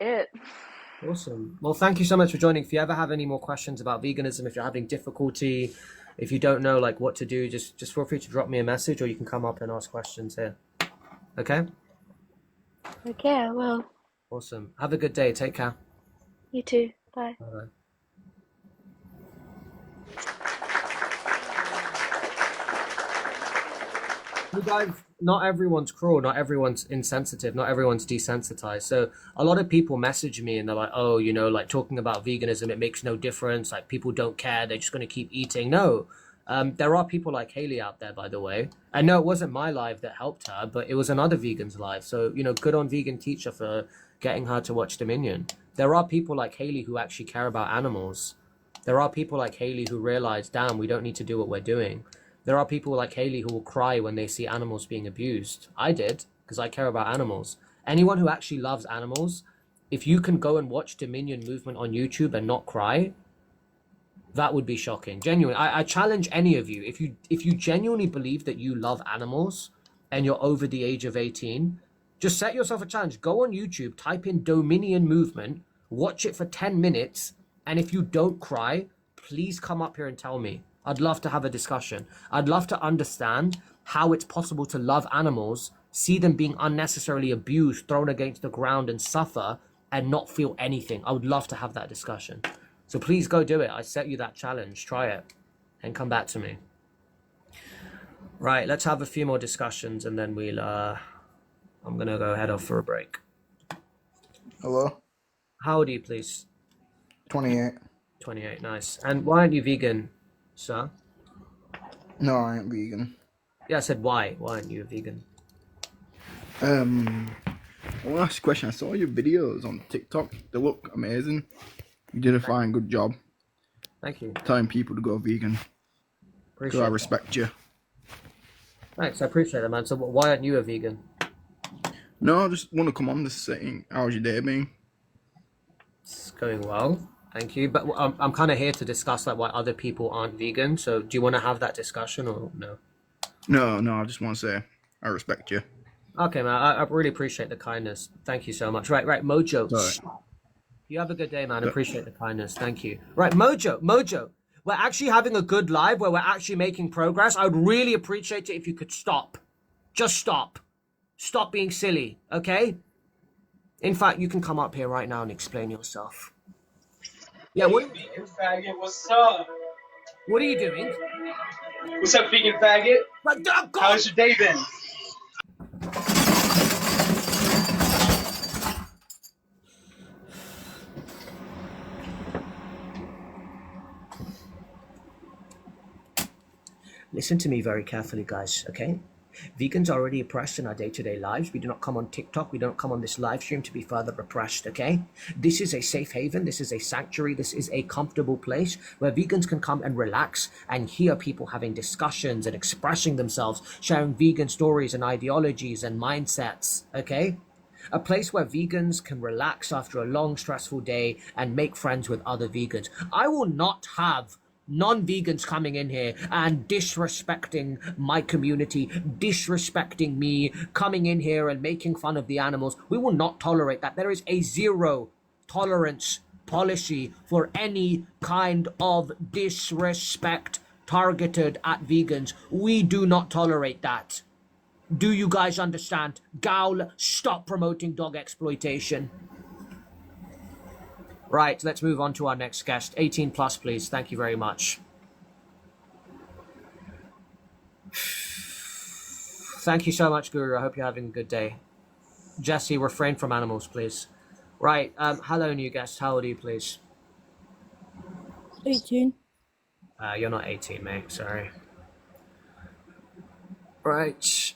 it. Awesome. Well, thank you so much for joining. If you ever have any more questions about veganism, if you're having difficulty, if you don't know like what to do, just feel free to drop me a message, or you can come up and ask questions here. Okay? Okay, well, Awesome. Have a good day. Take care. you too. Bye. Bye. You guys, not everyone's cruel, not everyone's insensitive, not everyone's desensitized. So a lot of people message me and they're like, oh, like talking about veganism, it makes no difference. Like people don't care, they're just going to keep eating. No, there are people like Haley out there, by the way. I know it wasn't my live that helped her, but it was another vegan's live. So, good on Vegan Teacher for getting her to watch Dominion. There are people like Haley who actually care about animals. There are people like Haley who realize, damn, we don't need to do what we're doing. There are people like Haley who will cry when they see animals being abused. I did, because I care about animals. Anyone who actually loves animals, if you can go and watch Dominion Movement on YouTube and not cry, that would be shocking. Genuine. I challenge any of you. If you genuinely believe that you love animals and you're over the age of 18, just set yourself a challenge. Go on YouTube, type in Dominion Movement, watch it for 10 minutes, and if you don't cry, please come up here and tell me. I'd love to have a discussion. I'd love to understand how it's possible to love animals, see them being unnecessarily abused, thrown against the ground and suffer, and not feel anything. I would love to have that discussion. So please go do it. I set you that challenge. Try it and come back to me. Right, let's have a few more discussions and then I'm going to go head off for a break. Hello? How old are you, please? 28. 28, nice. And why aren't you vegan, sir? No, I ain't vegan. Yeah, I said why. Why aren't you a vegan? I want to ask you a question. I saw your videos on TikTok. They look amazing. You did a fine, good job Thank you. telling people to go vegan. Appreciate So I that. respect you. Thanks, I appreciate it, man. So why aren't you a vegan? No, I just want to come on this saying, how's your day been? It's going well. Thank you. But I'm kind of here to discuss like why other people aren't vegan. So do you want to have that discussion or no? No, I just want to say I respect you. Okay, man. I really appreciate the kindness. Thank you so much. Right, Mojo. Sorry. You have a good day, man. Appreciate the kindness. Thank you. Right, Mojo. We're actually having a good live where we're actually making progress. I would really appreciate it if you could stop. Just stop. Stop being silly, okay? In fact, you can come up here right now and explain yourself. Yeah, Hey, vegan faggot, what's up? what are you doing? What's up, vegan faggot? Like, oh, God! How's your day been? Listen to me very carefully, guys, okay? Vegans are already oppressed in our day-to-day lives. We do not come on TikTok. We don't come on this live stream to be further oppressed, okay? This is a safe haven. This is a sanctuary. This is a comfortable place where vegans can come and relax and hear people having discussions and expressing themselves, sharing vegan stories and ideologies and mindsets, okay? A place where vegans can relax after a long, stressful day and make friends with other vegans. I will not have non-vegans coming in here and disrespecting my community, disrespecting me, coming in here and making fun of the animals. We will not tolerate that. There is a zero tolerance policy for any kind of disrespect targeted at vegans. We do not tolerate that. Do you guys understand? Gaul, stop promoting dog exploitation. Right, let's move on to our next guest. 18 plus, please. Thank you very much. Thank you so much, Guru. I hope you're having a good day. Jesse, refrain from animals, please. Right, hello, new guest. How old are you, please? 18. You're not 18, mate. Sorry. Right,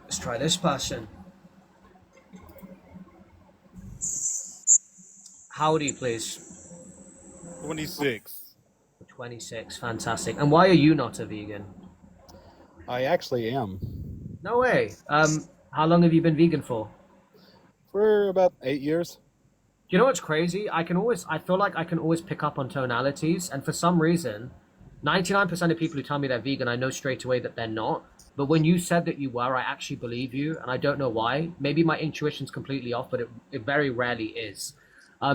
let's try this person. How old are you, please? 26. 26, fantastic. And why are you not a vegan? I actually am. No way. How long have you been vegan for? For about 8 years. Do you know what's crazy? I feel like I can always pick up on tonalities, and for some reason, 99% of people who tell me they're vegan, I know straight away that they're not. But when you said that you were, I actually believe you, and I don't know why. Maybe my intuition's completely off, but it very rarely is.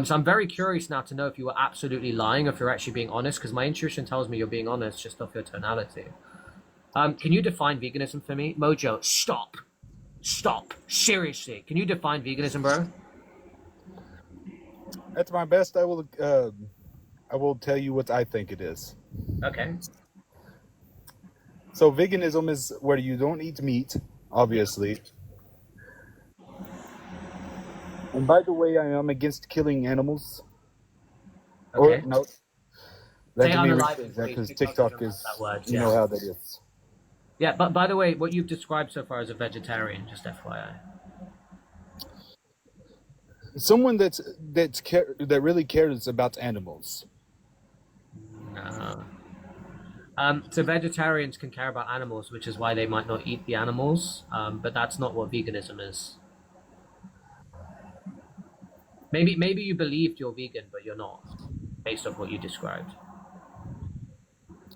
So I'm very curious now to know if you were absolutely lying, if you're actually being honest, because my intuition tells me you're being honest just off your tonality. Can you define veganism for me? Mojo, stop. Stop. Seriously. Can you define veganism, bro? At my best, I will tell you what I think it is. Okay. So veganism is where you don't eat meat, obviously. And by the way, I am against killing animals. Okay. Or no. Say Let me unalive, rephrase that please, because because TikTok you don't is, have that word, you know yeah. how that is. Yeah, but by the way, what you've described so far as a vegetarian, just FYI. Someone that really cares about animals. No. So vegetarians can care about animals, which is why they might not eat the animals. But that's not what veganism is. Maybe you believed you're vegan, but you're not, based off what you described.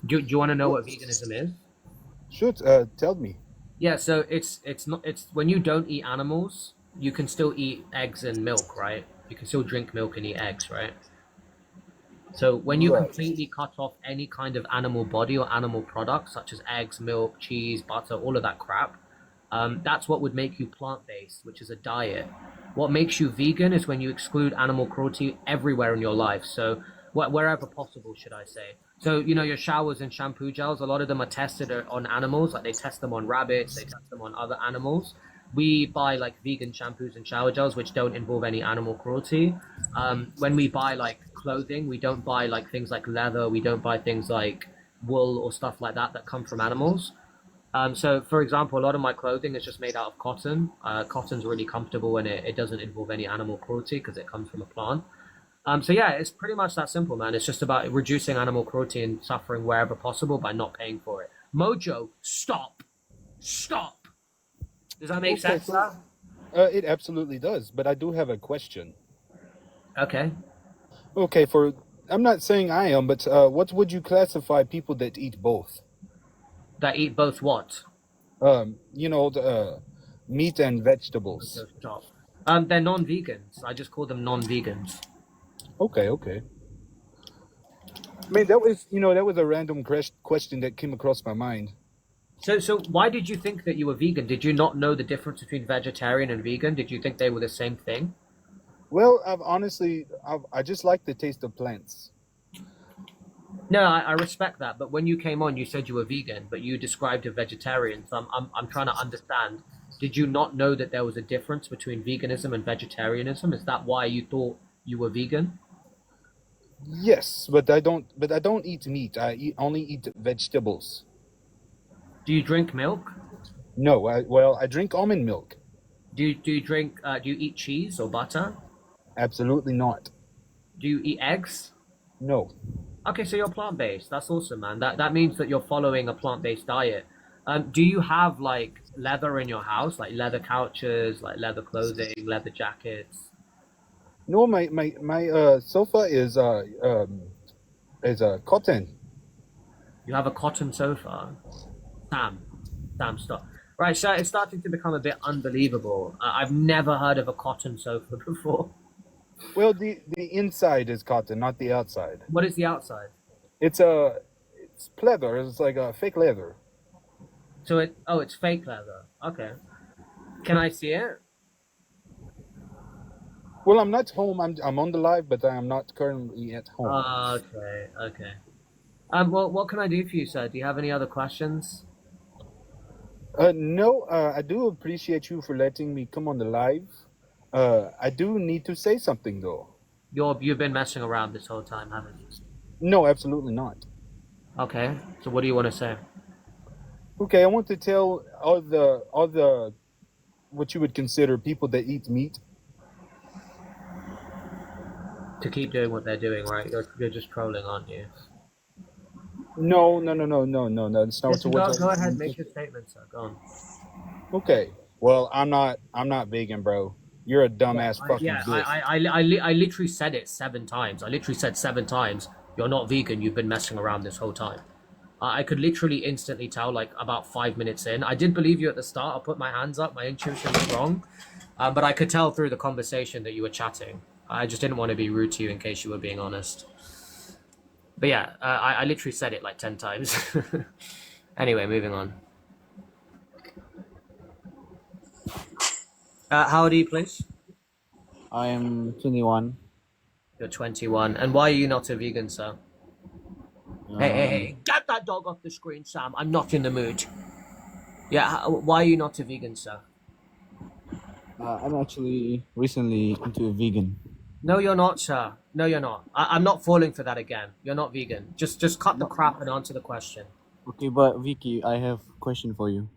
Do you want to know what veganism is? Shoot, tell me. Yeah, so it's when you don't eat animals, you can still eat eggs and milk, right? You can still drink milk and eat eggs, right? So when you Right. completely cut off any kind of animal body or animal products, such as eggs, milk, cheese, butter, all of that crap, that's what would make you plant-based, which is a diet. What makes you vegan is when you exclude animal cruelty everywhere in your life. So wherever possible, should I say. So, your showers and shampoo gels, a lot of them are tested on animals, like they test them on rabbits, they test them on other animals. We buy like vegan shampoos and shower gels, which don't involve any animal cruelty. When we buy like clothing, we don't buy like things like leather, we don't buy things like wool or stuff like that come from animals. So, for example, a lot of my clothing is just made out of cotton. Cotton's really comfortable and it doesn't involve any animal cruelty because it comes from a plant. So yeah, it's pretty much that simple, man. It's just about reducing animal cruelty and suffering wherever possible by not paying for it. Mojo, stop. Stop. Does that make Okay, sense, so- sir? It absolutely does, but I do have a question. Okay. Okay, I'm not saying I am, but what would you classify people that eat both? That eat both what? The meat and vegetables. So stop. They're non-vegans. I just call them non-vegans. Okay. I mean, that was a random question that came across my mind. So why did you think that you were vegan? Did you not know the difference between vegetarian and vegan? Did you think they were the same thing? Well, I just like the taste of plants. No, I respect that. But when you came on, you said you were vegan, but you described a vegetarian. So I'm trying to understand. Did you not know that there was a difference between veganism and vegetarianism? Is that why you thought you were vegan? Yes, but I don't eat meat. I only eat vegetables. Do you drink milk? No, I drink almond milk. Do you drink? Do you eat cheese or butter? Absolutely not. Do you eat eggs? No. Okay, so you're plant-based. That's awesome, man. That means that you're following a plant-based diet. Do you have like leather in your house, like leather couches, like leather clothing, leather jackets? No, my sofa is cotton. You have a cotton sofa. Damn, stop. Right, so it's starting to become a bit unbelievable. I've never heard of a cotton sofa before. Well, the inside is cotton, not the outside. What is the outside? It's leather. It's like a fake leather. So it's fake leather. Okay. Can I see it? Well, I'm not home. I'm on the live, but I am not currently at home. Okay. Well, what can I do for you, sir? Do you have any other questions? No, I do appreciate you for letting me come on the live. I do need to say something though. You've been messing around this whole time, haven't you? No, absolutely not. Okay. So what do you want to say? Okay, I want to tell all the what you would consider people that eat meat. To keep doing what they're doing, right? You're just trolling, aren't you? No. That's not Listen, what go ahead, make your statement, sir. Go on. Okay. Well, I'm not vegan, bro. You're a dumbass fucking bitch. I literally said it 7 times. I literally said 7 times, you're not vegan, you've been messing around this whole time. I could literally instantly tell, like about 5 minutes in. I did believe you at the start. I put my hands up. My intuition was wrong, but I could tell through the conversation that you were chatting. I just didn't want to be rude to you in case you were being honest. But yeah, I literally said it like 10 times. Anyway, moving on. How old are you, please? I am 21. You're 21. And why are you not a vegan, sir? Hey, get that dog off the screen, Sam. I'm not in the mood. Yeah, why are you not a vegan, sir? I'm actually recently into a vegan. No, you're not, sir. No, you're not. I'm not falling for that again. You're not vegan. Just cut the crap and answer the question. Okay, but Vicky, I have a question for you.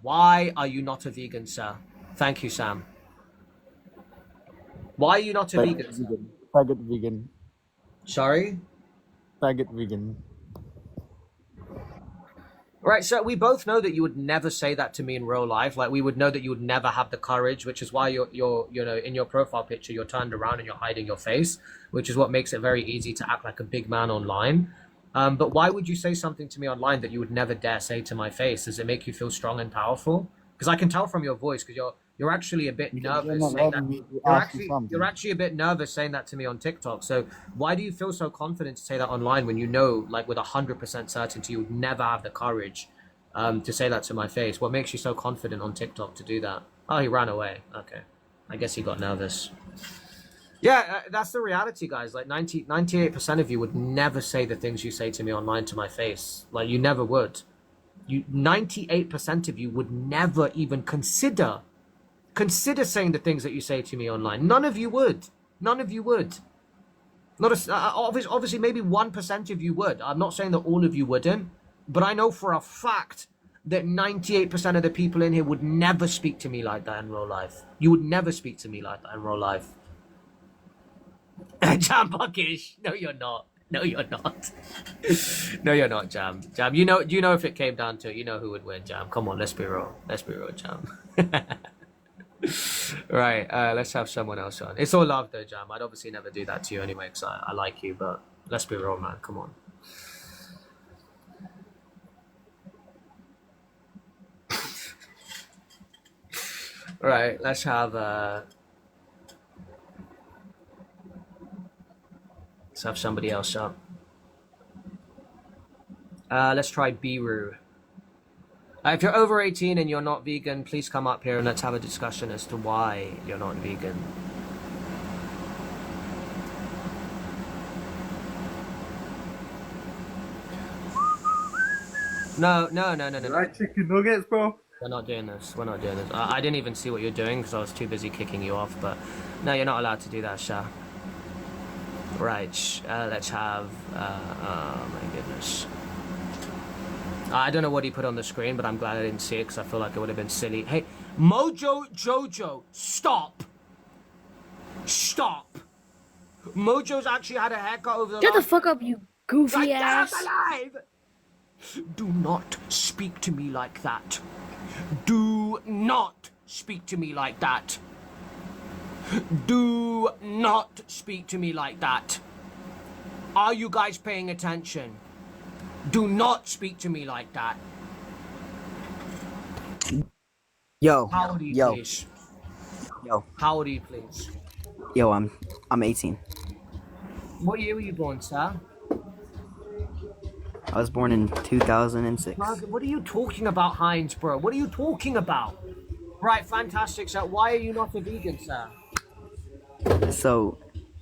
Why are you not a vegan, sir? Thank you, Sam. Why are you not a vegan, sir? Faggot vegan. Sorry? Faggot vegan. Right, so we both know that you would never say that to me in real life. Like, we would know that you would never have the courage, which is why you're you know, in your profile picture, you're turned around and you're hiding your face, which is what makes it very easy to act like a big man online. But why would you say something to me online that you would never dare say to my face? Does it make you feel strong and powerful? Because I can tell from your voice, because you're actually a bit nervous saying that. You're actually a bit nervous saying that to me on TikTok. So why do you feel so confident to say that online when you know, like with 100% certainty, you would never have the courage to say that to my face? What makes you so confident on TikTok to do that? Oh, he ran away. Okay, I guess he got nervous. Yeah, that's the reality, guys. Like 98% of you would never say the things you say to me online to my face. Like, you never would. 98% of you would never even consider saying the things that you say to me online. None of you would. None of you would. Not obviously, maybe 1% of you would. I'm not saying that all of you wouldn't, but I know for a fact that 98% of the people in here would never speak to me like that in real life. You would never speak to me like that in real life. Jam Buckish. No, you're not. No, you're not. No, you're not, Jam. Jam, you know if it came down to it, you know who would win, Jam. Come on, let's be real. Let's be real, Jam. Right, let's have someone else on. It's all love though, Jam. I'd obviously never do that to you anyway, because I like you, but let's be real, man. Come on. Right, let's have somebody else up. Let's try Biru. If you're over 18 and you're not vegan, please come up here and let's have a discussion as to why you're not vegan. No. Right, chicken nuggets, bro. We're not doing this. We're not doing this. I didn't even see what you're doing because I was too busy kicking you off, but no, you're not allowed to do that, Shah. Right, let's have, oh my goodness. I don't know what he put on the screen, but I'm glad I didn't see it because I feel like it would have been silly. Hey, Mojo Jojo, stop. Stop. Mojo's actually had a haircut over the Shut the last... fuck up, you goofy Like, ass. get alive! Do not speak to me like that. Do not speak to me like that. Do not speak to me like that. Are you guys paying attention? Do not speak to me like that. Yo, How old are you, yo, please? yo, How old are you, please? yo, I'm 18. What year were you born, sir? I was born in 2006. What are you talking about, Heinz, bro? What are you talking about? Right, fantastic, sir. Why are you not a vegan, sir? So,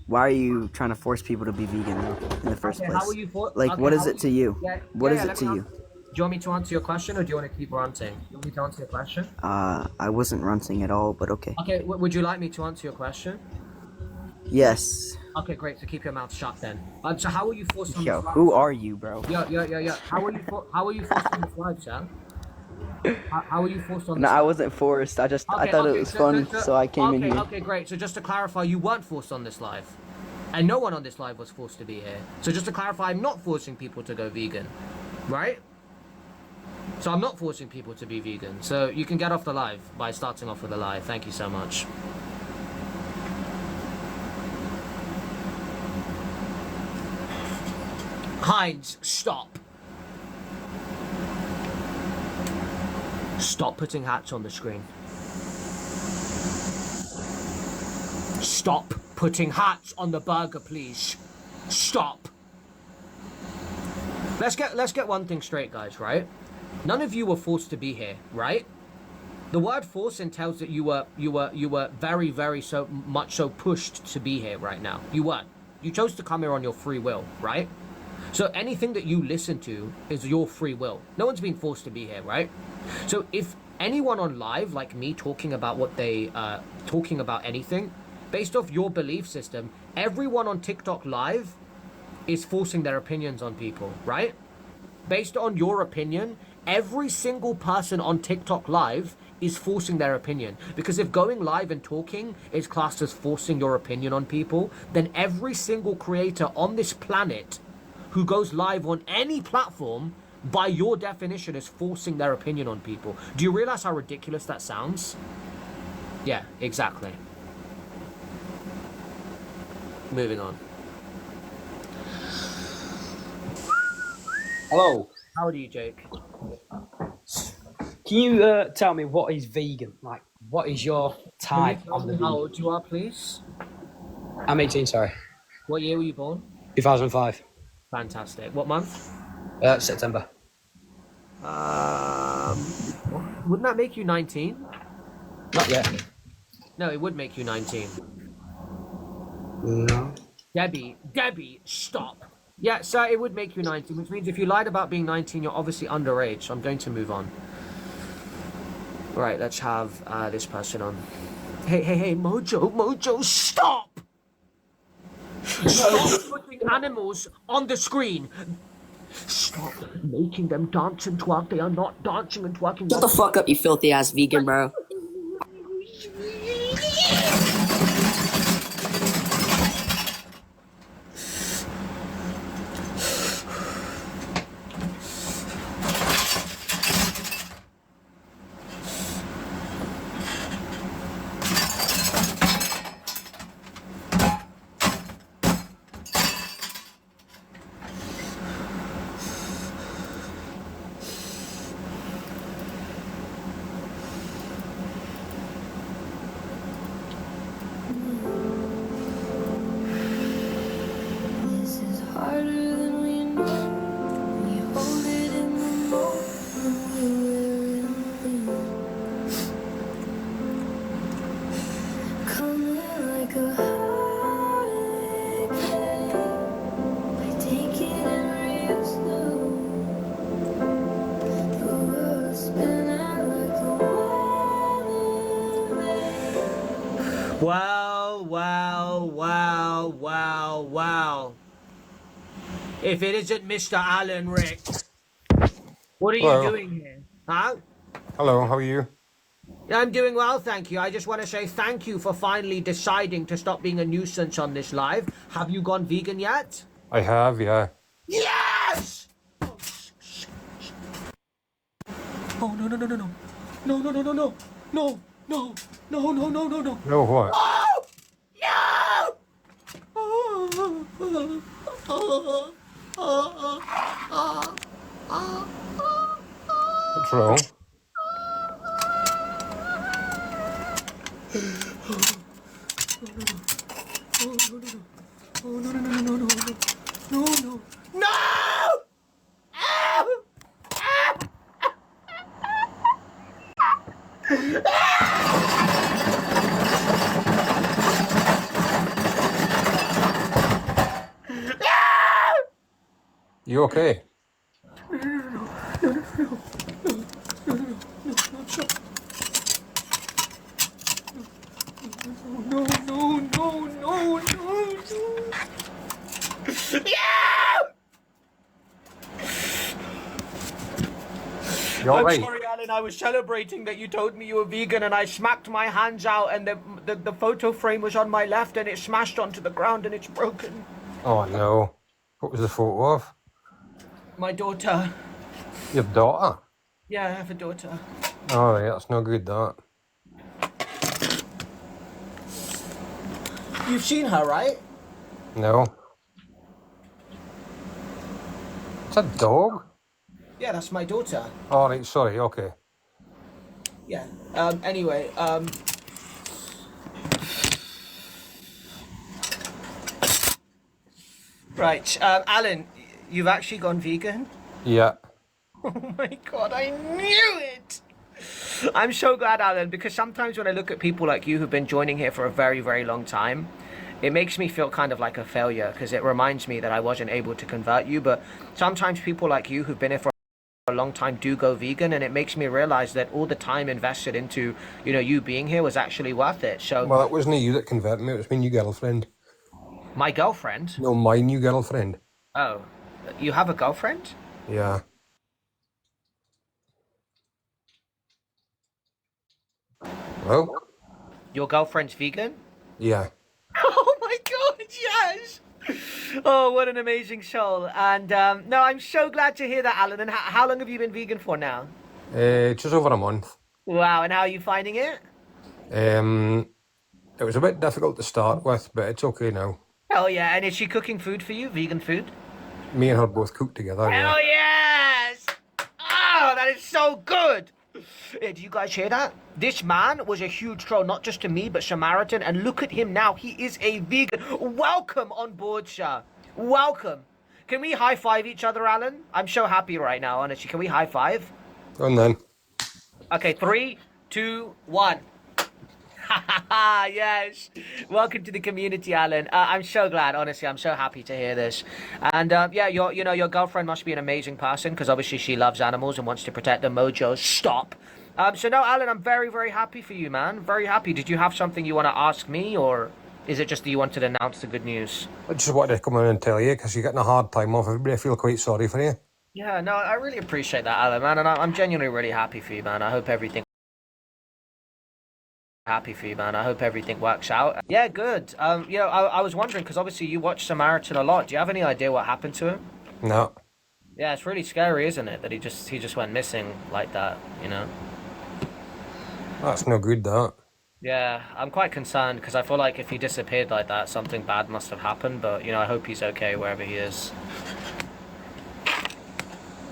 why are you trying to force people to be vegan in the first Okay, place? how are you Like, okay, what is how it to you? Yeah, What yeah, is yeah, it to you? Do you want me to answer your question, or do you want to keep ranting? You want me to answer your question? I wasn't ranting at all, but okay. Okay, would you like me to answer your question? Yes. Okay, great. So keep your mouth shut then. So how are you forced on Yo, this live? who are you, bro? Yeah. How are you forced on this live, sir? How are you forced on this No, I live? wasn't forced. I thought it was so- fun, so- so I came in here. Okay, great. So just to clarify, you weren't forced on this live. And no one on this live was forced to be here. So just to clarify, I'm not forcing people to go vegan. Right? So I'm not forcing people to be vegan. So you can get off the live by starting off with a lie. Thank you so much. Heinz, stop. Stop putting hats on the screen. Stop putting hats on the burger, please. Stop. Let's get one thing straight, guys, right? None of you were forced to be here, right? The word force entails that you were very, very so much so pushed to be here right now. You weren't. You chose to come here on your free will, right? So anything that you listen to is your free will. No one's been forced to be here, right? So if anyone on live, like me, talking about what they, talking about anything, based off your belief system, everyone on TikTok live is forcing their opinions on people, right? Based on your opinion, every single person on TikTok live is forcing their opinion. Because if going live and talking is classed as forcing your opinion on people, then every single creator on this planet who goes live on any platform, by your definition, is forcing their opinion on people. Do you realize how ridiculous that sounds? Yeah, exactly. Moving on. Hello. How old are you, Jake? Can you tell me what is vegan? Like, what is your type Can you of tell the me vegan? how old you are, please? I'm 18, sorry. What year were you born? 2005. Fantastic. What month? September. Wouldn't that make you 19? Not yet. No, it would make you 19. No. Debbie, stop. Yeah, sir, it would make you 19, which means if you lied about being 19, you're obviously underage, so I'm going to move on. Right, let's have this person on. Hey, Mojo, stop! Stop putting animals on the screen. Stop making them dance and twerk. They are not dancing and twerking. Shut the fuck up, you filthy ass vegan, bro. Wow. If it isn't Mr. Alan Rick, what are Hello. you doing here? Huh? Hello, how are you? I'm doing well, thank you. I just want to say thank you for finally deciding to stop being a nuisance on this live. Have you gone vegan yet? I have, yeah. Yes! Oh, no. No. No, what? What's wrong? No! You okay? No. You I'm alright? sorry, Alan. I was celebrating that you told me you were vegan, and I smacked my hands out, and the photo frame was on my left, and it smashed onto the ground, and it's broken. Oh no. What was the photo of? My daughter. Your daughter? Yeah, I have a daughter. Alright, that's no good, that. You've seen her, right? No. It's a dog? Yeah, that's my daughter. All right, sorry, okay. Yeah. Anyway, right. Alan, you've actually gone vegan? Yeah. Oh my god, I knew it! I'm so glad, Alan, because sometimes when I look at people like you who've been joining here for a very, very long time, it makes me feel kind of like a failure because it reminds me that I wasn't able to convert you. But sometimes people like you who've been here for a long time do go vegan, and it makes me realize that all the time invested into, you know, you being here was actually worth it. So, Well, it wasn't you that converted me, it was my new girlfriend. my girlfriend? No, my new girlfriend. Oh, you have a girlfriend? Yeah. Well? Your girlfriend's vegan? Yeah. Oh my god, yes! Oh, what an amazing soul. And no, I'm so glad to hear that, Alan. And how long have you been vegan for now? Just over a month. Wow, and how are you finding it? It was a bit difficult to start with, but it's okay now. Hell yeah, and is she cooking food for you? Vegan food? Me and her both cook together, yeah. Hell yes! Oh, that is so good! Hey, do you guys hear that? This man was a huge troll, not just to me, but Samaritan, and look at him now. He is a vegan. Welcome on board, Shah. Welcome. Can we high-five each other, Alan? I'm so happy right now, honestly. Can we high-five? Go on then. Okay, 3, 2, 1. Ha yes. Welcome to the community, Alan. I'm so glad, honestly. I'm so happy to hear this. And yeah, your girlfriend must be an amazing person because obviously she loves animals and wants to protect them. Mojo, stop. So no, Alan, I'm very, very happy for you, man. Very happy. Did you have something you want to ask me, or is it just that you wanted to announce the good news? I just wanted to come in and tell you because you're getting a hard time off everybody. I feel quite sorry for you. Yeah, no, I really appreciate that, Alan, man, and I'm genuinely really happy for you, man. I hope everything works out. Yeah, good. You know, I was wondering because obviously you watch Samaritan a lot. Do you have any idea what happened to him? No. Yeah, it's really scary, isn't it? That he just went missing like that, you know? That's no good, that. Yeah, I'm quite concerned because I feel like if he disappeared like that, something bad must have happened. But, you know, I hope he's okay wherever he is.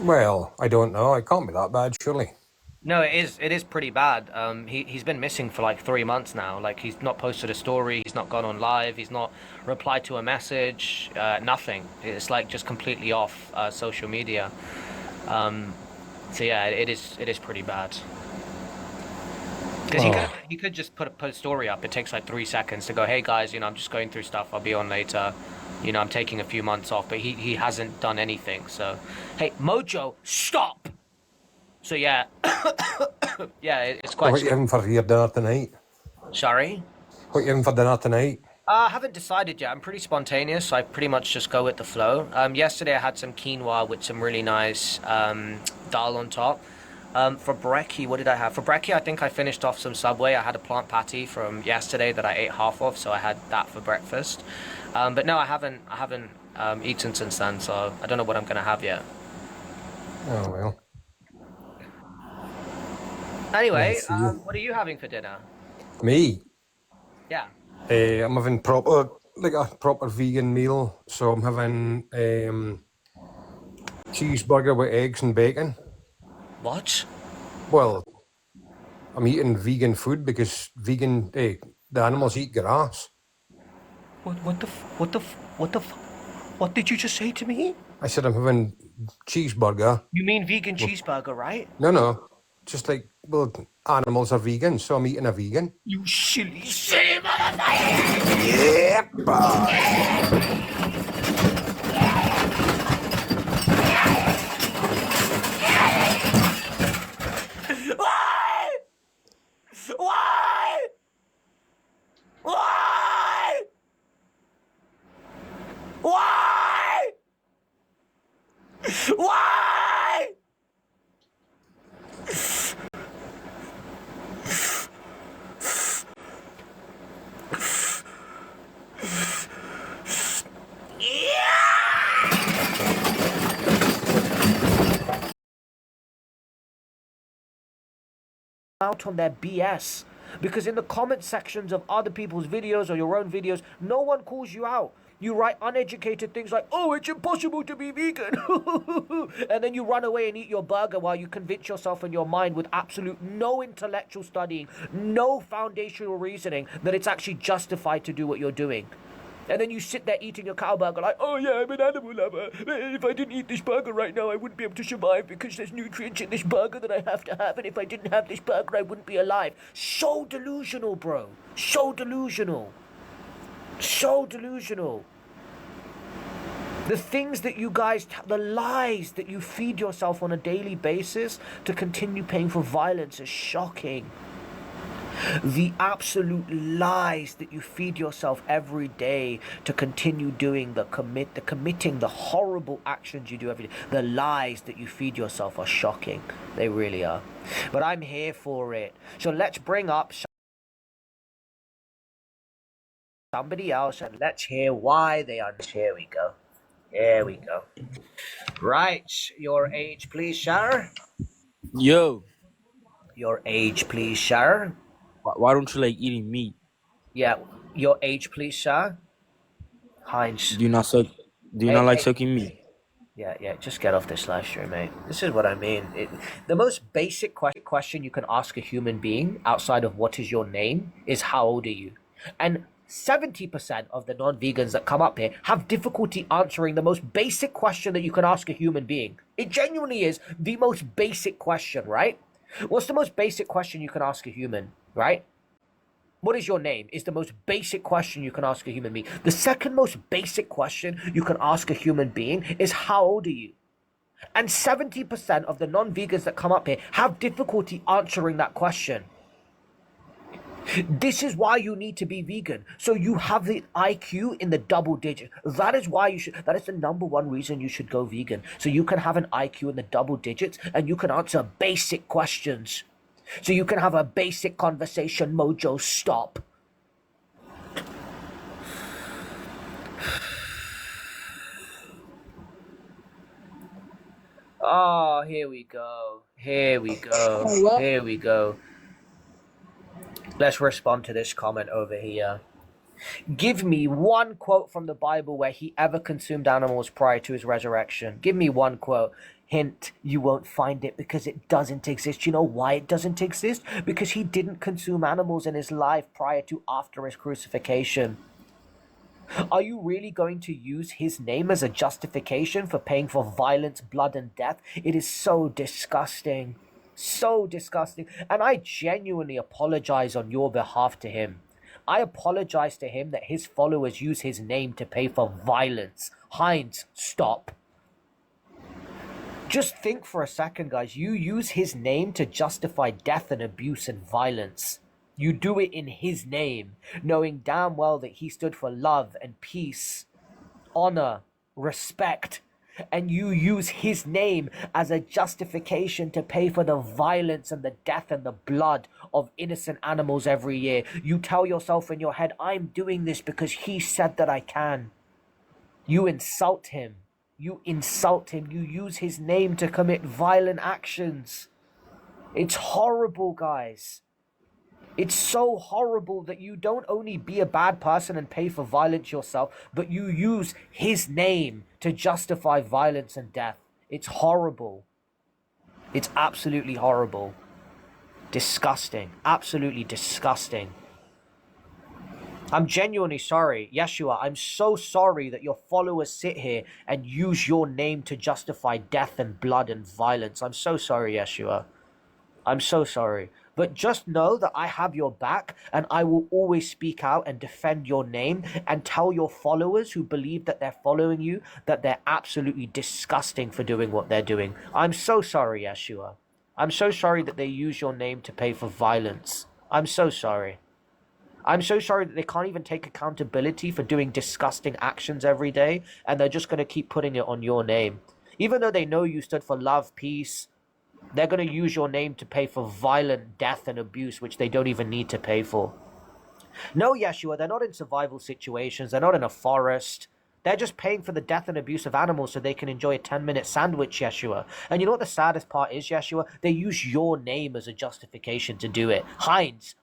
Well, I don't know. It can't be that bad, surely. No, it is pretty bad. He's been missing for like 3 months now. Like, he's not posted a story, he's not gone on live, he's not replied to a message, nothing. It's like just completely off social media. So yeah, it is pretty bad. Because he could just put a story up. It takes like 3 seconds to go, hey guys, you know, I'm just going through stuff. I'll be on later. You know, I'm taking a few months off. But he hasn't done anything. So, hey, Mojo, stop! So yeah, yeah, it's quite. What are you having for your dinner tonight? Sorry? What are you having for dinner tonight? I haven't decided yet. I'm pretty spontaneous. I pretty much just go with the flow. Yesterday I had some quinoa with some really nice dal on top. For brekkie, what did I have? For brekkie, I think I finished off some Subway. I had a plant patty from yesterday that I ate half of, so I had that for breakfast. But no, I haven't eaten since then, so I don't know what I'm gonna have yet. Oh well. Anyway, what are you having for dinner? Me? Yeah. I'm having a proper vegan meal. So I'm having cheeseburger with eggs and bacon. What? Well, I'm eating vegan food because the animals eat grass. What did you just say to me? I said I'm having cheeseburger. You mean vegan cheeseburger, right? No. Just like, well, animals are vegan, so I'm eating a vegan. You silly motherfucker! Yep. Why? Out on their BS, because in the comment sections of other people's videos or your own videos, no one calls you out. You write uneducated things like, oh, it's impossible to be vegan. And then you run away and eat your burger while you convince yourself in your mind with absolute no intellectual studying, no foundational reasoning that it's actually justified to do what you're doing. And then you sit there eating your cow burger like, oh yeah, I'm an animal lover. If I didn't eat this burger right now, I wouldn't be able to survive because there's nutrients in this burger that I have to have. And if I didn't have this burger, I wouldn't be alive. So delusional, bro. So delusional. So delusional. The things that you guys, the lies that you feed yourself on a daily basis to continue paying for violence is shocking. The absolute lies that you feed yourself every day to continue doing committing the horrible actions you do every day. The lies that you feed yourself are shocking. They really are. But I'm here for it. So let's bring up somebody else and let's hear why they are. Here we go. Here we go. Right. Your age, please, sir. Yo. Your age, please, sir. Why don't you like eating meat? Yeah, your age, please, sir. Heinz. Do you not like sucking meat? Yeah, just get off this live stream, mate. This is what I mean. The most basic question you can ask a human being outside of what is your name is how old are you? And 70% of the non-vegans that come up here have difficulty answering the most basic question that you can ask a human being. It genuinely is the most basic question, right? What's the most basic question you can ask a human, right? What is your name is the most basic question you can ask a human being. The second most basic question you can ask a human being is how old are you? And 70% of the non-vegans that come up here have difficulty answering that question. This is why you need to be vegan. So you have the IQ in the double digit. That is why that is the number one reason you should go vegan. So you can have an IQ in the double digits and you can answer basic questions. So you can have a basic conversation mojo stop. Oh, here we go. Here we go. Here we go. Let's respond to this comment over here. Give me one quote from the Bible where he ever consumed animals prior to his resurrection. Give me one quote. Hint, you won't find it because it doesn't exist. You know why it doesn't exist? Because he didn't consume animals in his life prior to after his crucifixion. Are you really going to use his name as a justification for paying for violence, blood, and death? It is so disgusting. So disgusting. And I genuinely apologize on your behalf to him. I apologize to him that his followers use his name to pay for violence. Heinz, stop. Just think for a second, guys. You use his name to justify death and abuse and violence. You do it in his name, knowing damn well that he stood for love and peace, honor, respect. And you use his name as a justification to pay for the violence and the death and the blood of innocent animals every year. You tell yourself in your head, I'm doing this because he said that I can. You insult him. You insult him. You use his name to commit violent actions. It's horrible, guys. It's so horrible that you don't only be a bad person and pay for violence yourself, but you use his name to justify violence and death. It's horrible. It's absolutely horrible. Disgusting. Absolutely disgusting. I'm genuinely sorry. Yeshua, I'm so sorry that your followers sit here and use your name to justify death and blood and violence. I'm so sorry, Yeshua. I'm so sorry. But just know that I have your back and I will always speak out and defend your name and tell your followers who believe that they're following you that they're absolutely disgusting for doing what they're doing. I'm so sorry, Yeshua. I'm so sorry that they use your name to pay for violence. I'm so sorry. I'm so sorry that they can't even take accountability for doing disgusting actions every day and they're just going to keep putting it on your name. Even though they know you stood for love, peace, they're going to use your name to pay for violent death and abuse, which they don't even need to pay for. No, Yeshua, they're not in survival situations. They're not in a forest. They're just paying for the death and abuse of animals so they can enjoy a 10-minute sandwich, Yeshua. And you know what the saddest part is, Yeshua? They use your name as a justification to do it. Heinz,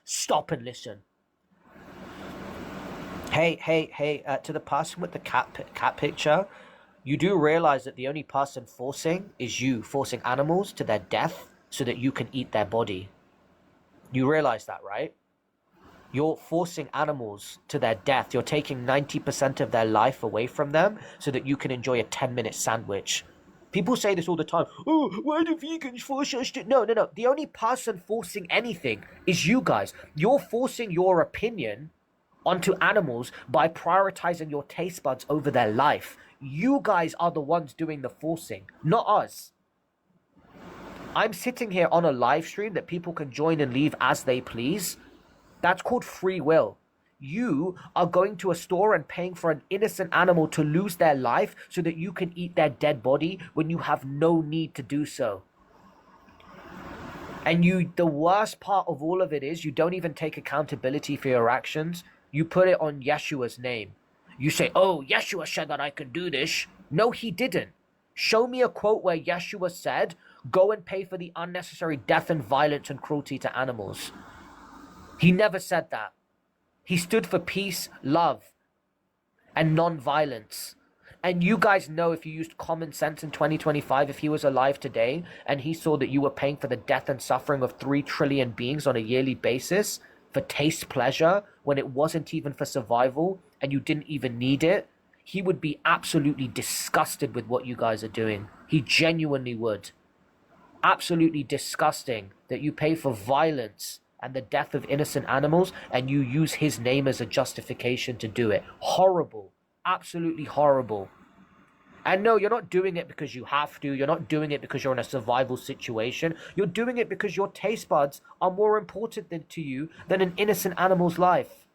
stop and listen. Hey, to the person with the cat picture, you do realize that the only person forcing is you, forcing animals to their death so that you can eat their body. You realize that, right? You're forcing animals to their death. You're taking 90% of their life away from them so that you can enjoy a 10-minute sandwich. People say this all the time. Oh, why do vegans force us to... No. The only person forcing anything is you guys. You're forcing your opinion onto animals by prioritizing your taste buds over their life. You guys are the ones doing the forcing, not us. I'm sitting here on a live stream that people can join and leave as they please. That's called free will. You are going to a store and paying for an innocent animal to lose their life so that you can eat their dead body when you have no need to do so. And the worst part of all of it is you don't even take accountability for your actions. You put it on Yeshua's name. You say, oh, Yeshua said that I can do this. No, he didn't. Show me a quote where Yeshua said, go and pay for the unnecessary death and violence and cruelty to animals. He never said that. He stood for peace, love, and non-violence. And you guys know, if you used common sense in 2025, if he was alive today and he saw that you were paying for the death and suffering of 3 trillion beings on a yearly basis for taste pleasure when it wasn't even for survival and you didn't even need it, he would be absolutely disgusted with what you guys are doing. He genuinely would. Absolutely disgusting that you pay for violence and the death of innocent animals and you use his name as a justification to do it. Horrible. Absolutely horrible. And no, you're not doing it because you have to. You're not doing it because you're in a survival situation. You're doing it because your taste buds are more important to you than an innocent animal's life.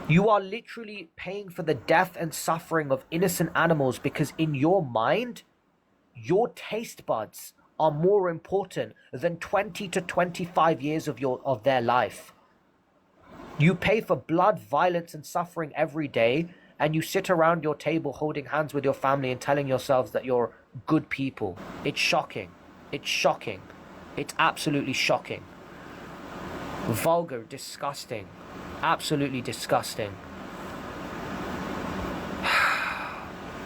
You are literally paying for the death and suffering of innocent animals because in your mind, your taste buds are more important than 20 to 25 years of their life. You pay for blood, violence, and suffering every day, and you sit around your table holding hands with your family and telling yourselves that you're good people. It's shocking. It's shocking. It's absolutely shocking. Vulgar, disgusting. Absolutely disgusting.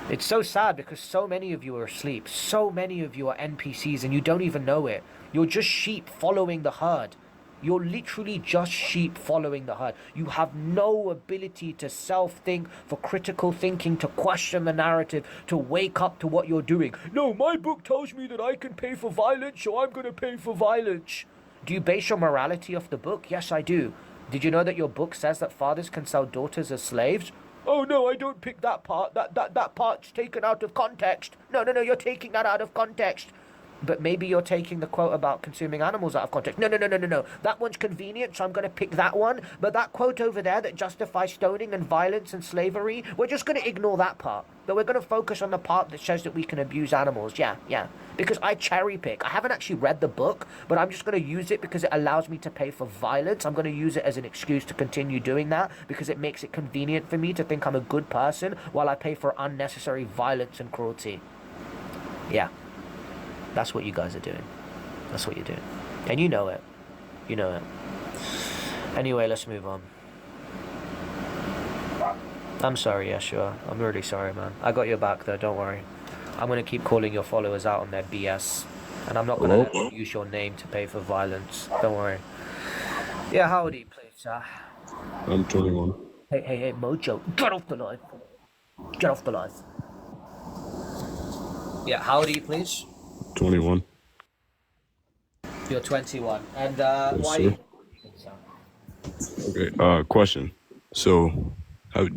It's so sad because so many of you are asleep. So many of you are NPCs and you don't even know it. You're just sheep following the herd. You're literally just sheep following the herd. You have no ability to self-think, for critical thinking, to question the narrative, to wake up to what you're doing. No, my book tells me that I can pay for violence, so I'm going to pay for violence. Do you base your morality off the book? Yes, I do. Did you know that your book says that fathers can sell daughters as slaves? Oh no, I don't pick that part. That part's taken out of context. No, you're taking that out of context. But maybe you're taking the quote about consuming animals out of context. No. That one's convenient, so I'm going to pick that one. But that quote over there that justifies stoning and violence and slavery, we're just going to ignore that part. But we're going to focus on the part that says that we can abuse animals. Yeah. Because I cherry pick. I haven't actually read the book, but I'm just going to use it because it allows me to pay for violence. I'm going to use it as an excuse to continue doing that because it makes it convenient for me to think I'm a good person while I pay for unnecessary violence and cruelty. Yeah. That's what you guys are doing. That's what you're doing. And you know it. You know it. Anyway, let's move on. I'm sorry, Yeshua. I'm really sorry, man. I got your back, though. Don't worry. I'm going to keep calling your followers out on their BS. And I'm not going to use your name to pay for violence. Don't worry. Yeah, how old are you, please, sir? I'm 21. Hey, Mojo. Get off the live. Get off the live. Yeah, how old are you, please? 21. You're 21. And Yes, why are you... Okay, question. So,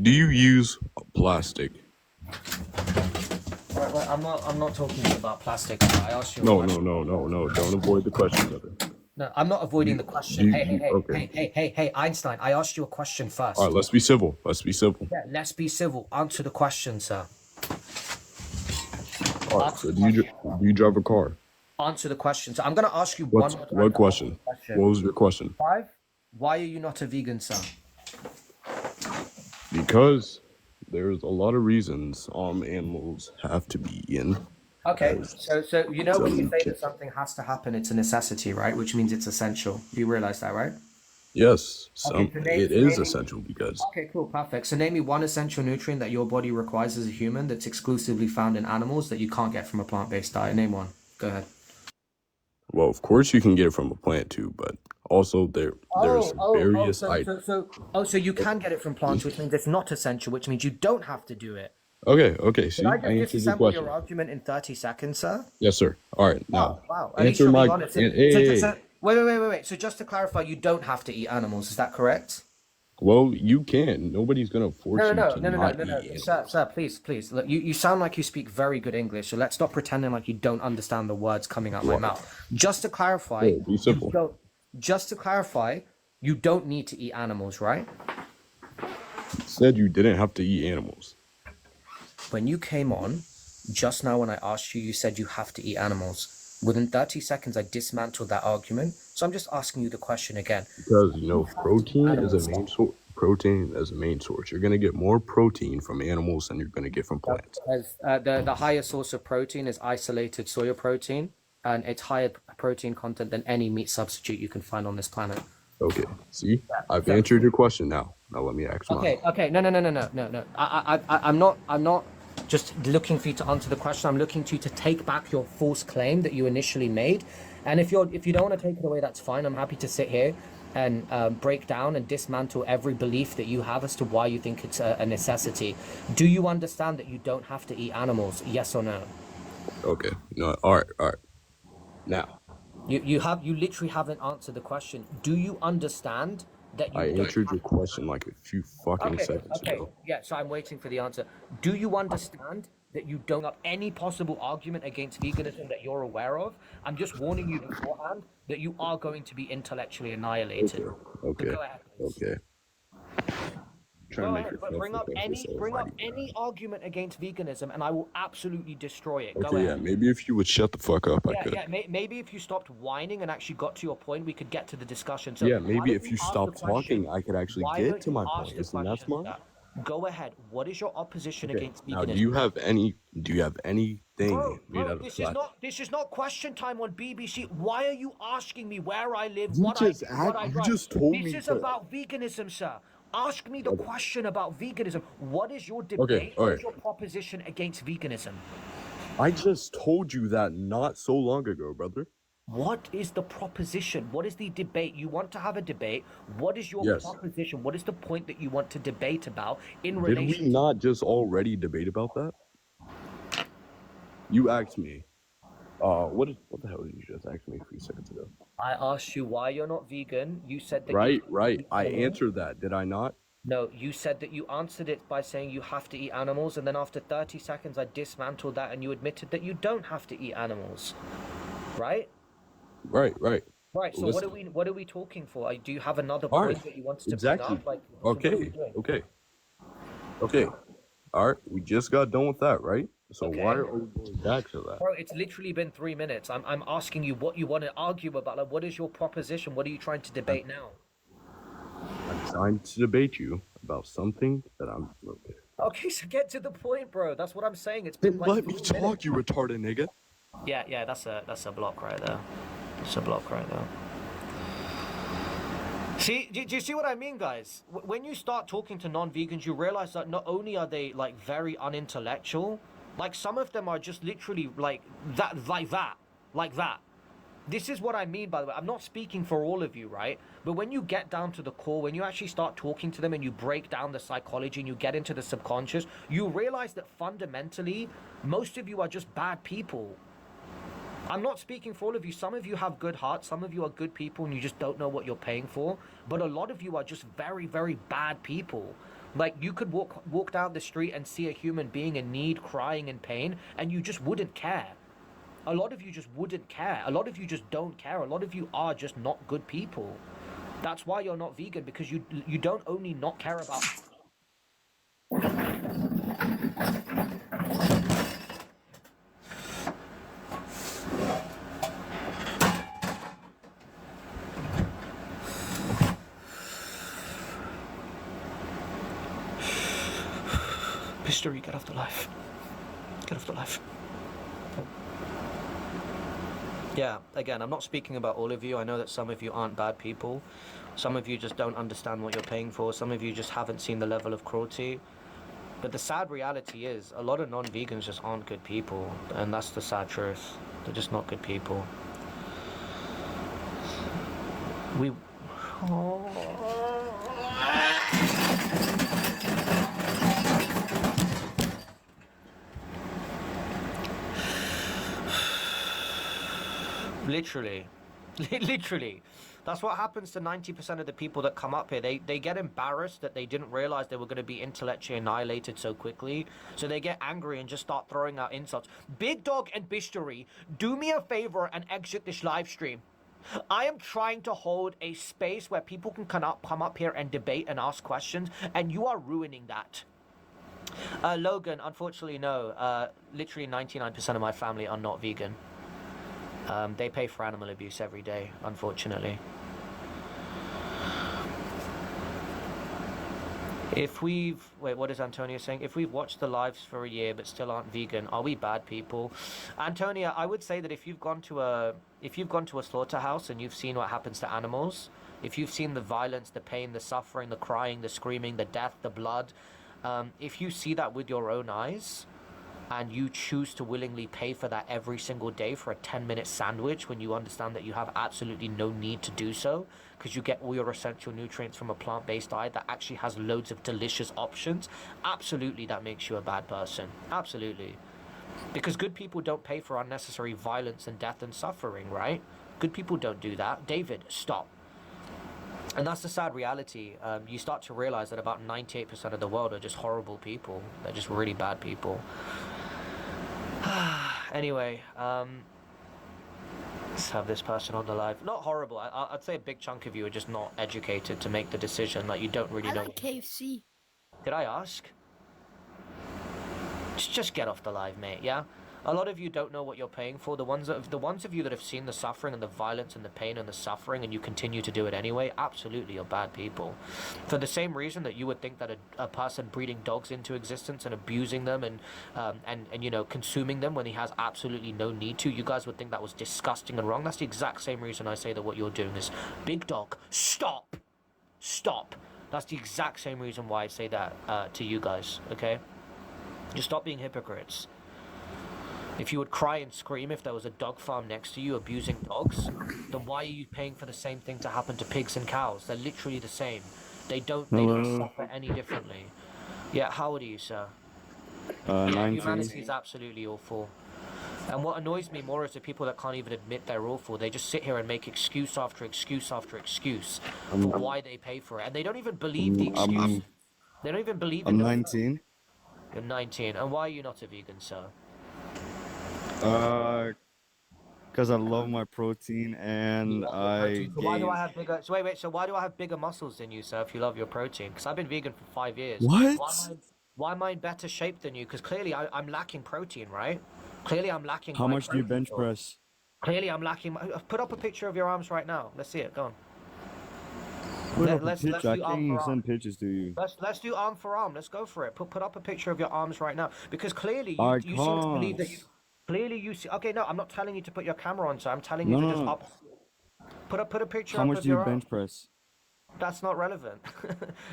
do you use plastic? Wait, I'm not talking about plastic. I asked you. No. Don't avoid the question, brother. No, I'm not avoiding the question. Hey, Einstein, I asked you a question first. All right, let's be civil. Yeah, let's be civil. Answer the question, sir. All right, so do you drive a car? Answer the question. So I'm going to ask you What question? What was your question? 5. Why are you not a vegan, sir? Because there's a lot of reasons animals have to be eaten. Okay, so you know when you say that something has to happen, it's a necessity, right? Which means it's essential. You realize that, right? Yes, Okay, so name, it is name me. essential because Okay, cool, perfect. So name me one essential nutrient that your body requires as a human that's exclusively found in animals that you can't get from a plant-based diet. Name one. Go ahead. well, of course you can get it from a plant too, but also there's various items. So you can get it from plants, which means it's not essential, which means you don't have to do it. Okay. See, Can I I just answered your disassemble question. your argument in 30 seconds, sir? Yes, sir. All right, now Wow. At least answer you're my. being honest. Wait. So just to clarify, you don't have to eat animals. Is that correct? Well, you can. Nobody's gonna force you to not eat No. animals. Sir, please. Look, you sound like you speak very good English, so let's stop pretending like you don't understand the words coming out my mouth. Just to clarify, Oh, be simple. you don't need to eat animals, right? Said you didn't have to eat animals. When you came on, just now when I asked you, you said you have to eat animals. Within 30 seconds, I dismantled that argument. So I'm just asking you the question again. Because protein is a main source. Protein as a main source. You're gonna get more protein from animals than you're gonna get from plants. The higher source of protein is isolated soya protein, and it's higher protein content than any meat substitute you can find on this planet. Okay. See, I've answered your question now. Now let me ask mine. Okay. No. I'm not just looking for you to answer the question. I'm looking to you to take back your false claim that you initially made. And if you don't want to take it away, that's fine. I'm happy to sit here and break down and dismantle every belief that you have as to why you think it's a necessity. Do you understand that you don't have to eat animals? Yes or no? Okay. No. All right. Now. You literally haven't answered the question. Do you understand that you I don't answered your have- question like a few fucking seconds ago. Yeah, so I'm waiting for the answer. Do you understand that you don't have any possible argument against veganism that you're aware of? I'm just warning you beforehand that you are going to be intellectually annihilated. Okay. So go ahead, please. Okay. Go ahead, but bring up any argument against veganism, and I will absolutely destroy it. Go Okay, ahead. yeah, maybe if you would shut the fuck up, I could. Maybe if you stopped whining and actually got to your point, we could get to the discussion. So Yeah, why maybe don't if you ask stop the question? talking, I could actually Why get don't to you my ask point. the Isn't that question, smart? sir? Go ahead. What is your opposition Okay. against Now, veganism? do you have anything made out of This flat? this is not question time on BBC. Why are you asking me where I live, You what I just do, what act- I you drive? just told This me is to- about veganism, sir. Ask me the Okay. question about veganism. What is your Okay, debate? What is alright. your proposition against veganism? I just told you that not so long ago, brother. What is the proposition? What is the debate? You want to have a debate. What is your Yes. proposition? What is the point that you want to debate about in Did relation we not just already debate about that? You asked me. What the hell did you just ask me a few seconds ago? I asked you why you're not vegan. You said that Right. I answered that. Did I not? No, you said that you answered it by saying you have to eat animals, and then after 30 seconds I dismantled that and you admitted that you don't have to eat animals. Right? Right. Right. So Listen. what are we talking for? Do you have another All point right. that you wanted to Exactly. bring up? Like, so what are we Okay. doing? All right. We just got done with that, right? So Okay. why are we going back to that? Bro, it's literally been 3 minutes. I'm asking you what you want to argue about. Like, what is your proposition? What are you trying to debate now? I'm trying to debate you about something that I'm. Okay. Okay, so get to the point, bro. That's what I'm saying. It's been Then like let me 3 talk, minutes. you retarded nigga. Yeah, that's a block right there. That's a block right there. See, do you see what I mean, guys? When you start talking to non-vegans, you realize that not only are they like very unintellectual, like some of them are just literally like that. This is what I mean, by the way. I'm not speaking for all of you, right? But when you get down to the core, when you actually start talking to them and you break down the psychology and you get into the subconscious, you realize that fundamentally, most of you are just bad people. I'm not speaking for all of you. Some of you have good hearts. Some of you are good people and you just don't know what you're paying for. But a lot of you are just very, very bad people. Like, you could walk down the street and see a human being in need, crying in pain, and you just wouldn't care. A lot of you just wouldn't care. A lot of you just don't care. A lot of you are just not good people. That's why you're not vegan, because you don't only not care about... Mystery, get off the life. Get off the life. Yeah, again, I'm not speaking about all of you. I know that some of you aren't bad people. Some of you just don't understand what you're paying for. Some of you just haven't seen the level of cruelty. But the sad reality is, a lot of non-vegans just aren't good people. And that's the sad truth. They're just not good people. We... Literally. Literally. That's what happens to 90% of the people that come up here. They get embarrassed that they didn't realize they were going to be intellectually annihilated so quickly. So they get angry and just start throwing out insults. Big Dog and Bishari, do me a favor and exit this live stream. I am trying to hold a space where people can come up here and debate and ask questions, and you are ruining that. Logan, unfortunately, no. Literally 99% of my family are not vegan. They pay for animal abuse every day, unfortunately. If we've... Wait, what is Antonia saying? If we've watched the lives for a year but still aren't vegan, are we bad people? Antonia, I would say that if you've gone to a slaughterhouse and you've seen what happens to animals, if you've seen the violence, the pain, the suffering, the crying, the screaming, the death, the blood, if you see that with your own eyes, and you choose to willingly pay for that every single day for a 10-minute sandwich when you understand that you have absolutely no need to do so because you get all your essential nutrients from a plant-based diet that actually has loads of delicious options, absolutely that makes you a bad person. Absolutely. Because good people don't pay for unnecessary violence and death and suffering, right? Good people don't do that. David, stop. And that's the sad reality. You start to realize that about 98% of the world are just horrible people. They're just really bad people. Anyway, let's have this person on the live. Not horrible. I'd say a big chunk of you are just not educated to make the decision. Like, you don't really know. I like KFC. Did I ask? Just get off the live, mate, yeah? A lot of you don't know what you're paying for. The ones of you that have seen the suffering and the violence and the pain and the suffering and you continue to do it anyway, absolutely you're bad people. For the same reason that you would think that a person breeding dogs into existence and abusing them and you know, consuming them when he has absolutely no need to, you guys would think that was disgusting and wrong. That's the exact same reason I say that what you're doing is, Big Dog, stop. Stop. That's the exact same reason why I say that to you guys, okay? Just stop being hypocrites. If you would cry and scream if there was a dog farm next to you abusing dogs, then why are you paying for the same thing to happen to pigs and cows? They're literally the same. They don't suffer any differently. Yeah, how old are you, sir? 19. Humanity is absolutely awful. And what annoys me more is the people that can't even admit they're awful. They just sit here and make excuse after excuse after excuse for why they pay for it. And they don't even believe the excuse. They don't even believe it. I'm 19. You're 19. And why are you not a vegan, sir? Because I love my protein and So why do I have bigger? So wait. So why do I have bigger muscles than you, sir? If you love your protein, because I've been vegan for 5 years. What? Why am I in better shape than you? Because clearly I'm lacking protein, right? Clearly I'm lacking. How much do you bench press? Clearly I'm lacking. Put up a picture of your arms right now. Let's see it. Go on. Let's I can't even send pictures to you. Let's do arm for arm. Let's go for it. Put up a picture of your arms right now. Because clearly you seem to believe that you. Clearly you see. Okay, no, I'm not telling you to put your camera on, sir. I'm telling you to just up. Put a picture. How much do you bench press? That's not relevant.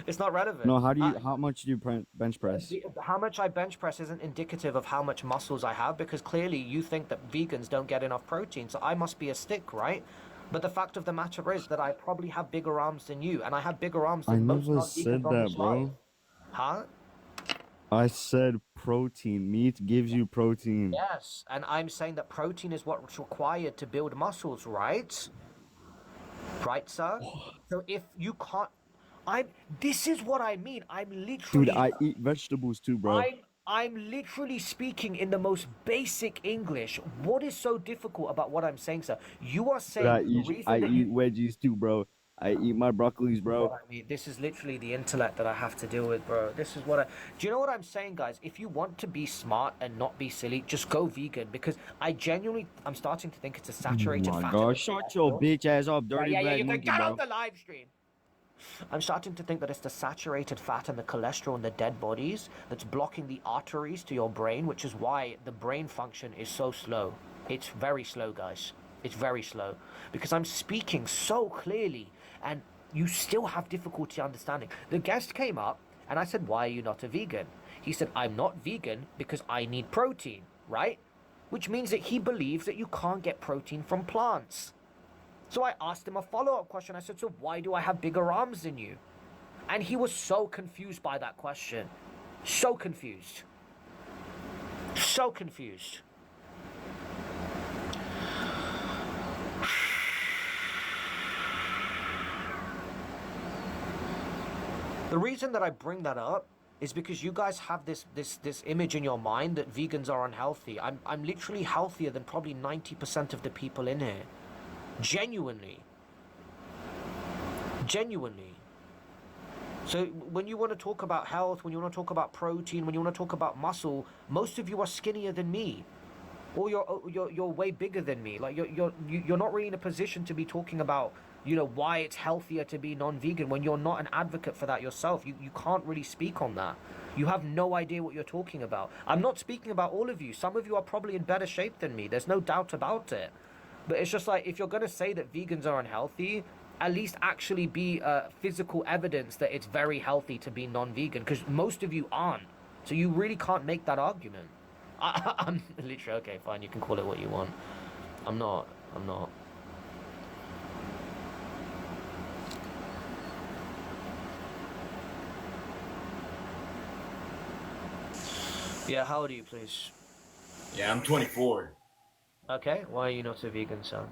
It's not relevant. No, how much do you bench press? How much I bench press isn't indicative of how much muscles I have, because clearly you think that vegans don't get enough protein, so I must be a stick, right? But the fact of the matter is that I probably have bigger arms than you, and I have bigger arms than most non-vegans on this live. Huh? I said protein. Meat gives you protein. Yes, and I'm saying that protein is what's required to build muscles, right? Right, sir? So if you can't... This is what I mean. I'm literally... Dude, I eat vegetables too, bro. I'm literally speaking in the most basic English. What is so difficult about what I'm saying, sir? You are saying... I eat veggies too, bro. I eat my broccolis, bro. I mean, this is literally the intellect that I have to deal with, bro. This is what I... Do you know what I'm saying, guys? If you want to be smart and not be silly, just go vegan. Because I'm starting to think it's a saturated fat. Oh my gosh, shut your bitch ass up, dirty black you can monkey, get bro. off the live stream. I'm starting to think that it's the saturated fat and the cholesterol in the dead bodies that's blocking the arteries to your brain, which is why the brain function is so slow. It's very slow, guys. It's very slow because I'm speaking so clearly and you still have difficulty understanding. The guest came up and I said, why are you not a vegan? He said, I'm not vegan because I need protein, right? Which means that he believes that you can't get protein from plants. So I asked him a follow-up question. I said, so why do I have bigger arms than you? And he was so confused by that question. So confused. So confused. The reason that I bring that up is because you guys have this image in your mind that vegans are unhealthy. I'm literally healthier than probably 90% of the people in here. Genuinely. Genuinely. So when you want to talk about health, when you want to talk about protein, when you want to talk about muscle, most of you are skinnier than me. Or you're way bigger than me. Like you're not really in a position to be talking about, you know, why it's healthier to be non-vegan when you're not an advocate for that yourself. You can't really speak on that. You have no idea what you're talking about. I'm not speaking about all of you. Some of you are probably in better shape than me. There's no doubt about it. But it's just like, if you're going to say that vegans are unhealthy, at least actually be physical evidence that it's very healthy to be non-vegan, because most of you aren't. So you really can't make that argument. I'm literally, okay, fine, you can call it what you want. I'm not. Yeah, how old are you, please? Yeah, I'm 24. Okay, why are you not a vegan, son?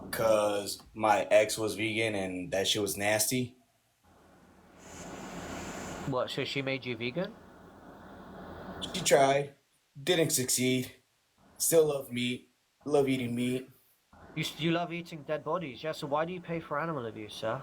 Cause my ex was vegan and that shit was nasty. What, so she made you vegan? She tried, didn't succeed. Still love meat, love eating meat. You love eating dead bodies, yeah, so why do you pay for animal abuse, sir?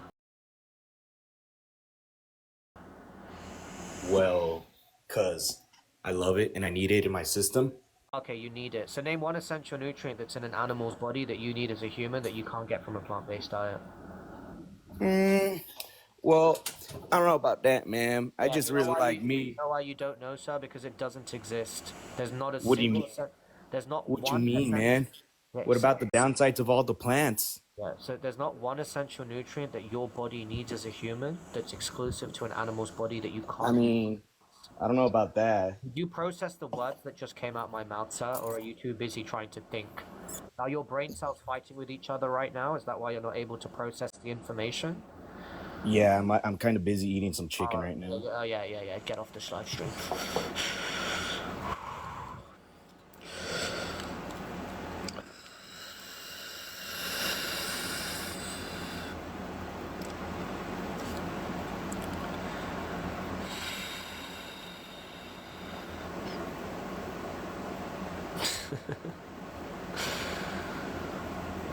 Well, cause I love it and I need it in my system. Okay, you need it. So name one essential nutrient that's in an animal's body that you need as a human that you can't get from a plant-based diet. Well, I don't know about that, man. I just really like meat. You know why you don't know, sir? Because it doesn't exist. There's not a What do you single... mean? There's not What you one mean, man? Yeah, What about the downsides of all the plants? Yeah, so there's not one essential nutrient that your body needs as a human that's exclusive to an animal's body that you can't... I mean, I don't know about that. Did you process the words that just came out my mouth, sir, or are you too busy trying to think? Are your brain cells fighting with each other right now? Is that why you're not able to process the information? Yeah, I'm kind of busy eating some chicken right now. Oh, yeah. Get off this live stream.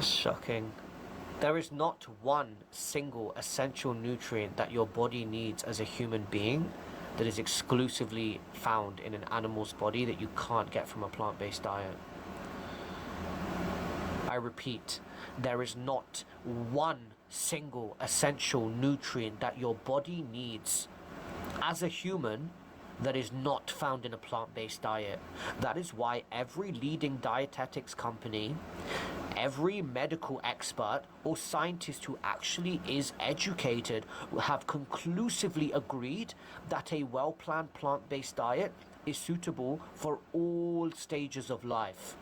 Shocking. There is not one single essential nutrient that your body needs as a human being that is exclusively found in an animal's body that you can't get from a plant-based diet. I repeat, there is not one single essential nutrient that your body needs as a human that is not found in a plant-based diet. That is why every leading dietetics company, every medical expert or scientist who actually is educated have conclusively agreed that a well-planned plant-based diet is suitable for all stages of life.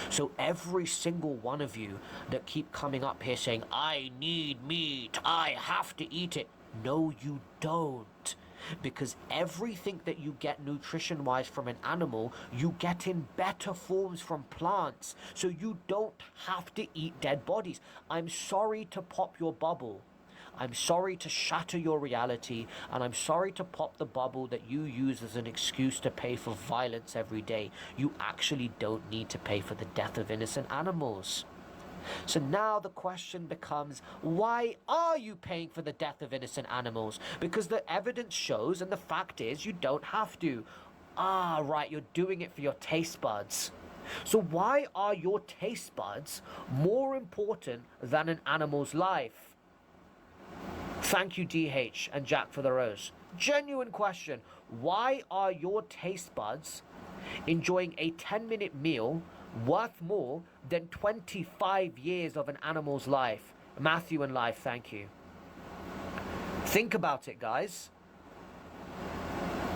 So every single one of you that keep coming up here saying, I need meat, I have to eat it. No, you don't. Because everything that you get nutrition-wise from an animal, you get in better forms from plants. So you don't have to eat dead bodies. I'm sorry to pop your bubble. I'm sorry to shatter your reality, and I'm sorry to pop the bubble that you use as an excuse to pay for violence every day. You actually don't need to pay for the death of innocent animals. So now the question becomes, why are you paying for the death of innocent animals? Because the evidence shows, and the fact is, you don't have to. Ah, right, you're doing it for your taste buds. So why are your taste buds more important than an animal's life? Thank you, DH and Jack for the rose. Genuine question. Why are your taste buds enjoying a 10-minute meal worth more than 25 years of an animal's life. Matthew and life, thank you. Think about it, guys.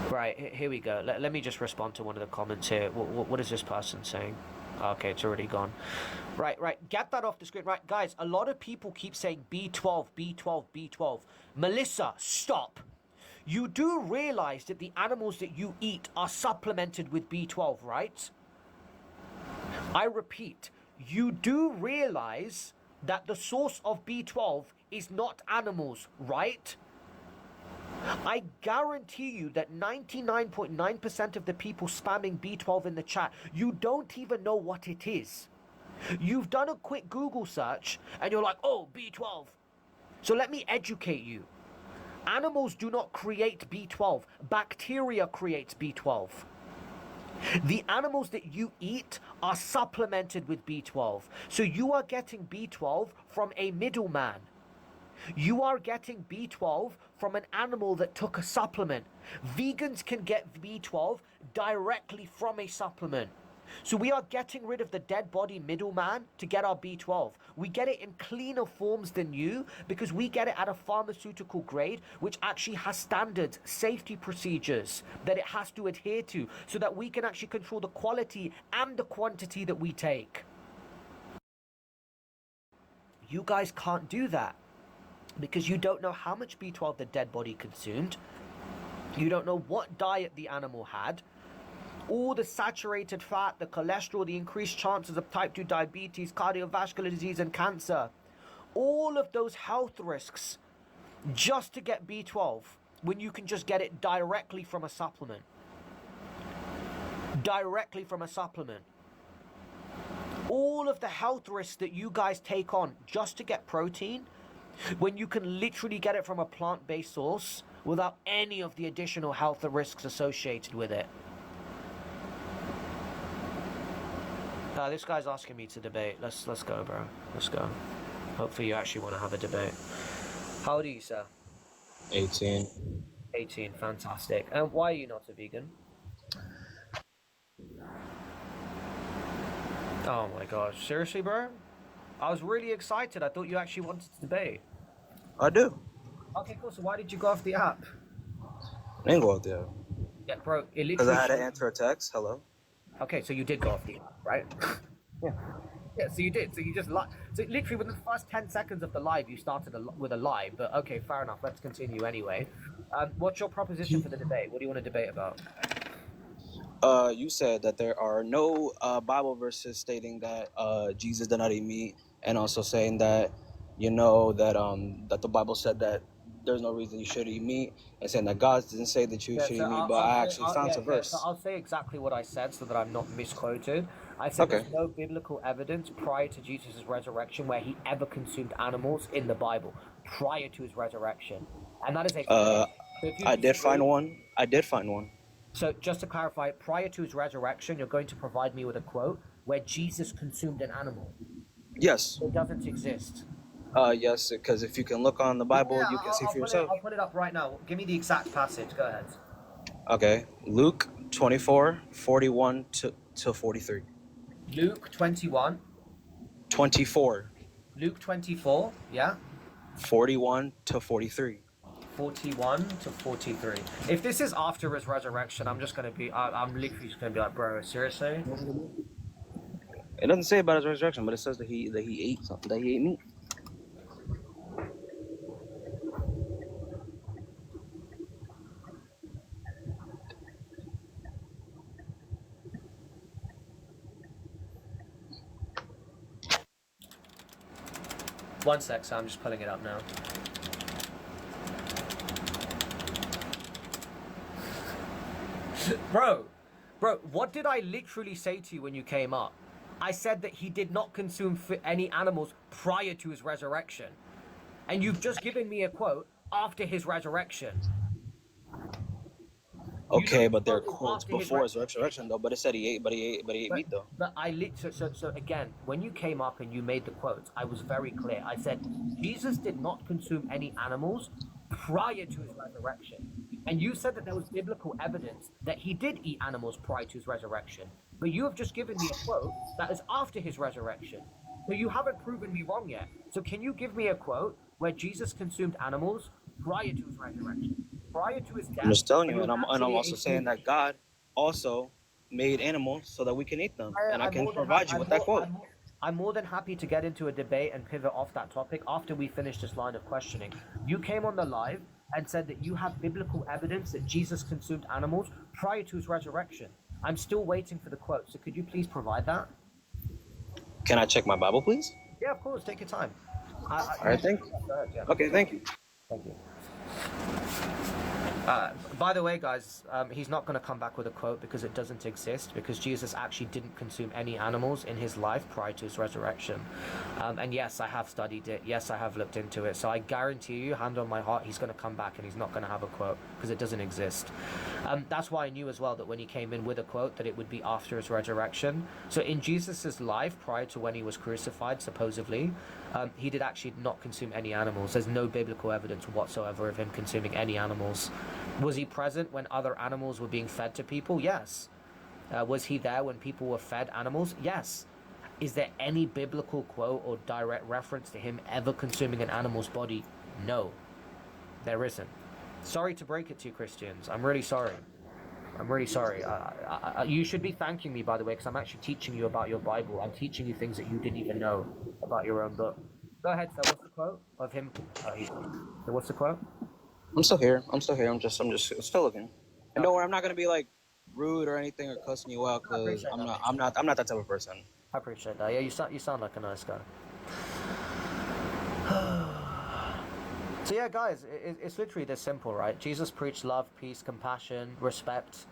Right, here we go. Let me just respond to one of the comments here. What is this person saying? Okay, it's already gone. Right. Get that off the screen. Right, guys, a lot of people keep saying B12, B12, B12. Melissa, stop. You do realize that the animals that you eat are supplemented with B12, right? I repeat, you do realize that the source of B12 is not animals, right? I guarantee you that 99.9% of the people spamming B12 in the chat, you don't even know what it is. You've done a quick Google search and you're like, oh, B12. So let me educate you. Animals do not create B12. Bacteria creates B12. The animals that you eat are supplemented with B12. So you are getting B12 from a middleman. You are getting B12 from an animal that took a supplement. Vegans can get B12 directly from a supplement. So we are getting rid of the dead body middleman to get our B12. We get it in cleaner forms than you because we get it at a pharmaceutical grade which actually has standards, safety procedures that it has to adhere to so that we can actually control the quality and the quantity that we take. You guys can't do that because you don't know how much B12 the dead body consumed. You don't know what diet the animal had. All the saturated fat, the cholesterol, the increased chances of type 2 diabetes, cardiovascular disease and cancer. All of those health risks just to get B12 when you can just get it directly from a supplement. Directly from a supplement. All of the health risks that you guys take on just to get protein when you can literally get it from a plant-based source without any of the additional health risks associated with it. This guy's asking me to debate. Let's go, bro. Let's go. Hopefully you actually want to have a debate. How old are you, sir? 18. 18, fantastic. And why are you not a vegan? Oh my gosh, seriously, bro? I was really excited. I thought you actually wanted to debate. I do. Okay, cool. So why did you go off the app? I didn't go out there. Yeah, bro. It Because literally. I had to answer a text. Hello. Okay, so you did go off the app, right? Yeah. Yeah, so you did. So you just lied. So literally within the first 10 seconds of the live, you started with a lie. But okay, fair enough. Let's continue anyway. What's your proposition for the debate? What do you want to debate about? You said that there are no Bible verses stating that Jesus did not eat meat, and also saying that that the Bible said that there's no reason you should eat meat, and saying that God didn't say that you should eat meat, but I actually found a verse. So I'll say exactly what I said so that I'm not misquoted. I said there's no biblical evidence prior to Jesus' resurrection where he ever consumed animals in the Bible prior to his resurrection, and that is a. I did find one. So just to clarify, prior to his resurrection, you're going to provide me with a quote where Jesus consumed an animal. Yes. It doesn't exist. Yes, because if you can look on the Bible, you can see for yourself. I'll put it up right now. Give me the exact passage. Go ahead. Okay. Luke 24, 41 to 43. Luke 21. 24. Luke 24, yeah? 41 to 43. 41 to 43. If this is after his resurrection, I'm just going to be, I'm literally just going to be like, bro, seriously? It doesn't say about his resurrection, but it says that he ate something, that he ate meat. One sec, so I'm just pulling it up now. Bro, what did I literally say to you when you came up? I said that he did not consume any animals prior to his resurrection. And you've just given me a quote after his resurrection. Okay, but there are quotes before his resurrection, though. But it said he ate meat, though. But so again, when you came up and you made the quotes, I was very clear. I said Jesus did not consume any animals prior to his resurrection, and you said that there was biblical evidence that he did eat animals prior to his resurrection. But you have just given me a quote that is after his resurrection. So you haven't proven me wrong yet. So can you give me a quote where Jesus consumed animals prior to his resurrection, prior to his death? I'm just telling you, when and he was I'm actually also a saying human? that God also made animals so that we can eat them, and I I'm can more than provide ha- you with that quote. I'm more than happy to get into a debate and pivot off that topic after we finish this line of questioning. You came on the live and said that you have biblical evidence that Jesus consumed animals prior to his resurrection. I'm still waiting for the quote, so could you please provide that? Can I check my Bible, please? Yeah, of course. Take your time. All right, thank you. Go ahead, yeah. Okay, thank you. Thank you. By the way, guys, he's not going to come back with a quote because it doesn't exist, because Jesus actually didn't consume any animals in his life prior to his resurrection. And yes, I have studied it. Yes, I have looked into it. So I guarantee you, hand on my heart, he's going to come back and he's not going to have a quote because it doesn't exist. That's why I knew as well that when he came in with a quote that it would be after his resurrection. So in Jesus's life prior to when he was crucified, supposedly, he did actually not consume any animals. There's no biblical evidence whatsoever of him consuming any animals. Was he present when other animals were being fed to people? Yes. Was he there when people were fed animals? Yes. Is there any biblical quote or direct reference to him ever consuming an animal's body? No. There isn't. Sorry to break it to you, Christians. I'm really sorry. I'm really sorry. You should be thanking me, by the way, because I'm actually teaching you about your Bible. I'm teaching you things that you didn't even know about your own book. Go ahead, sir. What's the quote of him? What's the quote? I'm still here. I'm still still looking. And don't worry, I'm not gonna be like rude or anything or cussing you out because I'm not that type of person. I appreciate that. Yeah, you sound like a nice guy. So yeah, guys, it's literally this simple, right? Jesus preached love, peace, compassion, respect.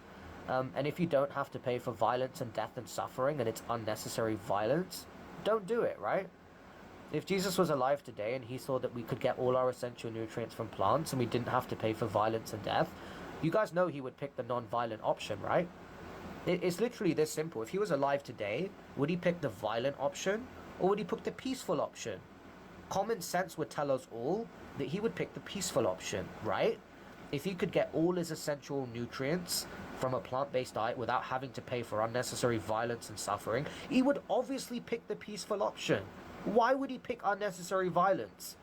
And if you don't have to pay for violence and death and suffering, and it's unnecessary violence, don't do it, right? If Jesus was alive today and he saw that we could get all our essential nutrients from plants and we didn't have to pay for violence and death, you guys know he would pick the non-violent option, right? It's literally this simple. If he was alive today, would he pick the violent option or would he pick the peaceful option? Common sense would tell us all that he would pick the peaceful option, right? If he could get all his essential nutrients from a plant-based diet without having to pay for unnecessary violence and suffering, he would obviously pick the peaceful option. Why would he pick unnecessary violence?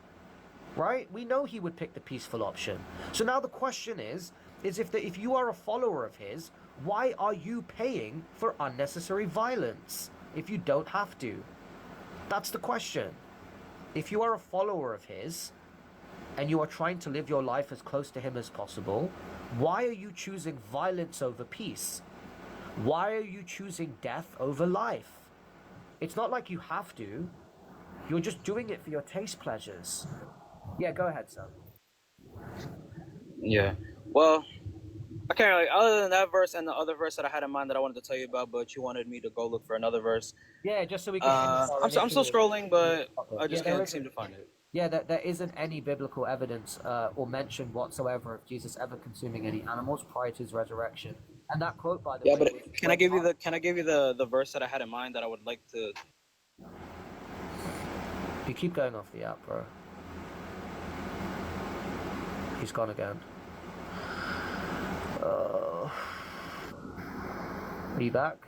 Right? We know he would pick the peaceful option. So now the question is if you are a follower of his, why are you paying for unnecessary violence if you don't have to? That's the question. If you are a follower of his and you are trying to live your life as close to him as possible, why are you choosing violence over peace? Why are you choosing death over life? It's not like you have to. You're just doing it for your taste pleasures. Yeah, go ahead, sir. Yeah. Well, I can't really, other than that verse and the other verse that I had in mind that I wanted to tell you about, but you wanted me to go look for another verse. Yeah, just so we can... I'm still scrolling, but I just can't seem to find it. Yeah, there isn't any biblical evidence or mention whatsoever of Jesus ever consuming any animals prior to his resurrection. And that quote, by the way... Yeah, but can I give you the verse that I had in mind that I would like to... You keep going off the app, bro. He's gone again. Are you back?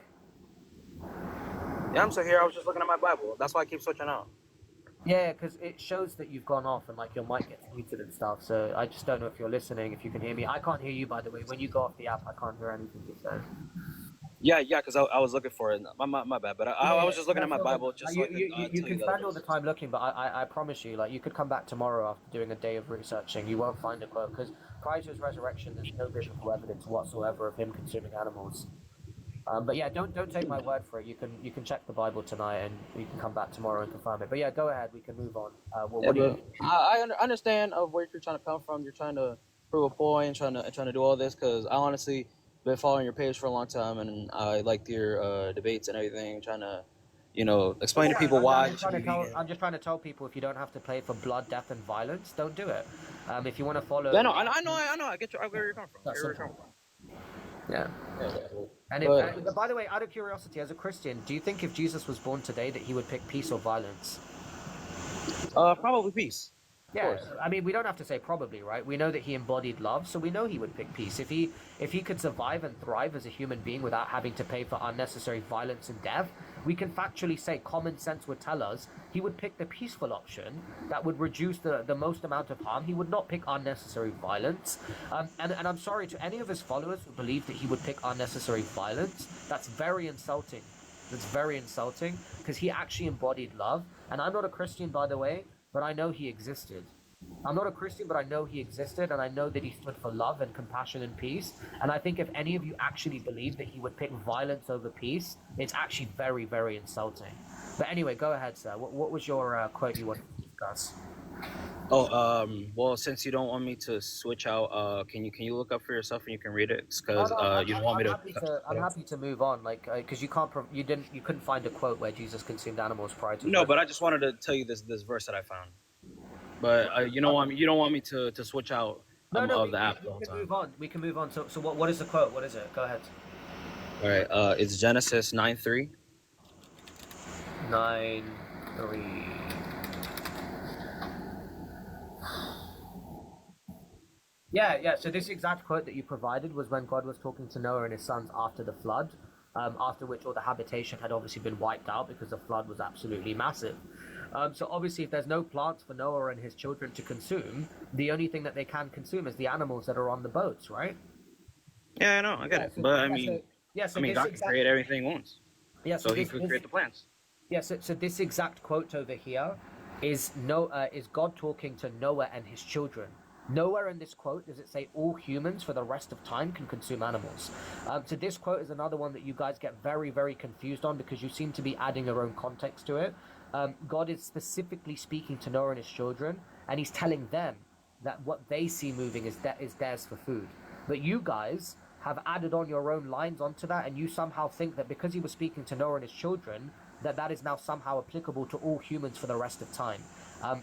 Yeah, I'm still here. I was just looking at my Bible. That's why I keep switching out. Yeah, because it shows that you've gone off and like your mic gets muted and stuff. So I just don't know if you're listening, if you can hear me. I can't hear you, by the way. When you go off the app, I can't hear anything you say. Yeah, because I was looking for it. My bad, but I was just looking at my Bible just so you can spend all the time looking, but I promise you, like, you could come back tomorrow after doing a day of researching. You won't find a quote, because prior to his resurrection, there's no biblical evidence whatsoever of him consuming animals. But yeah, don't take my word for it. You can check the Bible tonight, and you can come back tomorrow and confirm it. But yeah, go ahead. We can move on. I understand of where you're trying to come from. You're trying to prove a point, trying to do all this, because I honestly been following your page for a long time, and I liked your debates and everything, trying to, explain to people why. I'm just trying to tell people, if you don't have to pay for blood, death, and violence, don't do it. If you want to follow... Yeah, I know. I get where you're coming from. Yeah. And by the way, out of curiosity, as a Christian, do you think if Jesus was born today that he would pick peace or violence? Probably peace. Yeah, I mean, we don't have to say probably, right? We know that he embodied love, so we know he would pick peace. If he could survive and thrive as a human being without having to pay for unnecessary violence and death, we can factually say common sense would tell us he would pick the peaceful option that would reduce the most amount of harm. He would not pick unnecessary violence. And I'm sorry to any of his followers who believe that he would pick unnecessary violence. That's very insulting. That's very insulting because he actually embodied love. And I'm not a Christian, by the way, but I know he existed. I'm not a Christian, but I know he existed, and I know that he stood for love and compassion and peace. And I think if any of you actually believe that he would pick violence over peace, it's actually very, very insulting. But anyway, go ahead, sir. What was your quote you wanted to discuss? Oh, well, since you don't want me to switch out, can you look up for yourself and you can read it? Because you don't want me to. I'm happy to move on, like, because you couldn't find a quote where Jesus consumed animals prior to. No, but I just wanted to tell you this verse that I found. But you don't want me to switch out of the app the whole time. Move on. We can move on. So what is the quote? What is it? Go ahead. All right. It's Genesis 9:3. 9:3. Yeah. So this exact quote that you provided was when God was talking to Noah and his sons after the flood, after which all the habitation had obviously been wiped out because the flood was absolutely massive. So obviously, if there's no plants for Noah and his children to consume, the only thing that they can consume is the animals that are on the boats, right? Yeah, I know. I get it. But I mean, God can create everything once. Yeah. So he could create the plants. Yeah. So this exact quote over here is God talking to Noah and his children. Nowhere in this quote does it say all humans for the rest of time can consume animals. So this quote is another one that you guys get very, very confused on because you seem to be adding your own context to it. God is specifically speaking to Noah and his children, and he's telling them that what they see moving is theirs for food. But you guys have added on your own lines onto that, and you somehow think that because he was speaking to Noah and his children, that is now somehow applicable to all humans for the rest of time,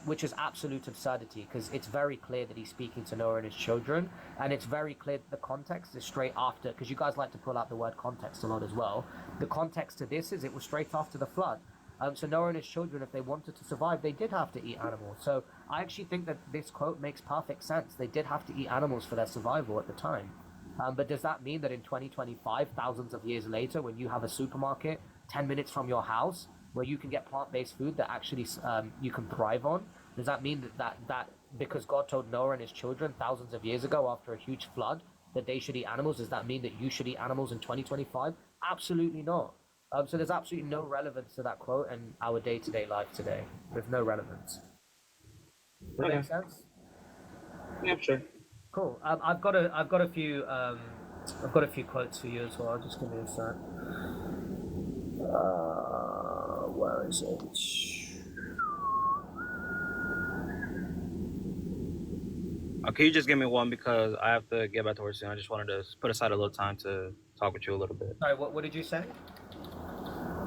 which is absolute absurdity because it's very clear that he's speaking to Noah and his children, and it's very clear that the context is straight after, because you guys like to pull out the word context a lot as well. The context to this is it was straight after the flood. So Noah and his children, if they wanted to survive, they did have to eat animals. So I actually think that this quote makes perfect sense. They did have to eat animals for their survival at the time. But does that mean that in 2025, thousands of years later, when you have a supermarket 10 minutes from your house where you can get plant-based food that actually you can thrive on, does that mean that because God told Noah and his children thousands of years ago after a huge flood that they should eat animals, does that mean that you should eat animals in 2025? Absolutely not. So there's absolutely no relevance to that quote and our day-to-day life today. There's no relevance. Does that make sense? Yeah, sure. Cool. I've got a few quotes for you as well. Just give me a sec. Where is it? Can you just give me one because I have to get back to work soon. I just wanted to put aside a little time to talk with you a little bit. Sorry, what did you say?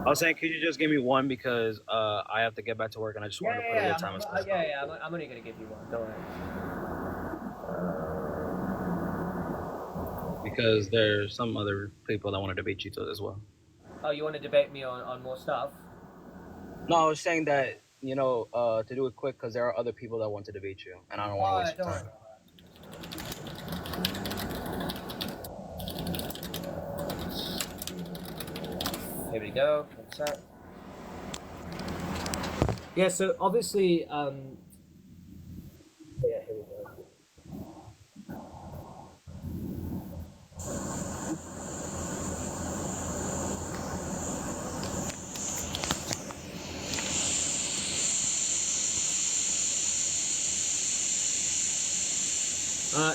I was saying, could you just give me one because I have to get back to work and I just wanted to put a little time aside. I'm only going to give you one. Don't worry. Because there's some other people that want to debate you too as well. Oh, you want to debate me on more stuff? No, I was saying that, to do it quick because there are other people that want to debate you and I don't want to waste your time. Here we go. One sec. Yeah, so obviously, yeah, here we go.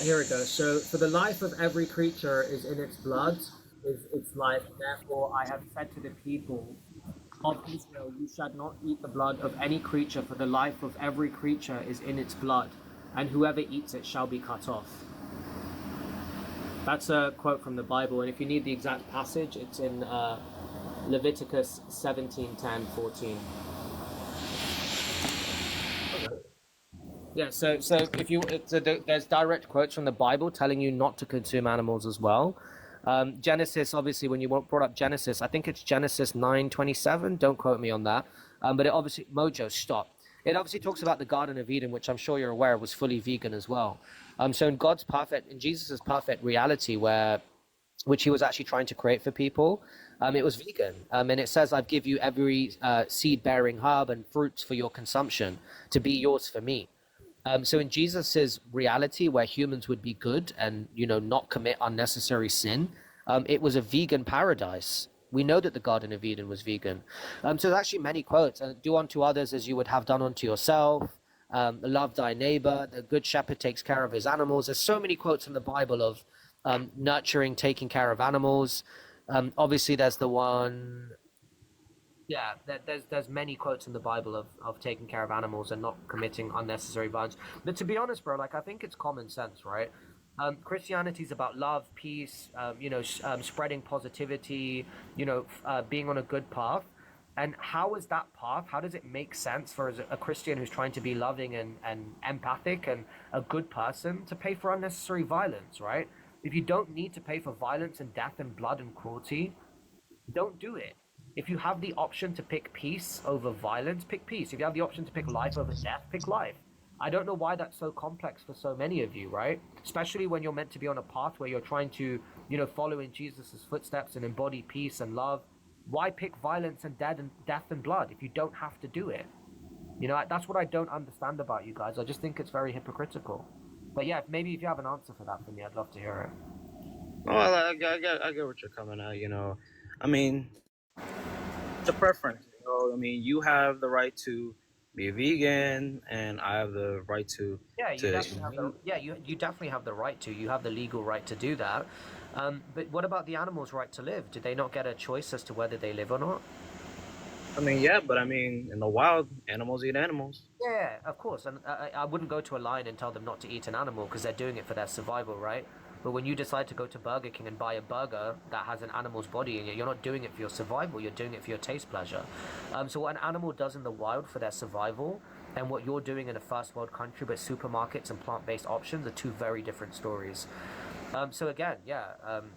Here we go. So, for the life of every creature is in its blood, is its life. Therefore, I have said to the people of Israel, you shall not eat the blood of any creature, for the life of every creature is in its blood, and whoever eats it shall be cut off. That's a quote from the Bible, and if you need the exact passage, it's in Leviticus 17:10-14. Yeah, so there's direct quotes from the Bible telling you not to consume animals as well. Genesis, obviously, when you brought up Genesis, I think it's Genesis 9:27. Don't quote me on that. But it obviously, Mojo, stop. it obviously talks about the Garden of Eden, which I'm sure you're aware was fully vegan as well. So in Jesus' perfect reality, which he was actually trying to create for people, it was vegan. And it says, "I've give you every seed-bearing herb and fruits for your consumption to be yours for me." So in Jesus's reality, where humans would be good and not commit unnecessary sin, it was a vegan paradise. We know that the Garden of Eden was vegan. So there's actually many quotes. Do unto others as you would have done unto yourself. Love thy neighbor. The good shepherd takes care of his animals. There's so many quotes in the Bible of nurturing, taking care of animals. Obviously, there's the one. Yeah, there's many quotes in the Bible of taking care of animals and not committing unnecessary violence. But to be honest, bro, like I think it's common sense, right? Christianity is about love, peace, spreading positivity, being on a good path. And how is that path? How does it make sense for a Christian who's trying to be loving and empathic and a good person to pay for unnecessary violence, right? If you don't need to pay for violence and death and blood and cruelty, don't do it. If you have the option to pick peace over violence, pick peace. If you have the option to pick life over death, pick life. I don't know why that's so complex for so many of you, right? Especially when you're meant to be on a path where you're trying to, follow in Jesus' footsteps and embody peace and love. Why pick violence and death and blood if you don't have to do it? That's what I don't understand about you guys. I just think it's very hypocritical. But yeah, maybe if you have an answer for that for me, I'd love to hear it. Well, I get what you're coming at. I mean, it's a preference. I mean, you have the right to be a vegan, and I have the right to. Yeah, you definitely have the right to. You have the legal right to do that. But what about the animals' right to live? Do they not get a choice as to whether they live or not? I mean, yeah, but I mean, in the wild, animals eat animals. Yeah, of course. And I wouldn't go to a lion and tell them not to eat an animal because they're doing it for their survival, right? But when you decide to go to Burger King and buy a burger that has an animal's body in it, you're not doing it for your survival, you're doing it for your taste pleasure. So what an animal does in the wild for their survival and what you're doing in a first world country but supermarkets and plant-based options are two very different stories. So again,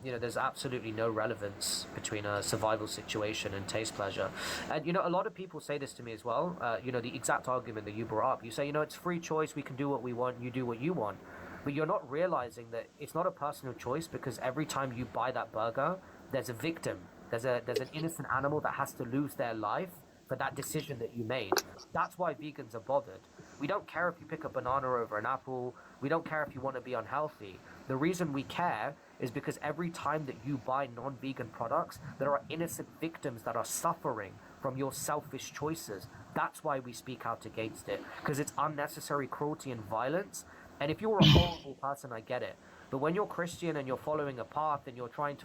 there's absolutely no relevance between a survival situation and taste pleasure. And, a lot of people say this to me as well, the exact argument that you brought up. You say, it's free choice, we can do what we want, you do what you want. But you're not realizing that it's not a personal choice because every time you buy that burger, there's a victim. There's an innocent animal that has to lose their life for that decision that you made. That's why vegans are bothered. We don't care if you pick a banana over an apple. We don't care if you want to be unhealthy. The reason we care is because every time that you buy non-vegan products, there are innocent victims that are suffering from your selfish choices. That's why we speak out against it, because it's unnecessary cruelty and violence. And if you're a horrible person, I get it. But when you're Christian and you're following a path and you're trying to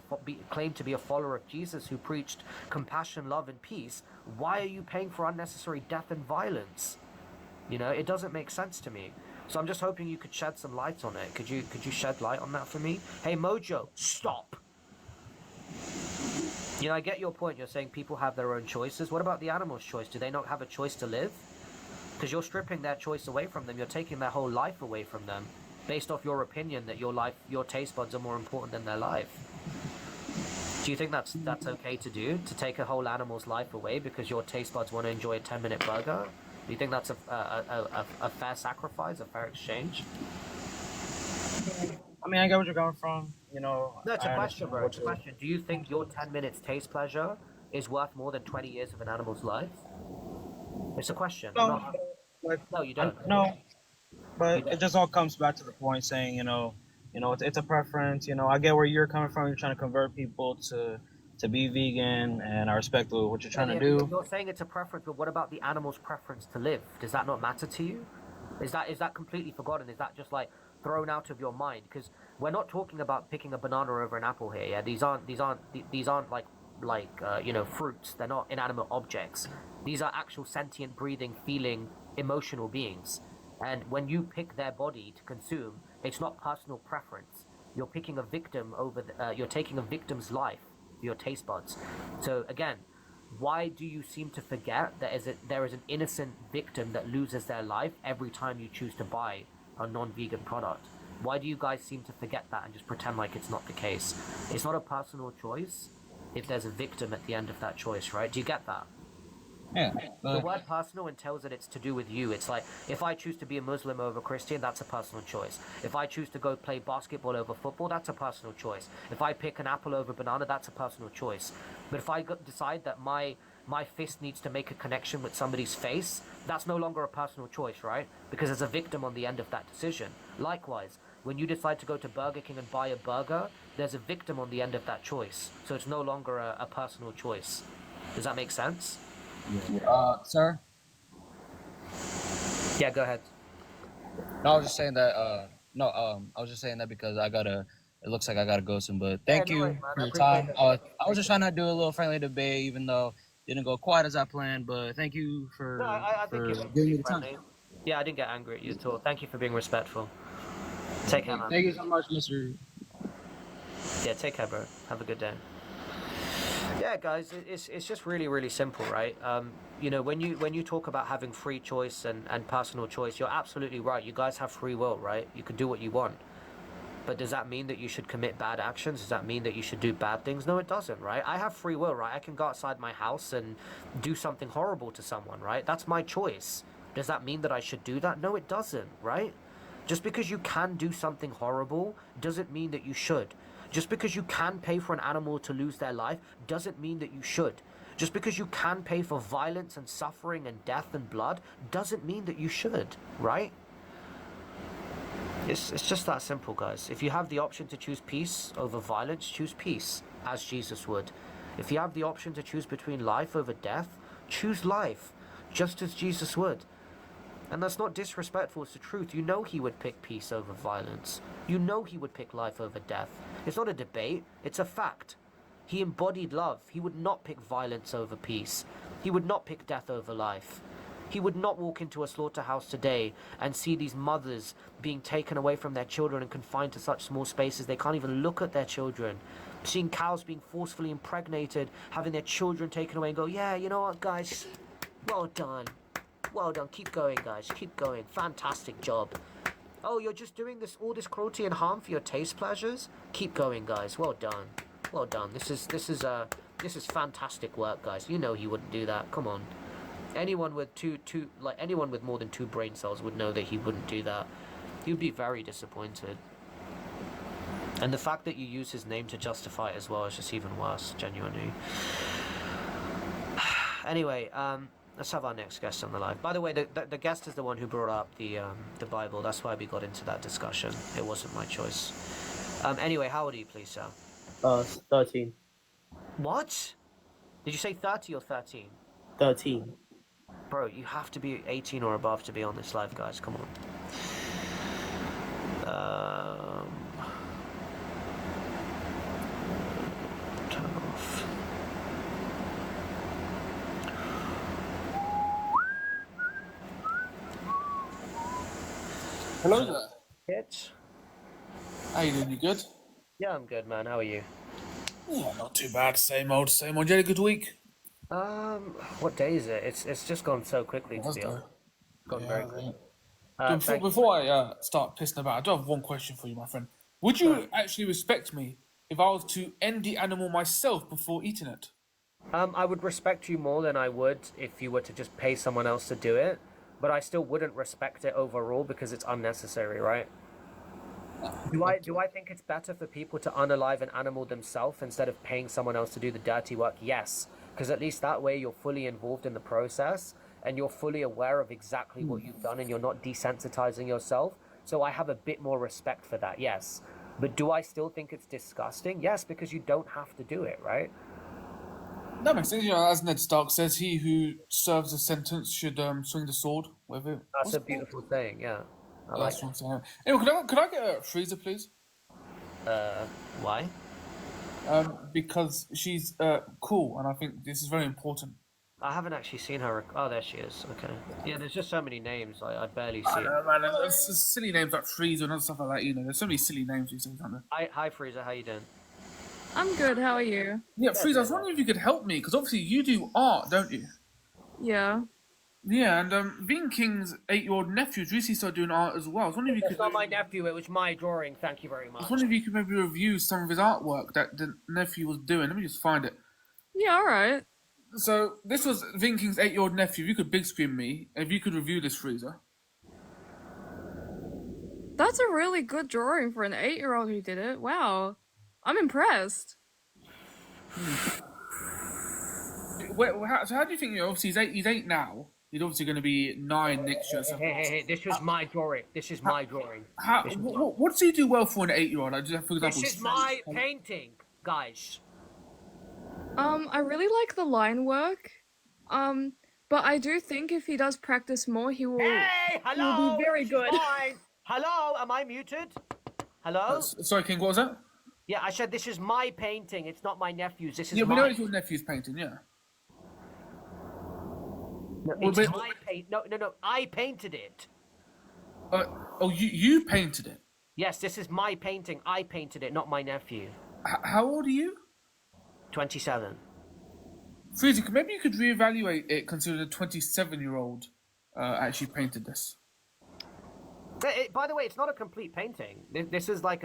claim to be a follower of Jesus who preached compassion, love, and peace, why are you paying for unnecessary death and violence? It doesn't make sense to me. So I'm just hoping you could shed some light on it. Could you shed light on that for me? Hey, Mojo, stop. I get your point. You're saying people have their own choices. What about the animal's choice? Do they not have a choice to live? Because you're stripping their choice away from them. You're taking their whole life away from them based off your opinion that your taste buds are more important than their life. Do you think that's okay to do? To take a whole animal's life away because your taste buds want to enjoy a 10-minute burger? Do you think that's a fair sacrifice, a fair exchange? I mean, I get what you're coming from. No, it's a question, bro. It's a question. Do you think your 10 minutes taste pleasure is worth more than 20 years of an animal's life? It's a question. No, No, you don't. No, but it just all comes back to the point saying, it's a preference. I get where you're coming from. You're trying to convert people to be vegan, and I respect what you're trying to do. You're saying it's a preference, but what about the animal's preference to live? Does that not matter to you? Is that completely forgotten? Is that just like thrown out of your mind? Because we're not talking about picking a banana over an apple here. Yeah, these aren't like fruits. They're not inanimate objects. These are actual sentient, breathing, feeling, emotional beings. And when you pick their body to consume, it's not personal preference. You're picking a victim over. You're taking a victim's life for your taste buds. So again, why do you seem to forget that there is an innocent victim that loses their life every time you choose to buy a non-vegan product? Why do you guys seem to forget that and just pretend like it's not the case? It's not a personal choice if there's a victim at the end of that choice, right? Do you get that? Yeah. The word personal entails that it's to do with you. It's like, if I choose to be a Muslim over Christian, that's a personal choice. If I choose to go play basketball over football, that's a personal choice. If I pick an apple over banana, that's a personal choice. But if I decide that my fist needs to make a connection with somebody's face, that's no longer a personal choice, right? Because there's a victim on the end of that decision. Likewise, when you decide to go to Burger King and buy a burger, there's a victim on the end of that choice. So it's no longer a personal choice. Does that make sense? Sir? Yeah, go ahead. No, I was just saying that, I was just saying that because it looks like I gotta go soon, but thank you for your time. I was just trying to do a little friendly debate, even though it didn't go quite as I planned, but thank you for, I think you giving me the time. friendly. Yeah, I didn't get angry at you at all. Thank you for being respectful. Take care, man. Thank you so much, Mr. Yeah, take care, bro. Have a good day. Yeah, guys, it's just really, really simple, right? You know, when you talk about having free choice and personal choice, you're absolutely right. You guys have free will, right? You can do what you want. But does that mean that you should commit bad actions? Does that mean that you should do bad things? No, it doesn't, right? I have free will, right? I can go outside my house and do something horrible to someone, right? That's my choice. Does that mean that I should do that? No, it doesn't, right? Just because you can do something horrible doesn't mean that you should. Just because you can pay for an animal to lose their life doesn't mean that you should. Just because you can pay for violence and suffering and death and blood doesn't mean that you should, right? It's just that simple, guys. If you have the option to choose peace over violence, choose peace, as Jesus would. If you have the option to choose between life over death, choose life, just as Jesus would. And that's not disrespectful, it's the truth. You know he would pick peace over violence. You know he would pick life over death. It's not a debate, it's a fact. He embodied love. He would not pick violence over peace. He would not pick death over life. He would not walk into a slaughterhouse today and see these mothers being taken away from their children and confined to such small spaces they can't even look at their children. Seeing cows being forcefully impregnated, having their children taken away and go, yeah, you know what, guys, well done. Well done. Keep going, guys. Keep going. Fantastic job. Oh, you're just doing all this cruelty and harm for your taste pleasures? Keep going, guys. Well done. Well done. This is fantastic work, guys. You know he wouldn't do that. Come on. Anyone with anyone with more than 2 brain cells would know that he wouldn't do that. He would be very disappointed. And the fact that you use his name to justify it as well is just even worse, genuinely. Anyway, let's have our next guest on the live. By the way, the guest is the one who brought up the Bible. That's why we got into that discussion. It wasn't my choice. Anyway, how old are you, please, sir? 13. What? Did you say 30 or 13? 13. Bro, you have to be 18 or above to be on this live, guys. Come on. Turn off. Hello there. Hitch. How you doing? You good? Yeah, I'm good, man. How are you? Yeah, not too bad. Same old, same old. You had a good week? What day is it? It's just gone so quickly, to be honest. Gone very quickly. Before I start pissing about, I do have one question for you, my friend. Would you actually respect me if I was to end the animal myself before eating it? I would respect you more than I would if you were to just pay someone else to do it, but I still wouldn't respect it overall because it's unnecessary, right? Do I think it's better for people to unalive an animal themselves instead of paying someone else to do the dirty work? Yes, because at least that way you're fully involved in the process and you're fully aware of exactly what you've done and you're not desensitizing yourself. So I have a bit more respect for that, yes. But do I still think it's disgusting? Yes, because you don't have to do it, right? That makes sense. You know, as Ned Stark says, he who serves a sentence should swing the sword. That's a beautiful thing, yeah. That's what I'm saying. Anyway, could I get a freezer, please? Why? Because she's cool, and I think this is very important. I haven't actually seen her. Oh, there she is. Okay. Yeah, there's just so many names. I barely see I it. know, man. There's silly names like Freezer and other stuff like that. You know, there's so many silly names these days, aren't there? Hi, Freezer. How you doing? I'm good. How are you? Yeah, Freezer. I was wondering if you could help me because obviously you do art, don't you? Yeah. Yeah, and Vegan King's 8-year-old nephew's recently started doing art as well. I was wondering if you could. It's not my nephew. It was my drawing. Thank you very I much. was wondering if you could maybe review some of his artwork that the nephew was doing. Let me just find it. Yeah, all right. So this was Vinking's 8-year-old nephew. If you could big screen me, if you could review this, Freezer. That's a really good drawing for an 8-year-old who did it. Wow. I'm impressed. So how do you think? Obviously, he's 8 now. He's obviously going to be 9 next year. So Hey, this was my drawing. This is my drawing. What does he do well for an 8-year-old? Like, for example, This is my painting, guys. I really like the line work. But I do think if he does practice more, he will, Hey, hello. he will be very this is good. mine. Hello, am I muted? Hello? Sorry, King, what was that? Yeah, I said this is my painting. It's not my nephew's. This is Yeah, we know mine. it's your nephew's painting, yeah. No, Well, it's but- my paint. No. I painted it. You painted it? Yes, this is my painting. I painted it, not my nephew. How old are you? 27. Freezy, maybe you could reevaluate it considering a 27-year-old actually painted this. By the way, it's not a complete painting. This was like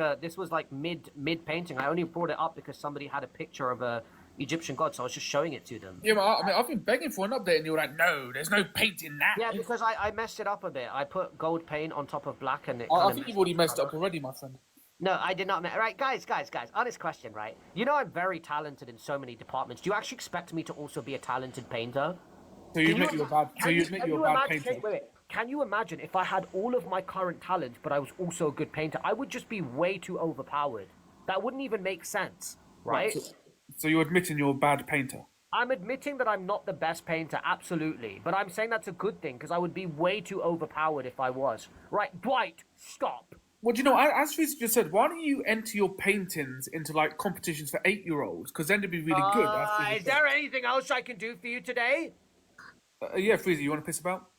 mid painting. I only brought it up because somebody had a picture of a Egyptian god, so I was just showing it to them. Yeah, but I've been begging for an update, and you were like, "No, there's no paint in that." Yeah, because I messed it up a bit. I put gold paint on top of black, and it. I think you've already messed up already, my friend. No, I did not. Right, guys. Honest question, right? You know I'm very talented in so many departments. Do you actually expect me to also be a talented painter? So you admit you're a bad. So you admit you're a bad painter. Wait. Can you imagine if I had all of my current talents, but I was also a good painter? I would just be way too overpowered. That wouldn't even make sense, right? So you're admitting you're a bad painter. I'm admitting that I'm not the best painter, absolutely. But I'm saying that's a good thing, because I would be way too overpowered if I was. Right, Dwight, stop. Well, do you know, as Freezy just said, why don't you enter your paintings into like competitions for 8-year-olds? Because then it'd be really good. Is there anything else I can do for you today? Yeah, Freezy, you want to piss about?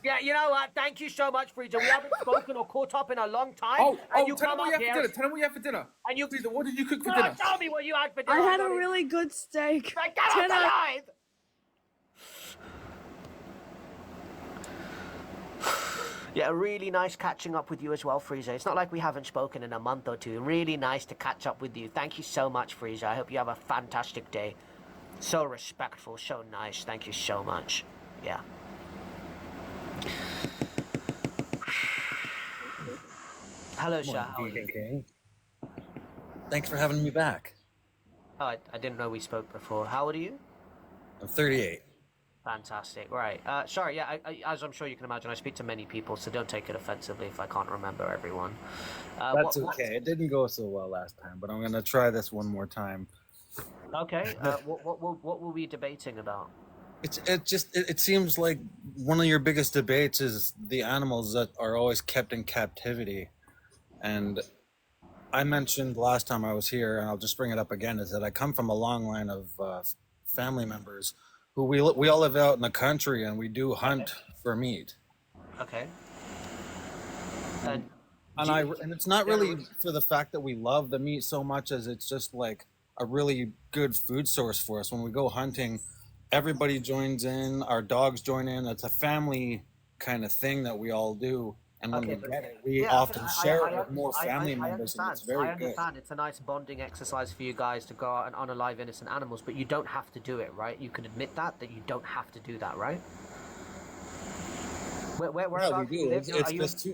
Yeah, you know what? Thank you so much, Frieza. We haven't spoken or caught up in a long time. You tell them what you had for dinner. Tell them what you had for dinner. And you, Frieza, what did you cook for dinner? Tell me what you had for dinner. I had a really good steak. Get off the line! Yeah, really nice catching up with you as well, Frieza. It's not like we haven't spoken in a month or two. Really nice to catch up with you. Thank you so much, Frieza. I hope you have a fantastic day. So respectful, so nice. Thank you so much. Yeah. Hello, Shah. How are you? King. Thanks for having me back. Oh, I didn't know we spoke before. How old are you? I'm 38. Fantastic. Right. Sorry, yeah, as I'm sure you can imagine, I speak to many people, so don't take it offensively if I can't remember everyone. That's okay. It didn't go so well last time, but I'm going to try this one more time. Okay. What were we debating about? It seems like one of your biggest debates is the animals that are always kept in captivity. And I mentioned last time I was here, and I'll just bring it up again, is that I come from a long line of family members who we all live out in the country, and we do hunt for meat. Okay. And it's not really for the fact that we love the meat so much as it's just like a really good food source for us. When we go hunting, everybody joins in, our dogs join in. It's a family kind of thing that we all do. And when we get it, we often share it with more family members, and it's very good. I understand. It's a nice bonding exercise for you guys to go out and unalive innocent animals, but you don't have to do it, right? You can admit that you don't have to do that, right? Where Yeah, we do.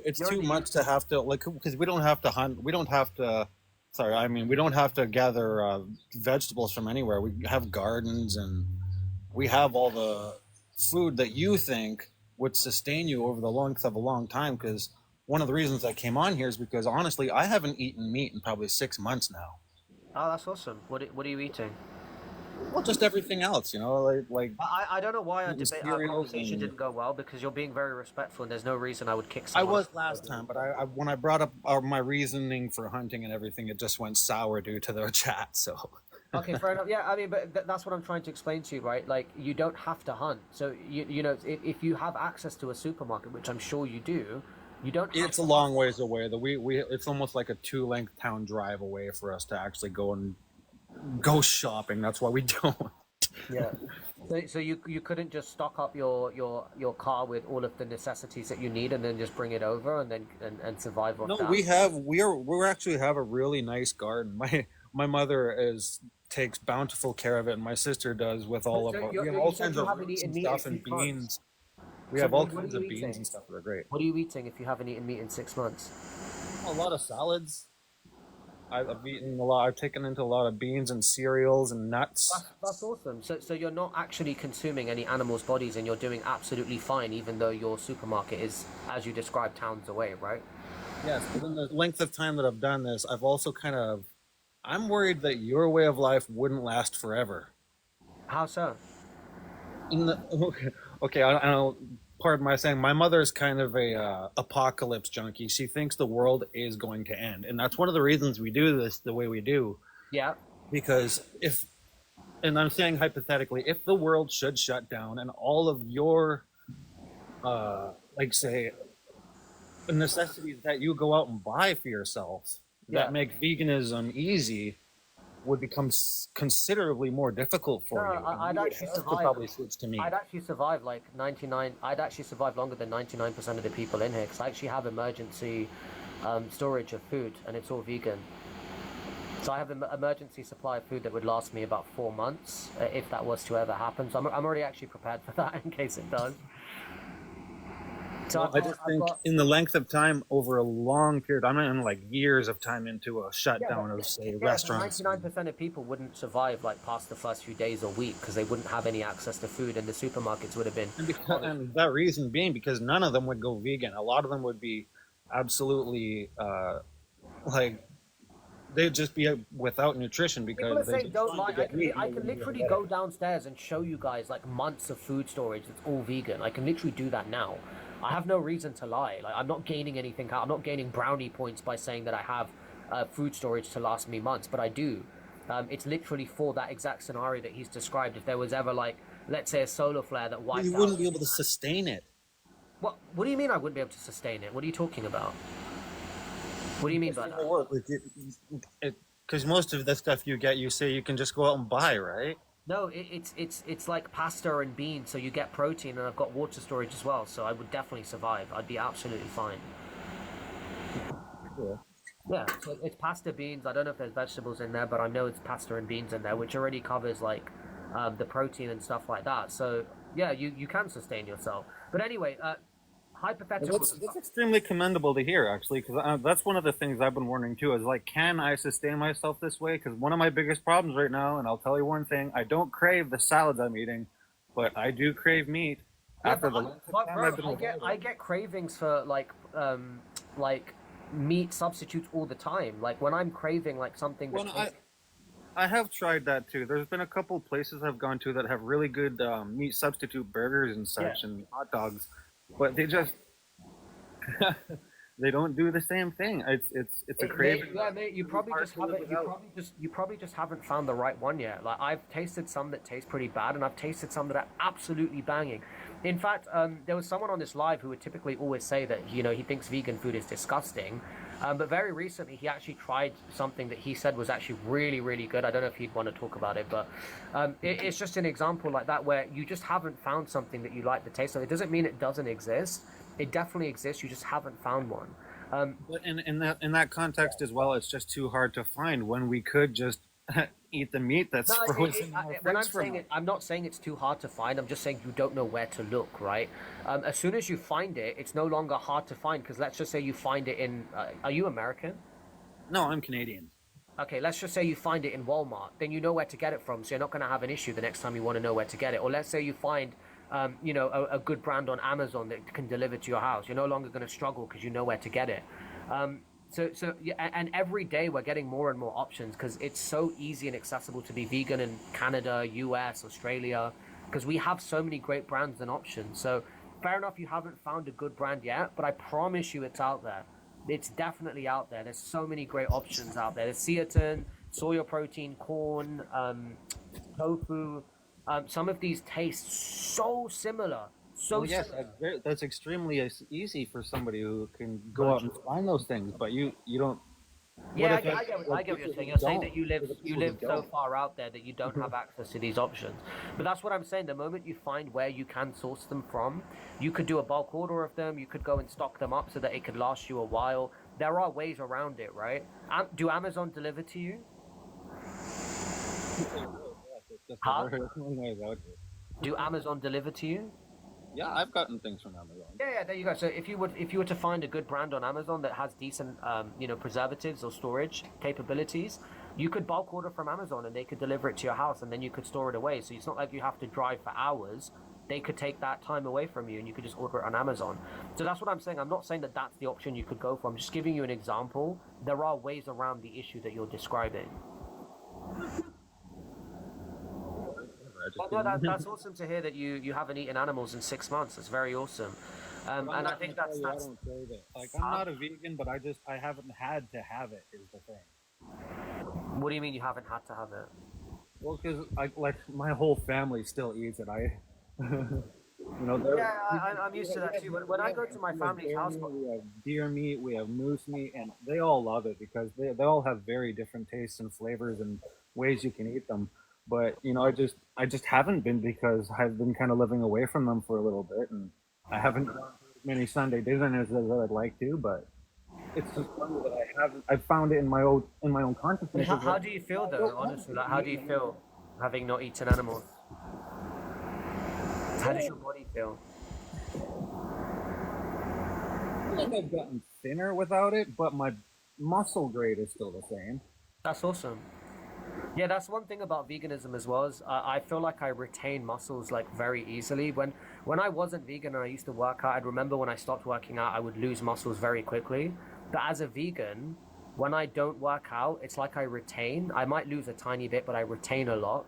It's too much to have to, like, because we don't have to hunt. We don't have to. Sorry, I mean, we don't have to gather vegetables from anywhere. We have gardens, and we have all the food that you think would sustain you over the length of a long time. Because one of the reasons I came on here is because honestly, I haven't eaten meat in probably 6 months now. Oh, that's awesome. What are you eating? Well, just everything else, you know, like. I don't know why our conversation didn't go well, because you're being very respectful, and there's no reason I would kick someone. I was last time, but I when I brought up my reasoning for hunting and everything, it just went sour due to the chat. So. Okay, fair enough. Yeah, I mean, but that's what I'm trying to explain to you, right? Like, you don't have to hunt. So you know, if you have access to a supermarket, which I'm sure you do, you don't. It's a long ways away. It's almost like a 2-length town drive away for us to actually go shopping. That's why we don't. Yeah. So you couldn't just stock up your car with all of the necessities that you need and then just bring it over and then and survive off that? No, we actually have a really nice garden. my mother takes bountiful care of it, and my sister does with all of our. We have all kinds of roots and stuff and beans. We have all kinds of beans and stuff that are great. What are you eating if you haven't eaten meat in 6 months? A lot of salads. I've eaten a lot. I've taken into a lot of beans and cereals and nuts. That's awesome. So you're not actually consuming any animals' bodies, and you're doing absolutely fine, even though your supermarket is, as you described, towns away, right? Yes, but in the length of time that I've done this, I've also I'm worried that your way of life wouldn't last forever. How so? Okay, I don't. Pardon my saying, my mother's kind of a apocalypse junkie. She thinks the world is going to end, and that's one of the reasons we do this the way we do. Yeah. Because and I'm saying hypothetically, if the world should shut down and all of your, say, necessities that you go out and buy for yourself that make veganism easy would become considerably more difficult for you. I'd actually survive. Probably switch to meat. I'd actually survive like 99. I'd actually survive longer than 99% of the people in here, because I actually have emergency storage of food, and it's all vegan. So I have an emergency supply of food that would last me about 4 months if that was to ever happen. So I'm already actually prepared for that in case it does. So I just think in the length of time over a long period, I'm in like years of time into a shutdown of say restaurants. 99% of people wouldn't survive like past the first few days or week, because they wouldn't have any access to food, and the supermarkets would have been. And that reason being because none of them would go vegan. A lot of them would be absolutely they'd just be without nutrition because people say don't lie. I can literally go downstairs and show you guys like months of food storage that's all vegan. I can literally do that now. I have no reason to lie. Like, I'm not gaining anything out. I'm not gaining brownie points by saying that I have food storage to last me months, but I do. It's literally for that exact scenario that he's described. If there was ever, like, let's say a solar flare that wiped out... You wouldn't be able to sustain it. What do you mean I wouldn't be able to sustain it? What are you talking about? What do you mean by that? Because most of the stuff you get, you say you can just go out and buy, right? No, it's like pasta and beans, so you get protein, and I've got water storage as well, so I would definitely survive. I'd be absolutely fine. Yeah, so it's pasta, beans. I don't know if there's vegetables in there, but I know it's pasta and beans in there, which already covers like the protein and stuff like that. So yeah, you can sustain yourself. But anyway, hypothetical. That's extremely commendable to hear, actually, because that's one of the things I've been wondering too. Is like, can I sustain myself this way? Because one of my biggest problems right now, and I'll tell you one thing: I don't crave the salads I'm eating, but I do crave meat. Yeah, I get cravings for like meat substitutes all the time. Like when I'm craving like something. I have tried that too. There's been a couple places I've gone to that have really good meat substitute burgers and such, and hot dogs. But they just they don't do the same thing. It's a craving. Mate, you probably just haven't found the right one yet. Like I've tasted some that taste pretty bad, and I've tasted some that are absolutely banging. In fact, there was someone on this live who would typically always say that he thinks vegan food is disgusting, but very recently he actually tried something that he said was actually really, really good. I don't know if he'd want to talk about it, but it's just an example like that where you just haven't found something that you like the taste of. It doesn't mean it doesn't exist. It definitely exists. You just haven't found one. But in that context as well, it's just too hard to find when we could just eat the meat that's frozen. I'm not saying it's too hard to find. I'm just saying you don't know where to look, right? As soon as you find it, it's no longer hard to find, because let's just say you find it in... are you American? No, I'm Canadian. Okay, let's just say you find it in Walmart. Then you know where to get it from, so you're not going to have an issue the next time you want to know where to get it. Or let's say you find... a good brand on Amazon that can deliver to your house. You're no longer going to struggle because you know where to get it. And every day we're getting more and more options, because it's so easy and accessible to be vegan in Canada, US, Australia, because we have so many great brands and options. So fair enough, you haven't found a good brand yet, but I promise you it's out there. It's definitely out there. There's so many great options out there. There's Ceatin, soy protein, corn, tofu. Some of these taste so similar. That's extremely easy for somebody who can go out and find those things, but you don't. Yeah, I get what you're saying. You're saying that you live so far out there that you don't have access to these options. But that's what I'm saying. The moment you find where you can source them from, you could do a bulk order of them. You could go and stock them up so that it could last you a while. There are ways around it, right? Do Amazon deliver to you? It's just Huh? a long ways out here. Do Amazon deliver to you? Yeah, I've gotten things from Amazon. Yeah, there you go. So if you were to find a good brand on Amazon that has decent, preservatives or storage capabilities, you could bulk order from Amazon and they could deliver it to your house, and then you could store it away. So it's not like you have to drive for hours. They could take that time away from you, and you could just order it on Amazon. So that's what I'm saying. I'm not saying that that's the option you could go for. I'm just giving you an example. There are ways around the issue that you're describing. But no, that's awesome to hear that you haven't eaten animals in 6 months. That's very awesome. And I think that's I don't crave it. Like, I'm not a vegan, but I haven't had to have it. Is the thing. What do you mean you haven't had to have it? Well, because like my whole family still eats it. Yeah, I'm used to that too. When I go to my family's house, we have deer meat, we have moose meat, and they all love it because they all have very different tastes and flavors and ways you can eat them. But I just haven't been because I've been kind of living away from them for a little bit, and I haven't gone to as many Sunday dinners as I'd like to. But it's just funny that I've found it in my own consciousness. How do you feel though? Honestly, like how do you feel having not eaten animals? How does your body feel? I feel like I've gotten thinner without it, but my muscle grade is still the same. That's awesome. Yeah, that's one thing about veganism as well. Is I feel like I retain muscles like very easily. When I wasn't vegan and I used to work out, I'd remember when I stopped working out, I would lose muscles very quickly. But as a vegan, when I don't work out, it's like I retain. I might lose a tiny bit, but I retain a lot.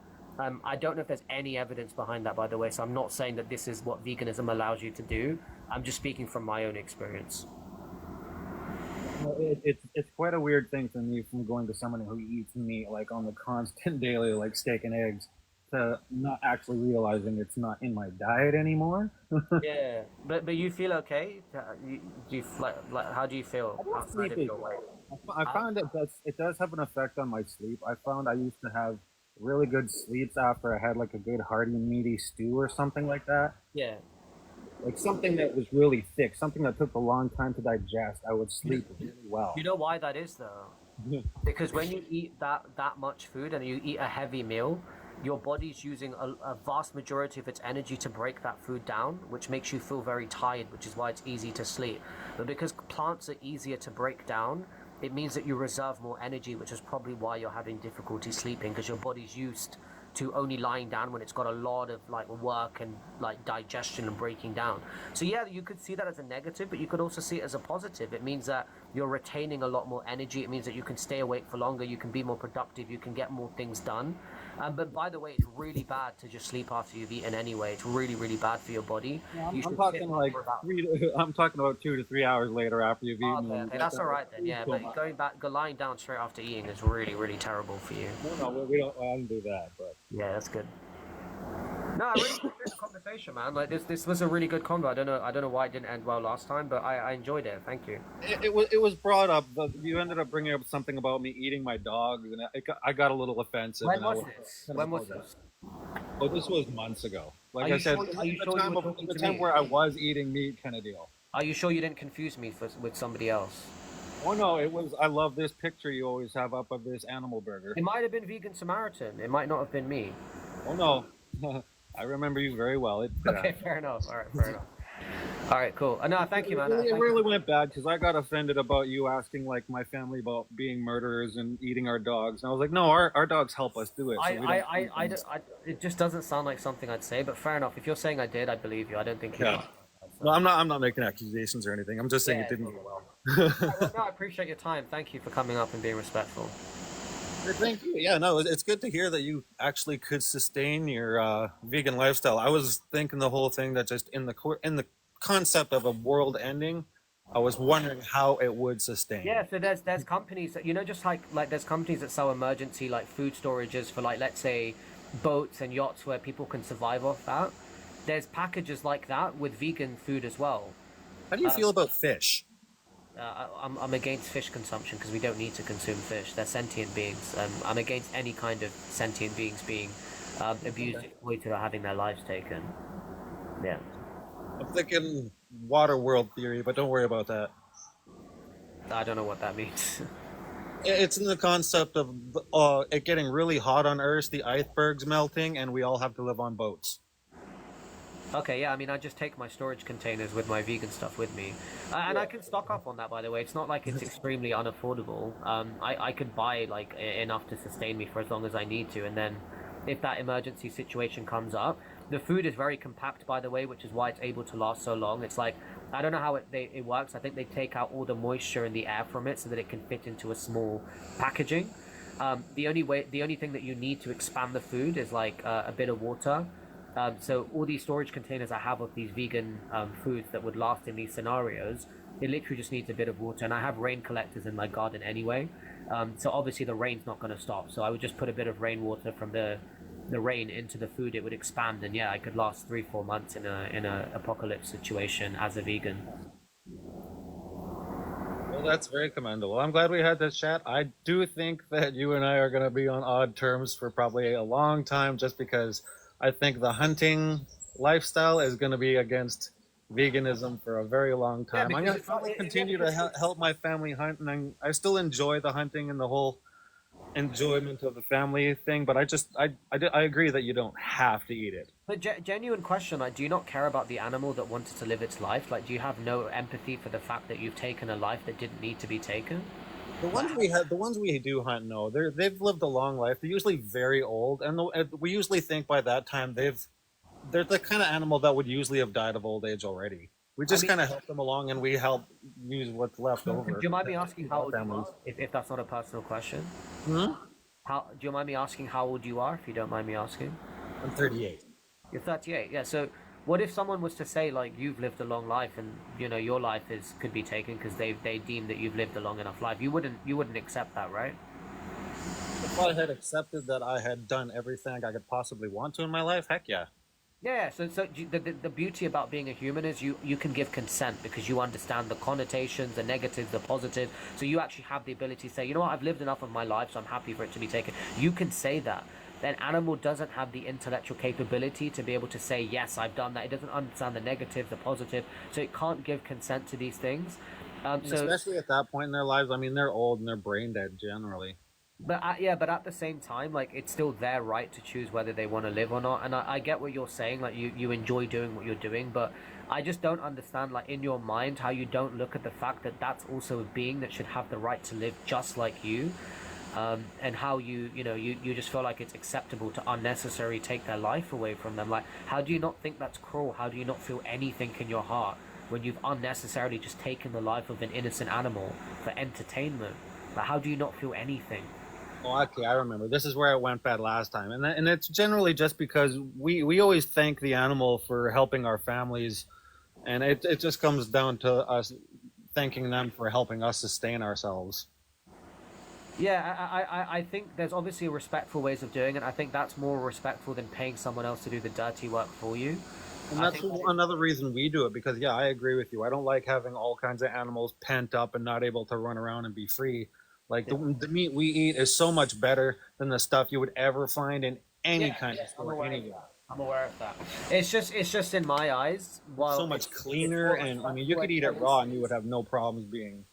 I don't know if there's any evidence behind that, by the way. So I'm not saying that this is what veganism allows you to do. I'm just speaking from my own experience. It's quite a weird thing for me from going to someone who eats meat like on the constant daily, like steak and eggs, to not actually realizing it's not in my diet anymore. Yeah, but you feel okay? Do you like how do you feel outside of your weight? I found it does have an effect on my sleep. I found I used to have really good sleeps after I had like a good hearty meaty stew or something like that. Yeah. Like something that was really thick, something that took a long time to digest, I would sleep really well. You know why that is though? Because when you eat that much food and you eat a heavy meal, your body's using a vast majority of its energy to break that food down, which makes you feel very tired, which is why it's easy to sleep. But because plants are easier to break down, it means that you reserve more energy, which is probably why you're having difficulty sleeping, because your body's used to only lying down when it's got a lot of like work and like digestion and breaking down. So yeah, you could see that as a negative, but you could also see it as a positive. It means that you're retaining a lot more energy. It means that you can stay awake for longer, you can be more productive, you can get more things done. But by the way, it's really bad to just sleep after you've eaten anyway. It's really, really bad for your body. Yeah, I'm talking like I'm talking about 2 to 3 hours later after you've eaten. Okay, that's all right then. Yeah, but lying down straight after eating is really, really terrible for you. No, we don't. I don't do that. But yeah, that's good. No, I really enjoyed the conversation, man. Like this was a really good convo. I don't know why it didn't end well last time, but I enjoyed it. Thank you. It was brought up, but you ended up bringing up something about me eating my dogs, and I got a little offensive. When was this? When was this? Oh, this was months ago. Like Are I you said, sure- are you the sure you time, were talking the to time me? where I was eating meat, kind of deal. Are you sure you didn't confuse me with somebody else? Oh no, it was. I love this picture you always have up of this animal burger. It might have been Vegan Samaritan. It might not have been me. Oh no, I remember you very well. Okay, fair enough. All right, fair enough. All right, cool. No, thank you, man. It really went bad because I got offended about you asking like my family about being murderers and eating our dogs, and I was like, no, our dogs help us do it. So we don't it just doesn't sound like something I'd say, but fair enough. If you're saying I did, I believe you. I don't think you Yeah. No, I'm not making accusations or anything. I'm just saying Yeah, it didn't go well. Well, no, I appreciate your time. Thank you for coming up and being respectful. Thank you. Yeah, no, it's good to hear that you actually could sustain your vegan lifestyle. I was thinking the whole thing that just in the concept of a world ending, I was wondering how it would sustain. Yeah, so there's companies that just like there's companies that sell emergency like food storages for like let's say boats and yachts where people can survive off that. There's packages like that with vegan food as well. How do you feel about fish? I'm against fish consumption because we don't need to consume fish. They're sentient beings. I'm against any kind of sentient beings being abused, exploited, or having their lives taken. Yeah. I'm thinking water world theory, but don't worry about that. I don't know what that means. It's in the concept of it getting really hot on Earth, the icebergs melting, and we all have to live on boats. Okay, yeah, I mean, I just take my storage containers with my vegan stuff with me. And I can stock up on that, by the way. It's not like it's extremely unaffordable. I could buy, like, enough to sustain me for as long as I need to. And then if that emergency situation comes up, the food is very compact, by the way, which is why it's able to last so long. It's like, I don't know how it works. I think they take out all the moisture and the air from it so that it can fit into a small packaging. The only thing that you need to expand the food is like a bit of water. So all these storage containers I have of these vegan foods that would last in these scenarios, it literally just needs a bit of water. And I have rain collectors in my garden anyway. So obviously the rain's not going to stop. So I would just put a bit of rainwater from the rain into the food. It would expand, and yeah, I could last 3-4 months in a apocalypse situation as a vegan. Well, that's very commendable. I'm glad we had this chat. I do think that you and I are going to be on odd terms for probably a long time, just because I think the hunting lifestyle is going to be against veganism for a very long time. I'm going to probably continue to help my family hunt, and I still enjoy the hunting and the whole enjoyment of the family thing, but I agree that you don't have to eat it. But genuine question, like, do you not care about the animal that wanted to live its life? Like, do you have no empathy for the fact that you've taken a life that didn't need to be taken? The ones we do hunt, no, they've lived a long life. They're usually very old, and we usually think by that time they're the kind of animal that would usually have died of old age already. We just kind of help them along, and we help use what's left over. Do you mind me asking how old you are, if that's not a personal question? Hmm? Do you mind me asking how old you are, if you don't mind me asking? I'm 38. You're 38, yeah. So what if someone was to say, like, you've lived a long life and, you know, your life could be taken because they deem that you've lived a long enough life? You wouldn't accept that, right? If I had accepted that I had done everything I could possibly want to in my life, heck yeah. Yeah, so the beauty about being a human is you can give consent because you understand the connotations, the negatives, the positives. So you actually have the ability to say, you know what, I've lived enough of my life, so I'm happy for it to be taken. You can say that. An animal doesn't have the intellectual capability to be able to say, yes, I've done that. It doesn't understand the negative, the positive, so it can't give consent to these things. Especially at that point in their lives, I mean, they're old and they're brain dead generally. But at the same time, like, it's still their right to choose whether they want to live or not. And I get what you're saying, like, you enjoy doing what you're doing, but I just don't understand, like, in your mind, how you don't look at the fact that that's also a being that should have the right to live just like you. And how you just feel like it's acceptable to unnecessarily take their life away from them. Like, how do you not think that's cruel? How do you not feel anything in your heart when you've unnecessarily just taken the life of an innocent animal for entertainment? Like, how do you not feel anything? Oh, okay, I remember. This is where it went bad last time. And it's generally just because we always thank the animal for helping our families, and it just comes down to us thanking them for helping us sustain ourselves. Yeah, I think there's obviously respectful ways of doing it. I think that's more respectful than paying someone else to do the dirty work for you. And that's another reason we do it, because, yeah, I agree with you. I don't like having all kinds of animals pent up and not able to run around and be free. Like, the meat we eat is so much better than the stuff you would ever find in any kind of store anywhere. I'm aware of that. It's just in my eyes. So much cleaner, and I mean, you could eat it raw and you would have no problems being,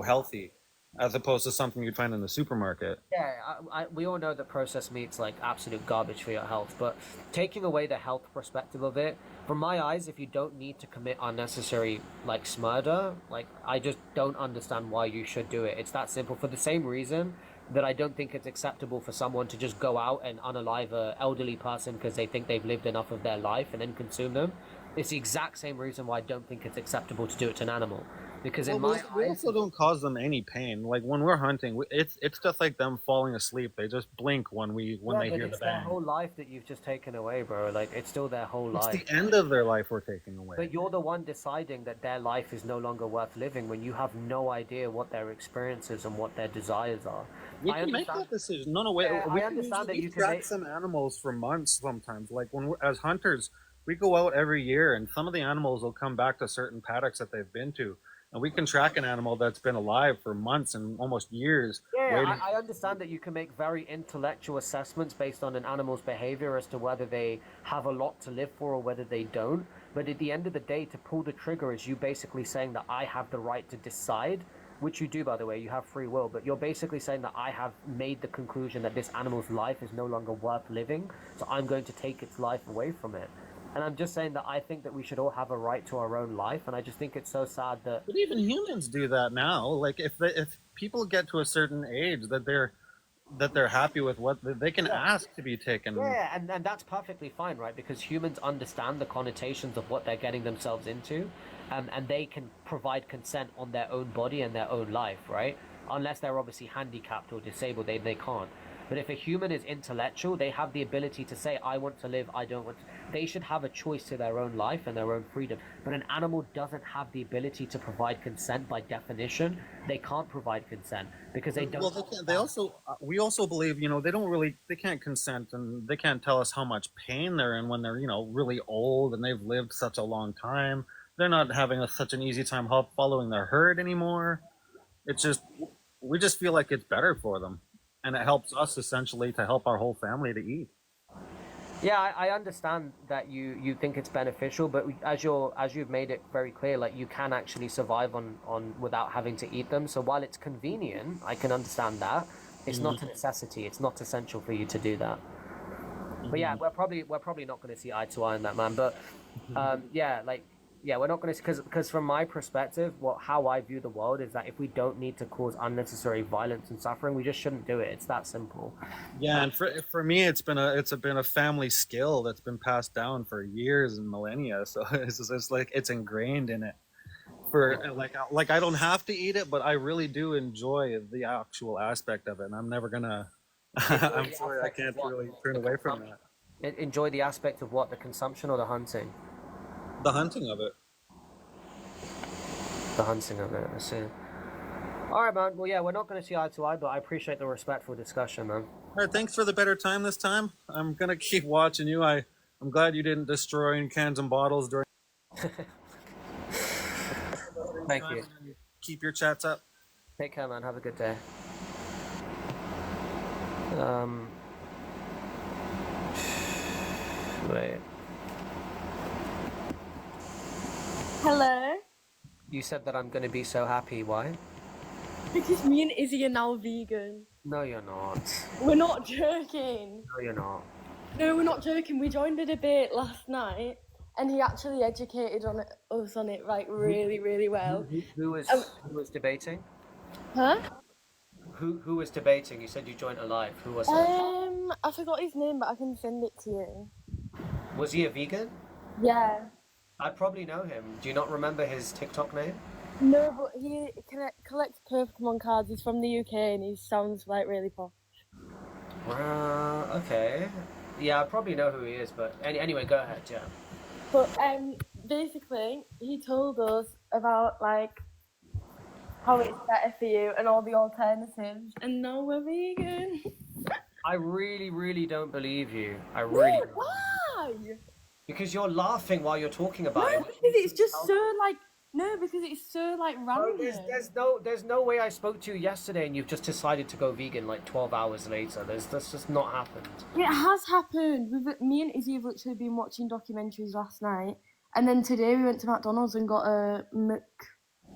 healthy, as opposed to something you'd find in the supermarket. Yeah, we all know that processed meat's like absolute garbage for your health, but taking away the health perspective of it, from my eyes, if you don't need to commit unnecessary, like, smurder, like, I just don't understand why you should do it. It's that simple. For the same reason that I don't think it's acceptable for someone to just go out and unalive an elderly person because they think they've lived enough of their life and then consume them. It's the exact same reason why I don't think it's acceptable to do it to an animal. Because in my eyes, we also don't cause them any pain. Like, when we're hunting, it's just like them falling asleep. They just blink when they hear the bang. It's their whole life that you've just taken away, bro. Like, it's still their whole life. It's the end of their life we're taking away. But you're the one deciding that their life is no longer worth living when you have no idea what their experiences and what their desires are. We can make that decision. No, wait. Yeah, we I understand that you can track some animals for months sometimes. Like, as hunters, we go out every year, and some of the animals will come back to certain paddocks that they've been to. And we can track an animal that's been alive for months and almost years. Yeah, I understand that you can make very intellectual assessments based on an animal's behavior as to whether they have a lot to live for or whether they don't. But at the end of the day, to pull the trigger is you basically saying that I have the right to decide which you do, by the way, you have free will, but you're basically saying that I have made the conclusion that this animal's life is no longer worth living, so I'm going to take its life away from it. And I'm just saying that I think that we should all have a right to our own life, and I just think it's so sad that... But even humans do that now. Like if people get to a certain age that they're happy with what they can ask to be taken. Yeah, and that's perfectly fine, right? Because humans understand the connotations of what they're getting themselves into, and they can provide consent on their own body and their own life, right? Unless they're obviously handicapped or disabled, they can't. But if a human is intellectual, they have the ability to say, I want to live, I don't want to. They should have a choice to their own life and their own freedom. But an animal doesn't have the ability to provide consent by definition. They can't provide consent because they don't. Well, they can't. They also, we also believe, they can't consent, and they can't tell us how much pain they're in when they're, really old and they've lived such a long time. They're not having such an easy time following their herd anymore. It's just, we just feel like it's better for them. And it helps us essentially to help our whole family to eat. Yeah, I understand that you think it's beneficial, but as you've made it very clear, like you can actually survive on without having to eat them. So while it's convenient, I can understand that. It's not a necessity. It's not essential for you to do that. But yeah, we're probably not going to see eye to eye on that, man. But we're not going to, because from my perspective, how I view the world is that if we don't need to cause unnecessary violence and suffering, we just shouldn't do it. It's that simple. Yeah, and for me, it's been a family skill that's been passed down for years and millennia. So it's like it's ingrained in it. Like I don't have to eat it, but I really do enjoy the actual aspect of it, and I'm never gonna. I'm sorry, I can't really turn away from that. Enjoy the aspect of what? The consumption or the hunting? The hunting of it. The hunting of it, I see. Alright, man. Well, yeah, we're not going to see eye to eye, but I appreciate the respectful discussion, man. Alright, thanks for the better time this time. I'm going to keep watching you. I'm glad you didn't destroy any cans and bottles during... Thank you. Keep your chats up. Take care, man. Have a good day. Wait. Hello? You said that I'm going to be so happy. Why? Because me and Izzy are now vegan. No, you're not. We're not joking. No, you're not. No, we're not joking. We joined a debate last night, and he actually educated us on it like really, really well. Who was debating? Huh? Who was debating? You said you joined a live. Who was it? I forgot his name, but I can send it to you. Was he a vegan? Yeah. I probably know him. Do you not remember his TikTok name? No, but he collects Pokemon cards. He's from the UK and he sounds like really posh. Okay. Yeah, I probably know who he is, but anyway, go ahead, yeah. But basically, he told us about like how it's better for you and all the alternatives, and now we're vegan. I really, really don't believe you. I really don't. Why? Because you're laughing while you're talking about it. Because it's just so like because it's so like random. There's no way I spoke to you yesterday and you've just decided to go vegan like 12 hours later. That's just not happened. It has happened. Me and Izzy have literally been watching documentaries last night, and then today we went to McDonald's and got a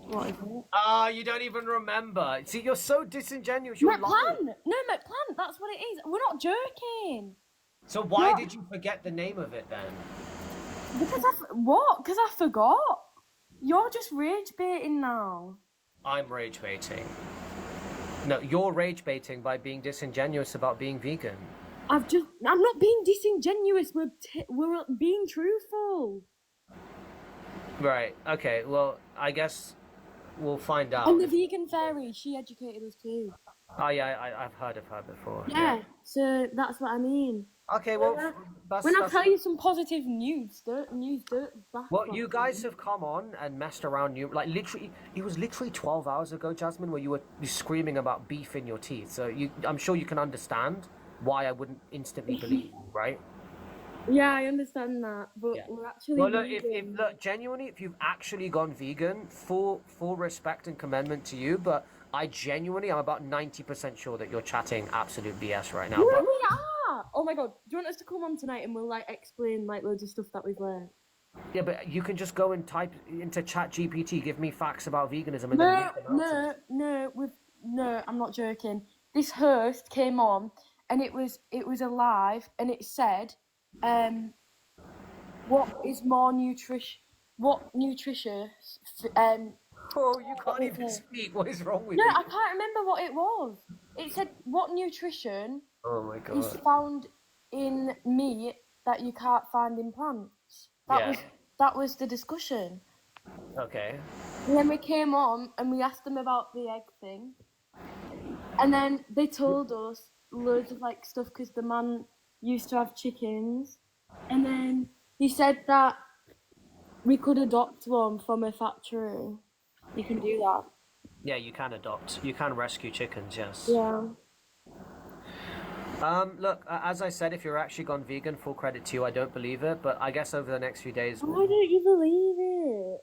what is it? You don't even remember. See, you're so disingenuous. You're lying. No, McPlant. That's what it is. We're not joking. So why did you forget the name of it then? Because Because I forgot. You're just rage baiting now. I'm rage baiting. No, you're rage baiting by being disingenuous about being vegan. I'm not being disingenuous. We're being truthful. Right. Okay. Well, I guess we'll find out. And the vegan fairy, she educated us too. Oh yeah, I've heard of her before. Yeah. So that's what I mean. Okay, well, when I tell you some positive news, don't back. Well, you guys have come on and messed around. Like literally, it was literally 12 hours ago, Jasmine, where you were screaming about beef in your teeth. So I'm sure you can understand why I wouldn't instantly believe you, right? Yeah, I understand that, but we're actually. Well, look, genuinely, if you've actually gone vegan, full respect and commendment to you, but I genuinely, I'm about 90% sure that you're chatting absolute BS right now. We are. Oh my god, do you want us to come on tonight and we'll like explain like loads of stuff that we've learned? Yeah, but you can just go and type into ChatGPT, give me facts about veganism, and then No, read them out. no, I'm not joking. This host came on, and it was alive, and it said, what is more nutritious? Oh, you can't even speak. What is wrong with No, you? I can't remember what it was. It said what nutrition Oh my is god. found in meat that you can't find in plants. Yeah. That was the discussion. Okay. And then we came on and we asked them about the egg thing. And then they told us loads of like stuff because the man used to have chickens. And then he said that we could adopt one from a factory. You can do that. Yeah, you can adopt. You can rescue chickens, yes. Yeah. Look, as I said, if you're actually gone vegan, full credit to you. I don't believe it, but I guess over the next few days, Why don't you believe it?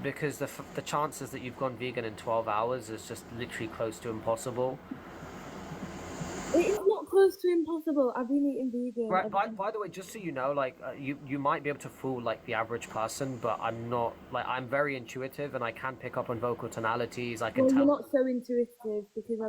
because the chances that you've gone vegan in 12 hours is just literally close to impossible. It is not close to impossible. I've been eating vegan. Right. By the way, just so you know, like you might be able to fool like the average person, but I'm not. Like I'm very intuitive, and I can pick up on vocal tonalities. I can Well, tell. you're not so intuitive because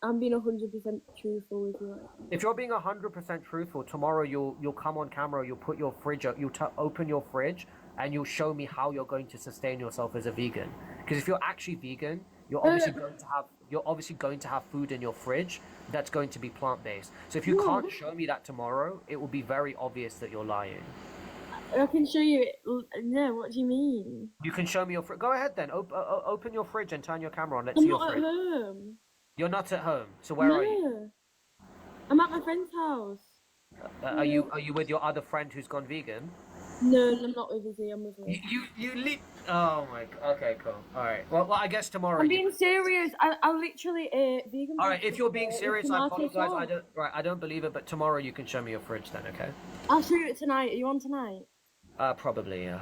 I'm being 100% truthful with you. If you're being 100% truthful, tomorrow you'll come on camera, you'll put your fridge up, open your fridge, and you'll show me how you're going to sustain yourself as a vegan. Because if you're actually vegan, you're obviously going to have food in your fridge that's going to be plant-based. So if you can't show me that tomorrow, it will be very obvious that you're lying. I can show you it. No, what do you mean? You can show me your fridge. Go ahead then. Open your fridge and turn your camera on. Let's I'm see your not at fridge. home. You're not at home. So where are you? I'm at my friend's house. Are you with your other friend who's gone vegan? No, I'm not with Izzy. I'm with her. Oh my. Okay, cool. All right. Well, I guess tomorrow. I'm being serious. I literally ate vegan. All right. If you're being pasta serious, with I tomato apologize. sauce. I don't believe it. But tomorrow you can show me your fridge then. Okay. I'll show you it tonight. Are you on tonight? Probably yeah.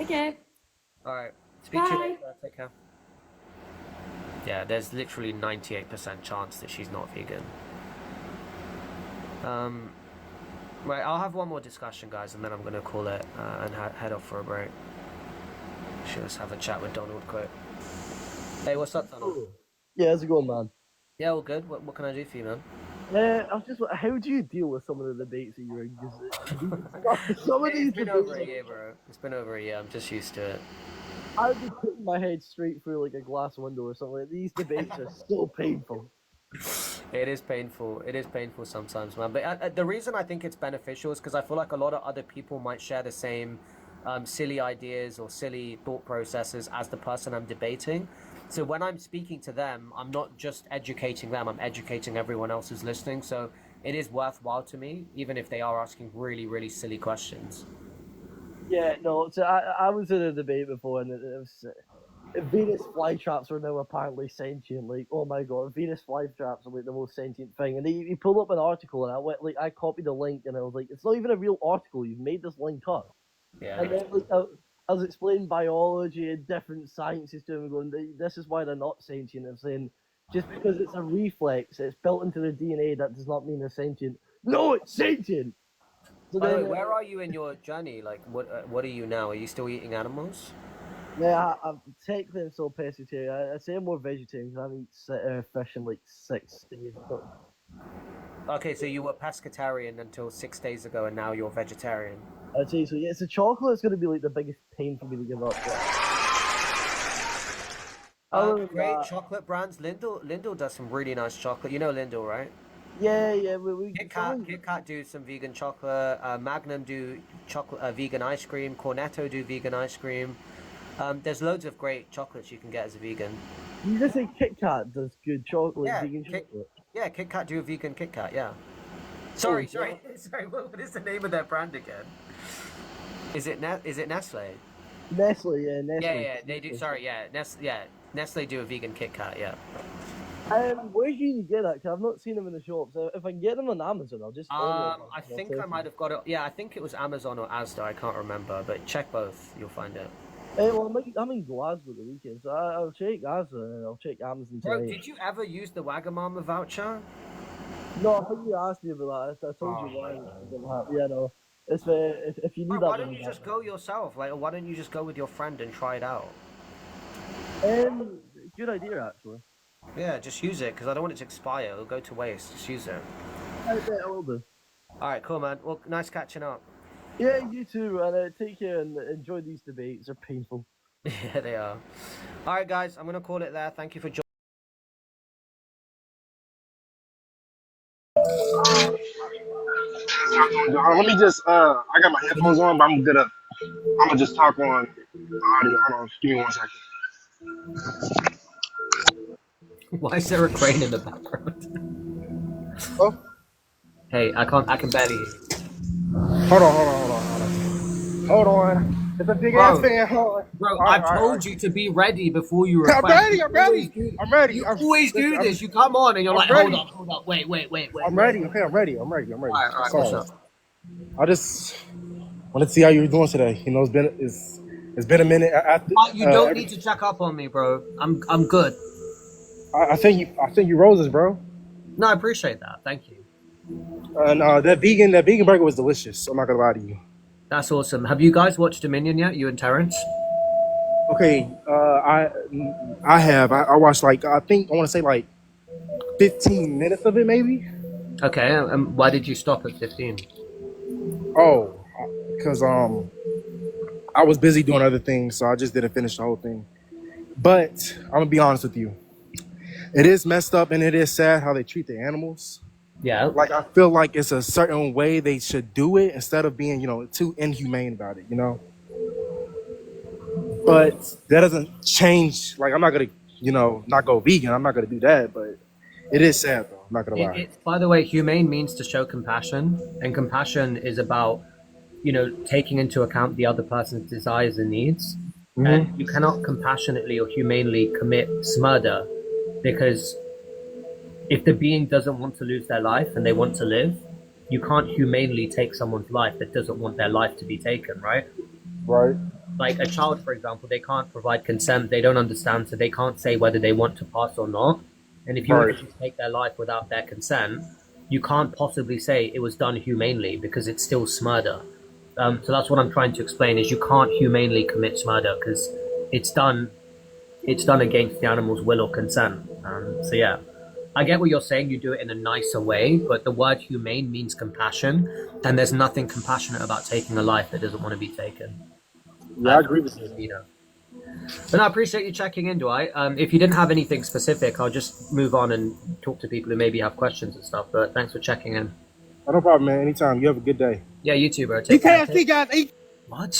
Okay. All right. Speak to you Bye. later. Take care. Yeah, there's literally 98% chance that she's not vegan. Right, I'll have one more discussion, guys, and then I'm going to call it and head off for a break. Should just have a chat with Donald quick. Hey, what's up, Donald? Yeah, how's it going, man? Yeah, all good. What can I do for you, man? I was just, how do you deal with some of the debates that you're in? 'Cause some of these It's been over a year, bro. It's been over a year. I'm just used to it. I'd be putting my head straight through like a glass window or something. These debates are so painful. It is painful. It is painful sometimes, man. But the reason I think it's beneficial is because I feel like a lot of other people might share the same silly ideas or silly thought processes as the person I'm debating. So when I'm speaking to them, I'm not just educating them, I'm educating everyone else who's listening. So it is worthwhile to me, even if they are asking really, really silly questions. Yeah, no, so I was in a debate before and it was... Venus flytraps are now apparently sentient. Like, oh my god, Venus flytraps are like the most sentient thing. And he pulled up an article, and I copied the link, and I was like, it's not even a real article. You've made this link up. Yeah. And then I was explaining biology and different sciences to him, going, this is why they're not sentient. I'm saying just because it's a reflex, it's built into the DNA, that does not mean they're sentient. No, it's sentient. So By the then, way, where are you in your journey? Like, what are you now? Are you still eating animals? Yeah, I'm technically still pescatarian. I say I'm more vegetarian because I haven't eaten fish in like 6 days. But... Okay, so you were pescatarian until 6 days ago, and now you're vegetarian. I'd say so. Yeah, it's the chocolate that's going to be like the biggest pain for me to give up. Great chocolate brands. Lindell does some really nice chocolate. You know Lindell, right? Yeah. We Kit Kat do some vegan chocolate. Magnum do chocolate vegan ice cream. Cornetto do vegan ice cream. There's loads of great chocolates you can get as a vegan. You just say Kit Kat does good chocolate, vegan chocolate. Yeah, Kit Kat do a vegan Kit Kat. Yeah. Sorry. What is the name of their brand again? Is it Nestle? Nestle, yeah, Nestle. Yeah, they do. Sorry, yeah, Nestle do a vegan Kit Kat. Yeah. Where do you get that? Because I've not seen them in the shops. If I can get them on Amazon, I'll just. I think I might have got it. Yeah, I think it was Amazon or Asda. I can't remember, but check both. You'll find it. Well, I'm in Glasgow the weekend, so I'll check Asda and I'll check Amazon tonight. Bro, did you ever use the Wagamama voucher? No, I think you asked me about that. I told you why. Yeah, no. if you need Bro, why that. don't you just go yourself? Like, why don't you just go with your friend and try it out? Good idea, actually. Yeah, just use it, because I don't want it to expire. It'll go to waste. Just use it. I will do. Alright, cool, man. Well, nice catching up. Yeah, you too, and take care and enjoy these debates. They're painful. Yeah, they are. Alright, guys, I'm going to call it there. Thank you for joining. Let me just, I got my headphones on, but I'm gonna just talk on audio. Hold on, give me 1 second. Why is there a crane in the background? Oh? Hey, I can barely hear you. Hold on. Hold on. It's a big ass fan. Hold on. Bro, I told you to be ready before you request. I'm ready. You always do this. You come on and you're like, hold up, wait. I'm ready. Okay, I'm ready. All right, Sorry. what's up? I just wanted to see how you were doing today. You know, it's been a minute. You don't need to check up on me, bro. I'm good. I think you roses, bro. No, I appreciate that. Thank you. And that vegan burger was delicious. I'm not gonna lie to you. That's awesome. Have you guys watched Dominion yet? You and Terrence? Okay, I have. I watched I want to say 15 minutes of it, maybe. Okay, and why did you stop at 15? Oh, because I was busy doing other things, so I just didn't finish the whole thing. But I'm gonna be honest with you, it is messed up and it is sad how they treat the animals. Yeah. I feel like it's a certain way they should do it instead of being, too inhumane about it, But that doesn't change. I'm not gonna, not go vegan. I'm not gonna do that. But it is sad, though. I'm not gonna lie. By the way, humane means to show compassion, and compassion is about, taking into account the other person's desires and needs. Mm-hmm. And you cannot compassionately or humanely commit murder, because if the being doesn't want to lose their life and they want to live, you can't humanely take someone's life that doesn't want their life to be taken, right? Right. Like a child, for example, they can't provide consent, they don't understand, so they can't say whether they want to pass or not. And if you were to take their life without their consent, you can't possibly say it was done humanely, because it's still murder. So that's what I'm trying to explain, is you can't humanely commit murder because it's done against the animal's will or consent. So yeah, I get what you're saying, you do it in a nicer way, but the word humane means compassion, and there's nothing compassionate about taking a life that doesn't want to be taken. Yeah, I agree with you. But no, I appreciate you checking in, Dwight. If you didn't have anything specific, I'll just move on and talk to people who maybe have questions and stuff, but thanks for checking in. Oh, no problem, man. Anytime. You have a good day. Yeah, you too, bro. Take care. guys. What?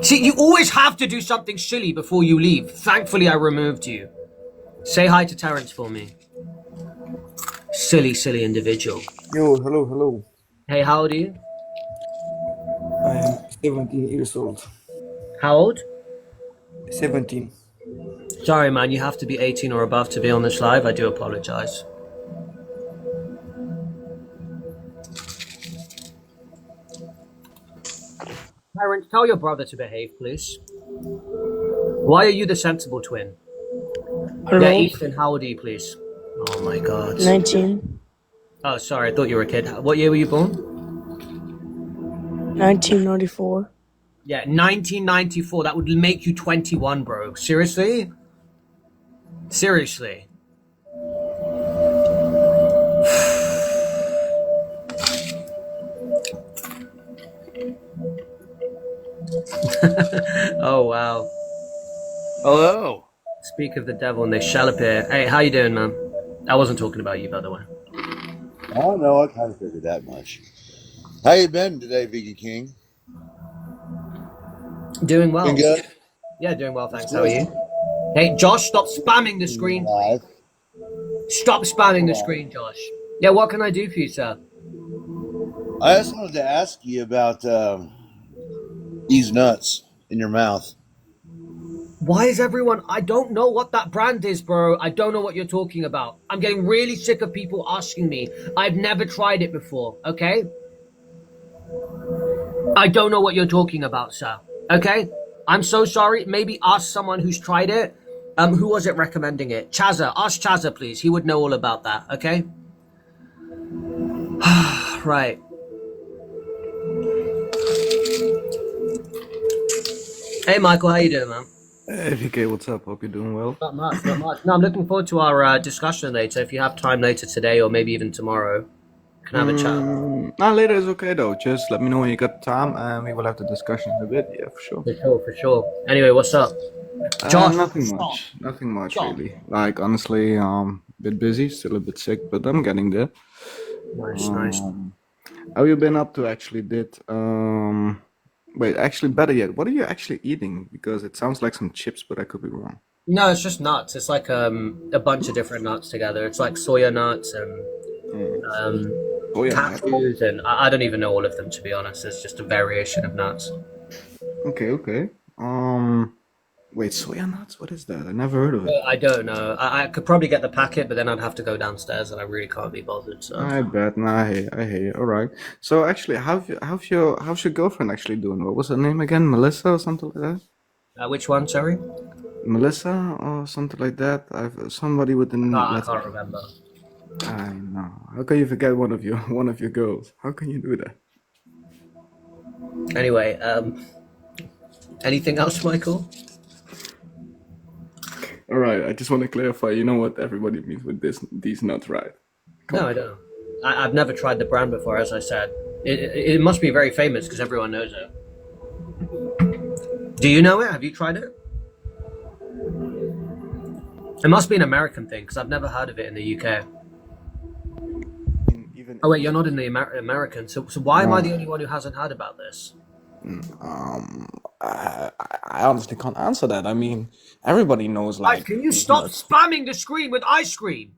See, you always have to do something silly before you leave. Thankfully, I removed you. Say hi to Terrence for me. Silly individual. Yo, hello. Hey, how old are you? I am 17 years old. How old? 17. Sorry, man, you have to be 18 or above to be on this live. I do apologize. Terrence, tell your brother to behave, please. Why are you the sensible twin? Yeah, Ethan, how old are you, please? Oh my god. 19. Oh, sorry, I thought you were a kid. What year were you born? 1994. Yeah, 1994. That would make you 21, bro. Seriously? Seriously. Oh, wow. Hello. Speak of the devil and they shall appear. Hey, how you doing, man? I wasn't talking about you, by the way. Oh, no, I kind of figured that much. How you been today, Vegan King? Doing well. Been good? Yeah, doing well, thanks. How are you? Hey, Josh, stop spamming the screen. Stop spamming the screen, Josh. Yeah, what can I do for you, sir? I just wanted to ask you about these nuts in your mouth. Why is everyone... I don't know what that brand is, bro. I don't know what you're talking about. I'm getting really sick of people asking me. I've never tried it before, okay? I don't know what you're talking about, sir. Okay? I'm so sorry. Maybe ask someone who's tried it. Who was it recommending it? Chazza. Ask Chazza, please. He would know all about that, okay? Right. Hey, Michael, how you doing, man? Hey, VK, what's up? Hope you're doing well. Not much, not much. No, I'm looking forward to our discussion later. If you have time later today or maybe even tomorrow, we can have a chat. Nah, later is okay though. Just let me know when you got time and we will have the discussion in a bit. Yeah, for sure. For sure, for sure. Anyway, what's up? Josh, nothing stop. much. Nothing much Stop. really. Like honestly, a bit busy, still a bit sick, but I'm getting there. Nice, nice. How you been up to actually? Wait, actually, better yet, what are you actually eating? Because it sounds like some chips, but I could be wrong. No, it's just nuts. It's like a bunch of different nuts together. It's like soya nuts and cashews, and I don't even know all of them, to be honest. It's just a variation of nuts. Okay. Wait, soya nuts? What is that? I never heard of it. I don't know. I could probably get the packet, but then I'd have to go downstairs, and I really can't be bothered. So I bet. Nah, I hear you. All right. So actually, how's your girlfriend actually doing? What was her name again? Melissa or something like that? Which one? Sorry. Melissa or something like that. Somebody with the No, I can't remember. I know. How can you forget one of your girls? How can you do that? Anyway, anything else, Michael? All right. I just want to clarify. You know what everybody means with these nuts, right? No, I don't. I've never tried the brand before, as I said. It must be very famous because everyone knows it. Do you know it? Have you tried it? It must be an American thing because I've never heard of it in the UK. Oh wait, you're not in the American. So why am I the only one who hasn't heard about this? I honestly can't answer that. I mean, everybody knows like. Can you stop spamming the screen with ice cream?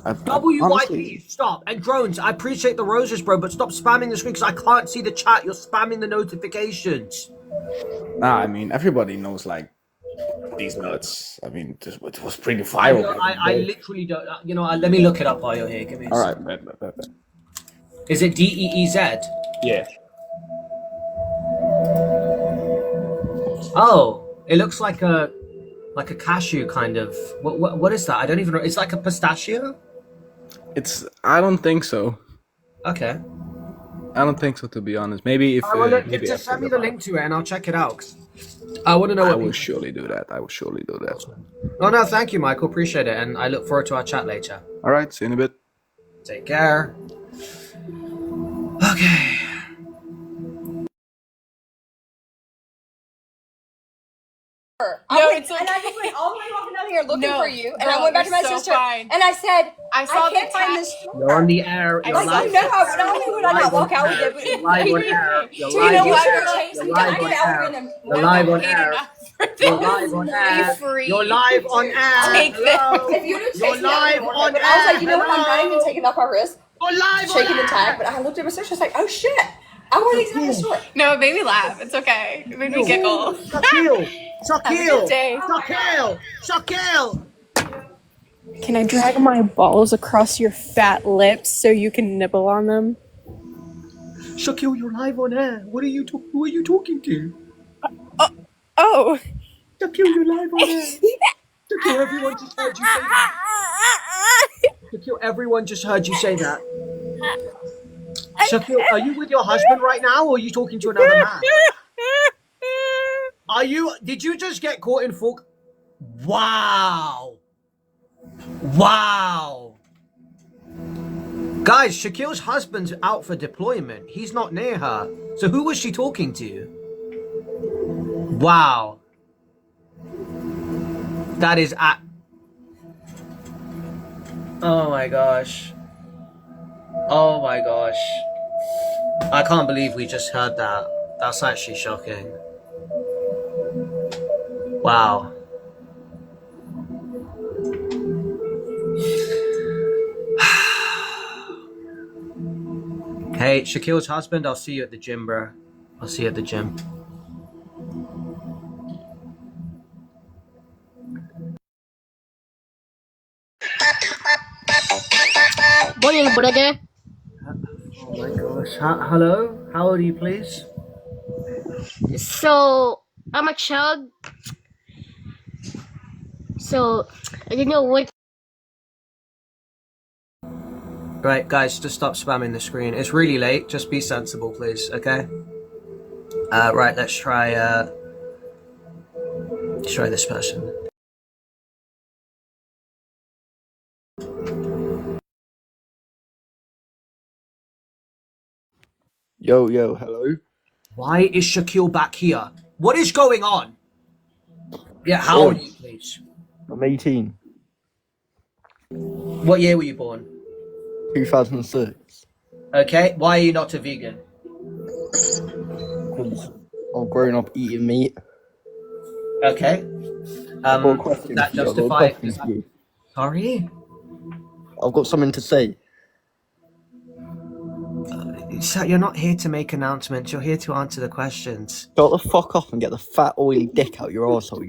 WYP, honestly, stop. And drones, I appreciate the roses, bro, but stop spamming the screen because I can't see the chat. You're spamming the notifications. Nah, I mean, everybody knows like these nuts. I mean, it was pretty viral. I literally don't. Let me look it up while you're here. Give me a All second. right, bet. Is it DEEZ? Yeah. Oh, it looks like a cashew kind of. What is that? I don't even know. It's like a pistachio. I don't think so. Okay. I don't think so, to be honest. Maybe if maybe just send me after the link to it and I'll check it out. 'Cause I want to know. I what will people- surely do that. Oh no, thank you, Michael. Appreciate it, and I look forward to our chat later. All right, see you in a bit. Take care. Okay. And I just went all the way walking down here looking for you, and I went back to my sister, and I said, I can't find this store. You're on the air. You're Like, live. no, not only would I not walk out with it, but You're live on air. You're do you know live what? on You're live on air. You're live on air. You're live on air. You're live on air. Take Hello. this. If you'd have You're chased me, live I would on have. But I was like, air. you know what? I'm not even taking off my wrist. You're live shaking on the air. tag. But I looked at my sister. I was like, oh shit. I want these in the store. No, it made me laugh. It's okay. It made me giggle. Shaquille. Can I drag my balls across your fat lips so you can nibble on them? Shaquille, you're live on air. Who are you talking to? Oh. Shaquille, you're live on air. Shaquille, everyone just heard you say that. Shaquille, everyone just heard you say that. Shaquille, are you with your husband right now, or are you talking to another man? Did you just get caught in full? Wow. Guys, Shaquille's husband's out for deployment. He's not near her. So who was she talking to? Wow. That is oh my gosh. Oh my gosh. I can't believe we just heard that. That's actually shocking. Wow. Hey, Shaquille's husband, I'll see you at the gym, bro. I'll see you at the gym. Oh my gosh. Hello? How old are you, please? So I'm a child. So I don't know what. Right, guys, just stop spamming the screen. It's really late. Just be sensible, please, okay? Right, let's try Try this person. Yo, hello. Why is Shaquille back here? What is going on? Yeah, how old are you, please? I'm 18. What year were you born? 2006. Okay, why are you not a vegan? Because I've grown up eating meat. Okay. I've got a question That for you. I've got a justify. question for you. Sorry? I've got something to say. Sir, you're not here to make announcements. You're here to answer the questions. Shut the fuck up and get the fat, oily dick out your arsehole.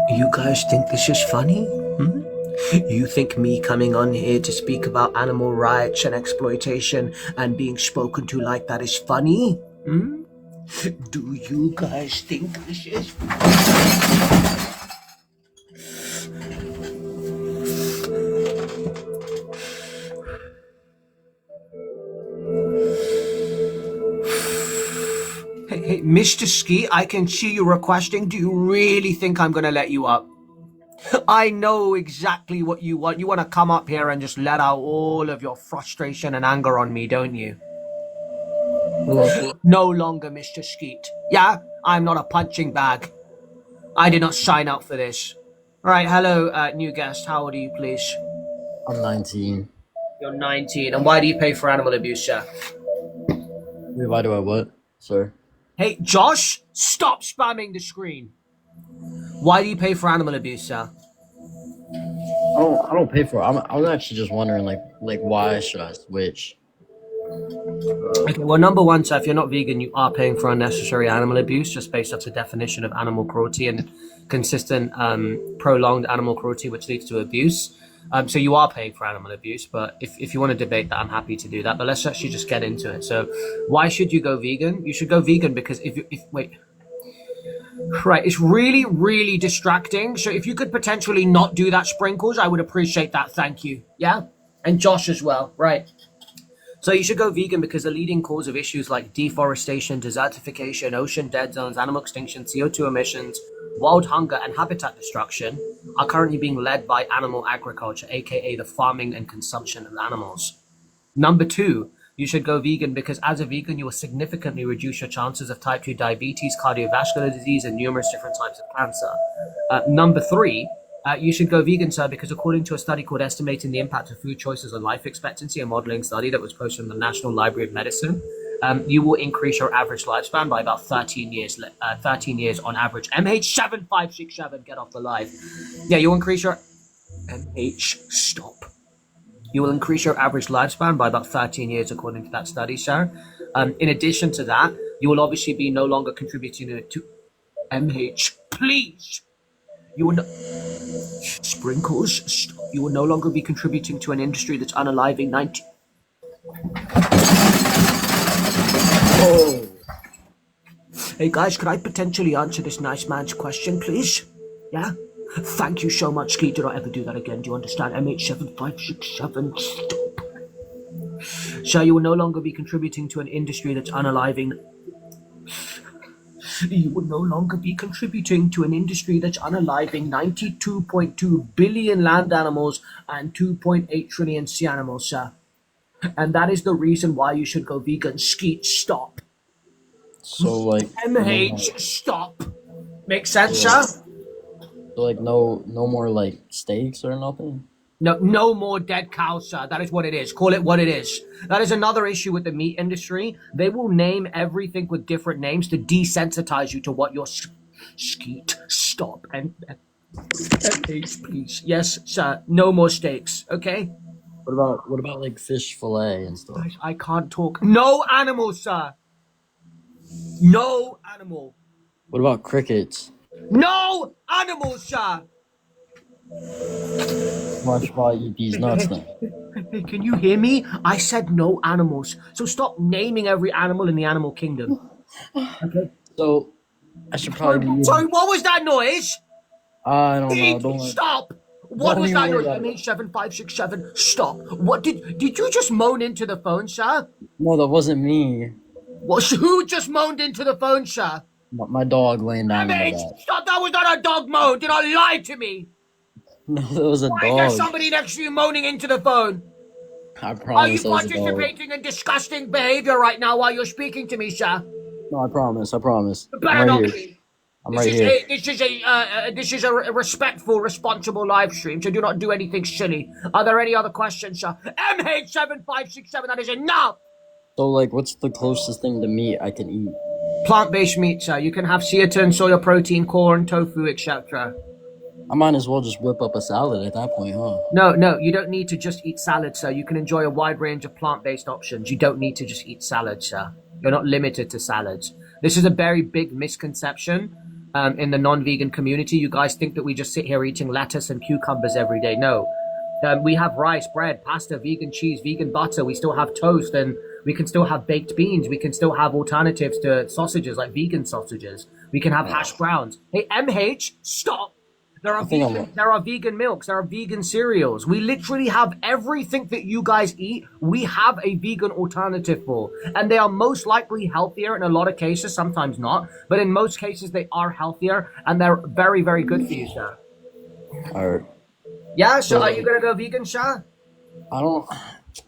You You guys think this is funny? Hmm? You think me coming on here to speak about animal rights and exploitation and being spoken to like that is funny? Hmm? Do you guys think this is Hey, Mr. Ski, I can see you requesting. Do you really think I'm gonna let you up? I know exactly what you want. You want to come up here and just let out all of your frustration and anger on me, don't you? No longer, Mr. Skeet. Yeah, I'm not a punching bag. I did not sign up for this. All right, hello, new guest. How old are you, please? I'm 19. You're 19. And why do you pay for animal abuse, sir? Wait, why do I what, sir? Hey, Josh, stop spamming the screen. Why do you pay for animal abuse, sir? I don't pay for it. I'm actually just wondering, like why should I switch? Okay, well, number one, sir, if you're not vegan, you are paying for unnecessary animal abuse, just based off the definition of animal cruelty and consistent, prolonged animal cruelty, which leads to abuse. So you are paying for animal abuse, but if you want to debate that, I'm happy to do that. But let's actually just get into it. So why should you go vegan? You should go vegan because Right, it's really, really distracting. So if you could potentially not do that, Sprinkles, I would appreciate that. Thank you. Yeah? And Josh as well. Right. So you should go vegan because the leading cause of issues like deforestation, desertification, ocean dead zones, animal extinction, CO2 emissions, world hunger, and habitat destruction are currently being led by animal agriculture, aka the farming and consumption of animals. Number two, you should go vegan because as a vegan, you will significantly reduce your chances of type 2 diabetes, cardiovascular disease, and numerous different types of cancer. Number three, you should go vegan, sir, because according to a study called Estimating the Impact of Food Choices on Life Expectancy, a modeling study that was posted in the National Library of Medicine, you will increase your average lifespan by about 13 years on average. MH7567, get off the live. Yeah, you'll increase your... MH, stop. You will increase your average lifespan by about 13 years, according to that study, sir. In addition to that, you will obviously be no longer contributing to MH. Please! You will Sprinkles, stop. You will no longer be contributing to an industry that's unaliving 90... Oh. Hey guys, could I potentially answer this nice man's question, please? Yeah? Thank you so much, Skeet. Do not ever do that again. Do you understand? MH7567, stop. So you will no longer be contributing to an industry that's unaliving... You will no longer be contributing to an industry that's unaliving 92.2 billion land animals and 2.8 trillion sea animals, sir. And that is the reason why you should go vegan. Skeet, stop. So like MH, stop. Makes sense, sir? So like no more like steaks or nothing? No more dead cows, sir. That is what it is. Call it what it is. That is another issue with the meat industry. They will name everything with different names to desensitize you to what you're... Skeet, stop. And please. Yes, sir. No more steaks, okay? What about like fish fillet and stuff? I can't talk. No animal, sir. No animal. What about crickets? No animal, sir. Why should I eat these nuts then? Hey, can you hear me? I said no animals. So stop naming every animal in the animal kingdom. Okay. So I should probably be. Sorry, what was that noise? I don't know. Don't Stop! What Don't was that even noise? worry about it. MH7567. Stop. What did you just moan into the phone, sir? No, that wasn't me. What? Who just moaned into the phone, sir? My dog laying down in the MH, bed. stop! That was not a dog moan. Do not lie to me. No, that was a Why is there dog. somebody next to you moaning into the phone? I Are you promise that was a dog. participating in disgusting behavior right now while you're speaking to me, sir? No, I promise. I promise. You I'm better right not here. be. I'm right here. This is a respectful, responsible live stream, so do not do anything silly. Are there any other questions, sir? MH7567, that is enough! So, like, what's the closest thing to meat I can eat? Plant-based meat, sir. You can have ceatine, soya protein, corn, tofu, etc. I might as well just whip up a salad at that point, huh? No, you don't need to just eat salad, sir. You can enjoy a wide range of plant-based options. You don't need to just eat salad, sir. You're not limited to salads. This is a very big misconception in the non-vegan community. You guys think that we just sit here eating lettuce and cucumbers every day. No. We have rice, bread, pasta, vegan cheese, vegan butter. We still have toast, and we can still have baked beans. We can still have alternatives to sausages, like vegan sausages. We can have hash browns. Hey, MH, stop! There are vegan milks, there are vegan cereals. We literally have everything that you guys eat. We have a vegan alternative for, and they are most likely healthier in a lot of cases, sometimes not, but in most cases they are healthier, and they're very, very good for you, sir. Alright. Yeah, so are you gonna go vegan, sir? I don't.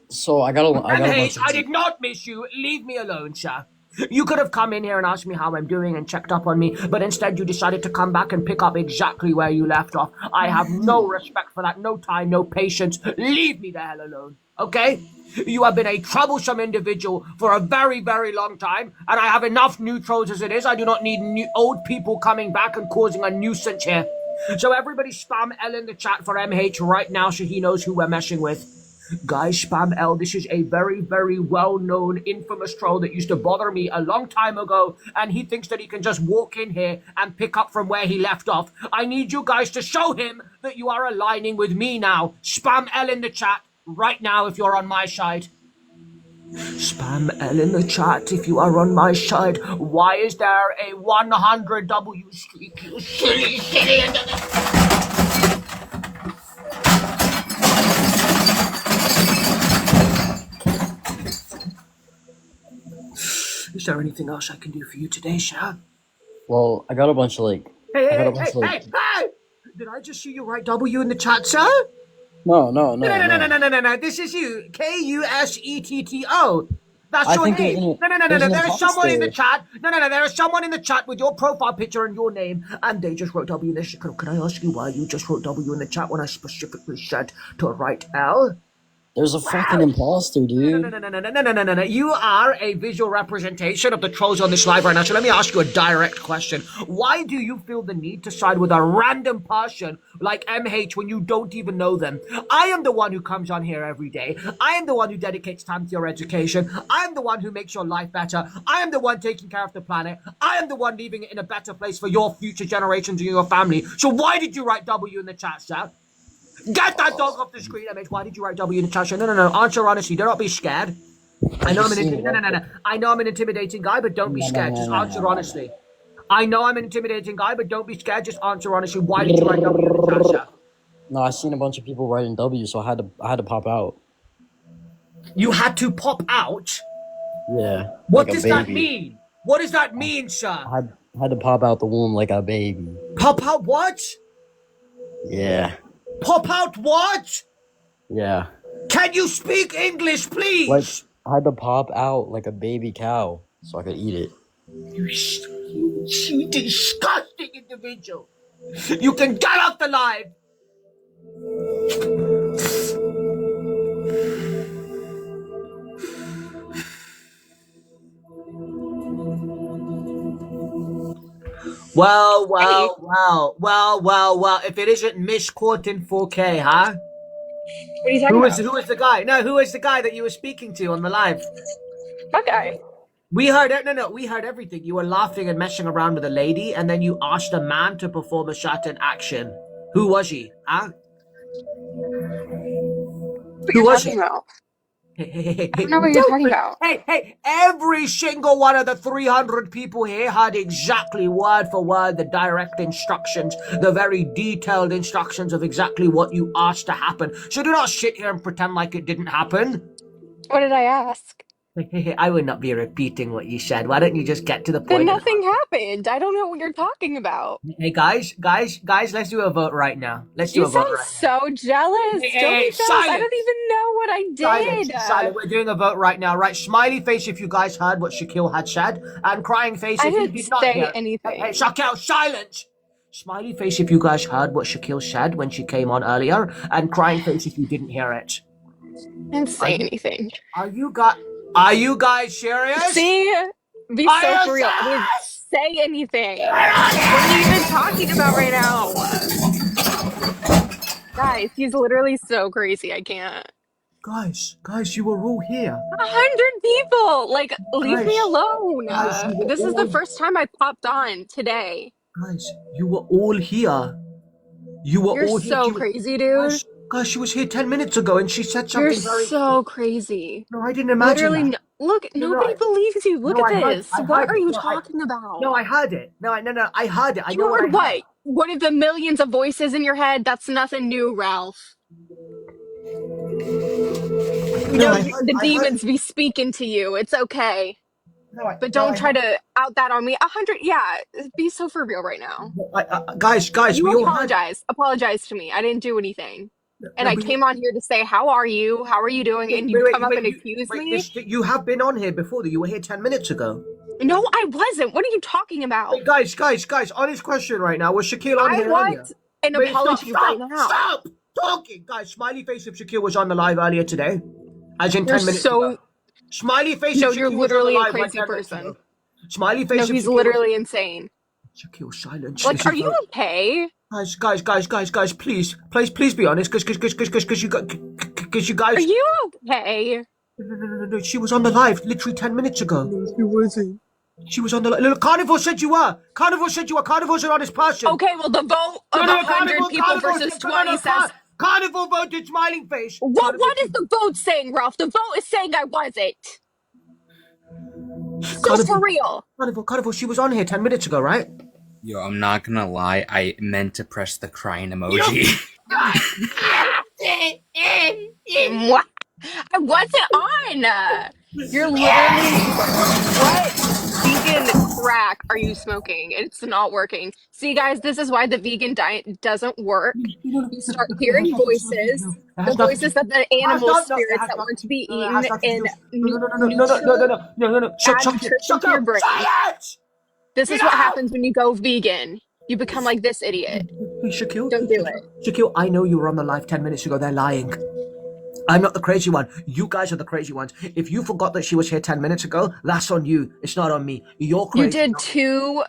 So I got a bunch MH, of. I did not miss you. Leave me alone, sir. You could have come in here and asked me how I'm doing and checked up on me, but instead you decided to come back and pick up exactly where you left off. I have no respect for that, no time, no patience. Leave me the hell alone, okay? You have been a troublesome individual for a very, very long time, and I have enough new trolls as it is. I do not need new old people coming back and causing a nuisance here. So everybody spam L in the chat for MH right now so he knows who we're messing with. Guys, spam L. This is a very, very well-known, infamous troll that used to bother me a long time ago, and he thinks that he can just walk in here and pick up from where he left off. I need you guys to show him that you are aligning with me now. Spam L in the chat right now if you're on my side. Spam L in the chat if you are on my side. Why is there a 100 W streak, you silly Is there anything else I can do for you today, sir? Well, I got a bunch of like. Hey! Did I just see you write W in the chat, sir? No. No. This is you. KUSETTO. That's I your think name. No. there's an There is someone in the imposter. chat. No. There is someone in the chat with your profile picture and your name, and they just wrote W in this. Can I ask you why you just wrote W in the chat when I specifically said to write L? There's a fucking imposter, dude. No. You are a visual representation of the trolls on this live right now. So let me ask you a direct question. Why do you feel the need to side with a random person like MH when you don't even know them? I am the one who comes on here every day. I am the one who dedicates time to your education. I am the one who makes your life better. I am the one taking care of the planet. I am the one leaving it in a better place for your future generations and your family. So why did you write W in the chat, sir? Get that dog off the screen, MH. Why did you write W in the chat? No. Answer honestly. Do not be scared. I know I'm an intimidating guy, but don't be scared. Just answer honestly. I know I'm an intimidating guy, but don't be scared. Just answer honestly. Why did you write W in the chat, sir? No, I seen a bunch of people writing W, so I had to pop out. You had to pop out? Yeah. What like a does that baby. mean? What does that mean, sir? I had to pop out the womb like a baby. Pop out what? Yeah. Pop out what? Yeah. Can you speak English, please? Like I had to pop out like a baby cow so I could eat it. You disgusting individual. You can get off the live. Well. If it isn't Miss Corton 4K, huh? What are you talking about? Who is the guy? No, who is the guy that you were speaking to on the live? What guy? We heard it. No, we heard everything. You were laughing and messing around with a lady, and then you asked a man to perform a certain action. Who was she? Huh? What Who you're was talking she? about? Hey, I don't know what you're talking about. Hey, every single one of the 300 people here had exactly word for word the direct instructions, the very detailed instructions of exactly what you asked to happen. So do not sit here and pretend like it didn't happen. What did I ask? I would not be repeating what you said. Why don't you just get to the Then point? nothing happened. I don't know what you're talking about. Hey, guys, let's do a vote right now. Let's do You a vote sound right now. so jealous. Don't be jealous. I Silence! don't even know what I did. Silence. We're doing a vote right now, right? Smiley face if you guys heard what Shaquille had said, and crying face I if you didn't did not say hear. anything. Hey, Shaquille, silence! Smiley face if you guys heard what Shaquille said when she came on earlier, and crying face if you didn't hear it. I didn't say anything. Are you guys serious? See? Be Are so you for real. I didn't say anything. What are you even talking about right now? Guys, he's literally so crazy. I can't. Guys, you were all here. 100 people! Like, leave me Guys, alone. you were This is the all first time I popped on today. Guys, you were all here. You were You're all here. so crazy, dude. Guys, she was here 10 minutes ago and she said You're something very... so crazy. No, I didn't imagine Literally, that. look, nobody believes you. Look No, at I heard- this. I What heard are it. you No, talking about? No, I heard it. No, I heard it. I You know what I heard heard. what? One of the millions of voices in your head? That's nothing new, Ralph. You No, know, I heard- the I heard- demons be speaking to you. It's okay. But no, don't I try to out that on me. 100, yeah, be so for real right now. Guys, You we all heard... apologize. Apologize to me. I didn't do anything. And No, I but came on here to say, how are you? How are you doing? And you come up and accuse me? You have been on here before. You were here 10 minutes ago. No, I wasn't. What are you talking about? Hey, guys, honest question right now. Was Shaquille on here I earlier? want an apology right now. Stop talking! Guys, smiley face if Shaquille was on the live earlier today. As in 10 You're minutes so... ago. Smiley face No, if you're Shaquille was on the literally a live crazy 10 minutes person. ago. Smiley face No, if he's Shaquille literally insane. Shaquille, silence. Like, are you okay? Guys, please be honest, because you guys... Are you okay? No, she was on the live literally 10 minutes ago. No, she wasn't. She was on the live. Carnivore said you were. Carnivore's an honest person. Okay, well, the vote of 100 people versus 20 says... Carnivore voted smiling face. What is the vote saying, Ralph? The vote is saying I wasn't. So for real. Carnivore, she was on here 10 minutes ago, right? Yo, I'm not gonna lie, I meant to press the crying emoji. What? I wasn't on. You're literally... What vegan crack are you smoking? It's not working. See, guys, this is why the vegan diet doesn't work. You start hearing voices, the voices that the animal spirits that want to be eaten and add nutrition to your brain. This is what happens when you go vegan. You become like this idiot. Shaquille? Don't do it. Shaquille, I know you were on the live 10 minutes ago. They're lying. I'm not the crazy one. You guys are the crazy ones. If you forgot that she was here 10 minutes ago, that's on you. It's not on me. You're crazy. You did 2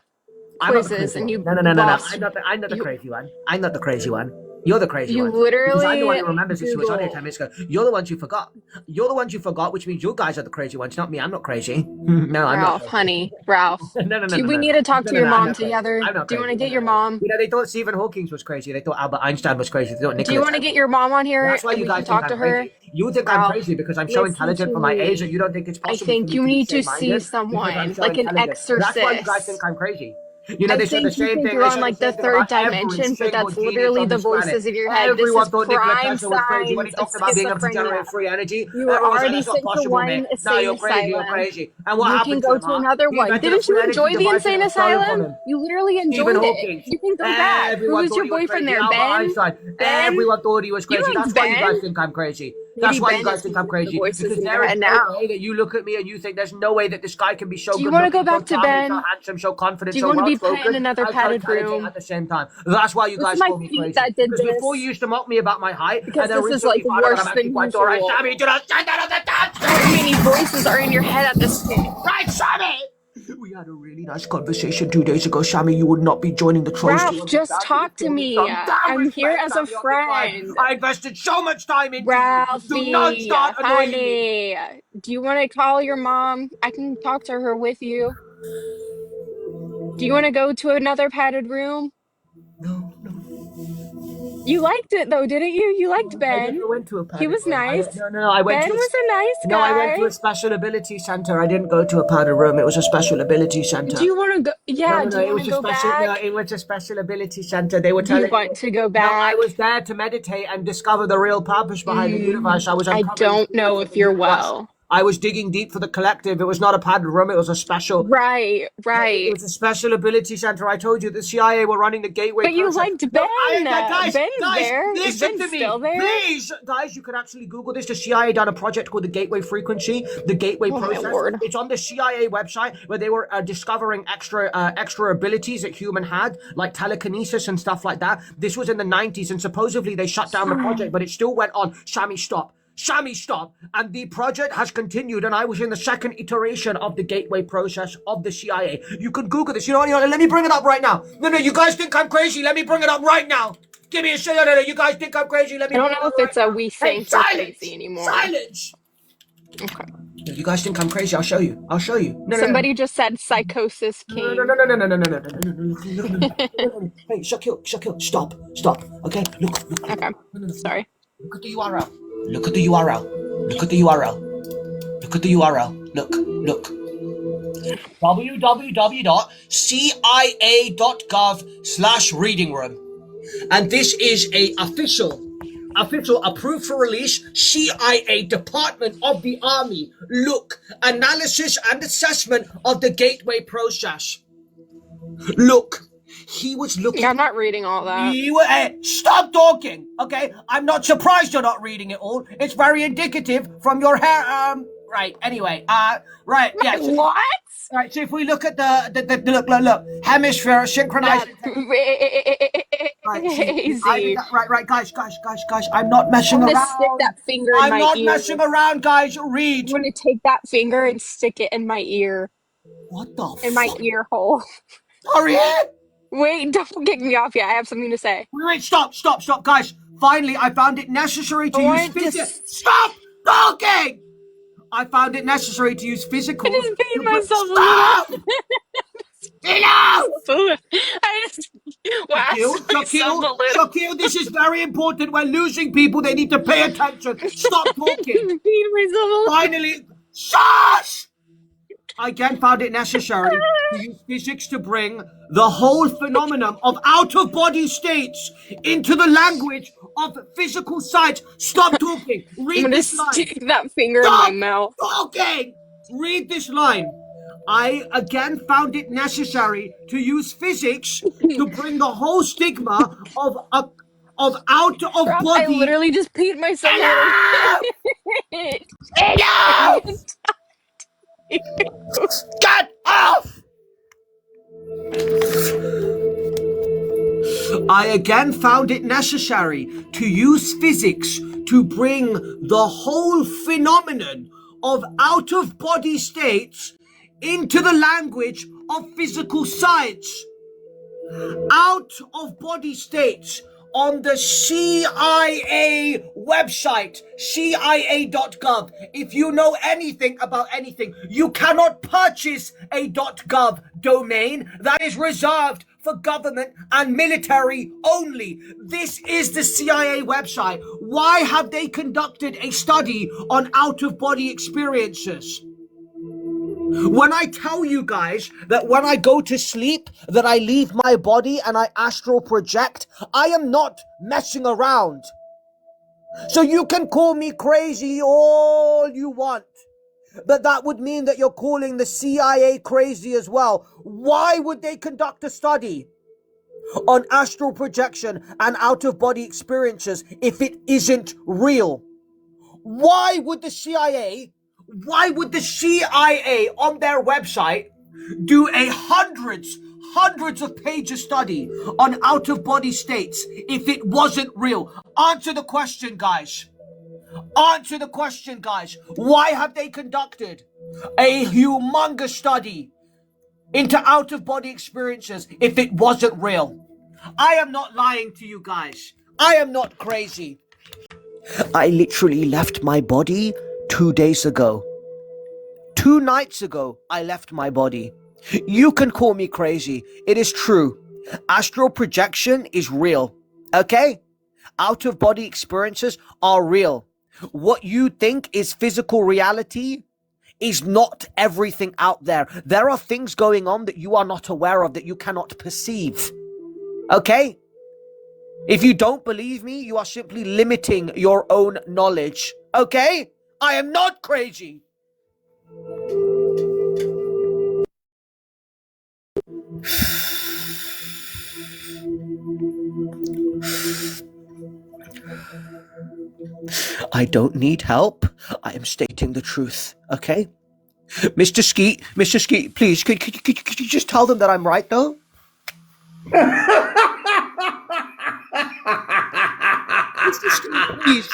quizzes and you No. lost. I'm not the crazy one. I'm not the crazy one. You're the crazy one. You literally Because I'm the one who remembers that she was on here 10 minutes ago. You're the ones who forgot. You're the ones who forgot, which means you guys are the crazy ones, not me. I'm not crazy. No, I'm Ralph, not. honey, Ralph. No. Do we need to talk to your I'm mom not crazy. together? I'm not Do you want to crazy. get your mom? You know, they thought Stephen Hawking was crazy. They thought Albert Einstein was crazy. They thought Nikola Do you want to Tesla. get your mom on here That's why and you we guys can talk think to I'm her? crazy. You think I'm Ralph, crazy because I'm so listen intelligent to for my me. age, and you don't think it's I possible. think for me you to be need to sane-minded see because I'm someone, so like an intelligent. That's why you guys exorcist. think I'm crazy. You know, I they said the think you same think thing. you're They on said like the the same thing third about every dimension, but single that's genius literally on the this planet. voices of your head. This Everyone is thought Nikola prime Tesla was crazy when he signs of talked about being able to schizophrenia. generate free energy. You were Everyone was like, already that's not sent to possible, one mate. No, insane you're crazy. You're asylum. crazy. And what You can happened to go him, to huh? another He one. invented a Didn't you free energy enjoy the device and insane it was stolen from asylum? him. You literally Stephen enjoyed it. Hawking. You can go back. Who Everyone was thought your he was boyfriend crazy. there? Albert Ben? Einstein. Ben? Everyone thought he was You crazy. like That's why you guys Ben? think I'm crazy. Maybe That's why Ben you guys is think one I'm of the crazy. voices Because in your there is head no now. way that you look at me and you think there's no way that this guy can be so Do you good want to go looking, so back to charming, so Ben? handsome, so confident, Do you so want to well be put in spoken, another and so padded intelligent room? at the same time. That's why you It was guys my call me feet crazy. that did Because before you this. used to mock me about my height, Because and then this is recently like you found out that worse I'm actually than quite alright. usual. Sammy, do not stand out of the dance! How many voices are in your head at this point? Right, Sammy! We had a really nice conversation 2 days ago, Sammy. You would not be joining the trolls. Ralph, just talk to me. I'm here as a friend. I invested so much time into Ralphie, you. Do not start annoying me. honey, do you want to call your mom? I can talk to her with you. Do you want to go to another padded room? You liked it though, didn't you? You liked I Ben. never went to a He was room. nice. No, I went Ben to was a nice guy. No, I went to a special ability center. I didn't go to a powder room. It was a special ability center. Do you want to go? Yeah, do you it want was to a go special. back? No, it was a special ability center. They were Do you telling want to go No, I back? was there to meditate and discover the real purpose behind the universe. I was I uncovering don't the know secrets if of the you're universe. well. I was digging deep for the collective. It was not a padded room. It was a special. Right. It was a special ability center. I told you the CIA were running the gateway. But you process. liked Ben. Guys, Ben's guys, there. Is listen Ben to me, still there? please, guys. You can actually Google this. The CIA done a project called the Gateway Frequency, the Gateway Oh, my process. Lord. It's on the CIA website where they were discovering extra abilities that human had, like telekinesis and stuff like that. This was in the 90s, and supposedly they shut down the project, but it still went on. Shami, stop. Shami, stop. And the project has continued, and I was in the second iteration of the gateway process of the CIA. You can Google this. You know what? Let me bring it up right now. No, you guys think I'm crazy. Let me bring it up right now. Give me a shit. No, you guys think I'm crazy. Let me. I don't know if it's a we think you're silence! crazy anymore. Silence! Okay. You guys think I'm crazy? I'll show you. No, Somebody just said psychosis king. No. Hey, Shaquille, stop. Okay, look. Okay. Sorry. Look at the URL. Look at the URL. Look. www.cia.gov/reading room. And this is a official approved for release CIA Department of the Army. Look, analysis and assessment of the gateway process. Look. He was looking. Yeah, I'm not reading all that. Stop talking, okay? I'm not surprised you're not reading it all. It's very indicative from your hair. Right. Anyway. Right. Yeah. What? Right. So if we look at the look. Hemisphere synchronized. Right. Guys. I'm not messing I'm around. gonna stick that finger in my ear. I'm not messing around, guys. Read. I'm gonna take that finger and stick it in my ear. What the? In my ear hole. Hurry it! Wait, don't kick me off yet. I have something to say. Wait, stop, guys. Finally, I found it necessary to use physics. Stop talking! I found it necessary to use physical. I just beat myself. Stop! Shaquille, this is very important. We're losing people. They need to pay attention. Stop talking. Beat myself. Finally, shush! I again found it necessary to use physics to bring the whole phenomenon of out-of-body states into the language of physical science. Stop talking. Read this line. Stick that finger in my mouth. Talking. Read this line. I again found it necessary to use physics to bring the whole stigma of out-of-body. I literally just peed myself. Get off! I again found it necessary to use physics to bring the whole phenomenon of out-of-body states into the language of physical science. Out-of-body states on the CIA website, CIA.gov. If you know anything about anything, you cannot purchase a .gov domain. That is reserved for government and military only. This is the CIA website. Why have they conducted a study on out-of-body experiences? When I tell you guys that when I go to sleep, that I leave my body and I astral project, I am not messing around. So you can call me crazy all you want, but that would mean that you're calling the CIA crazy as well. Why would they conduct a study on astral projection and out-of-body experiences if it isn't real? Why would the CIA on their website do a hundreds of pages study on out-of-body states if it wasn't real? Answer the question, guys. Why have they conducted a humongous study into out-of-body experiences if it wasn't real? I am not lying to you guys. I am not crazy. I literally left my body 2 days ago. 2 nights ago, I left my body. You can call me crazy. It is true. Astral projection is real. Okay? Out-of-body experiences are real. What you think is physical reality is not everything out there. There are things going on that you are not aware of, that you cannot perceive. Okay? If you don't believe me, you are simply limiting your own knowledge. Okay? I am not crazy. I don't need help. I am stating the truth. Okay? Mr. Skeet, please, could you just tell them that I'm right, though? Mr. Skeet, please.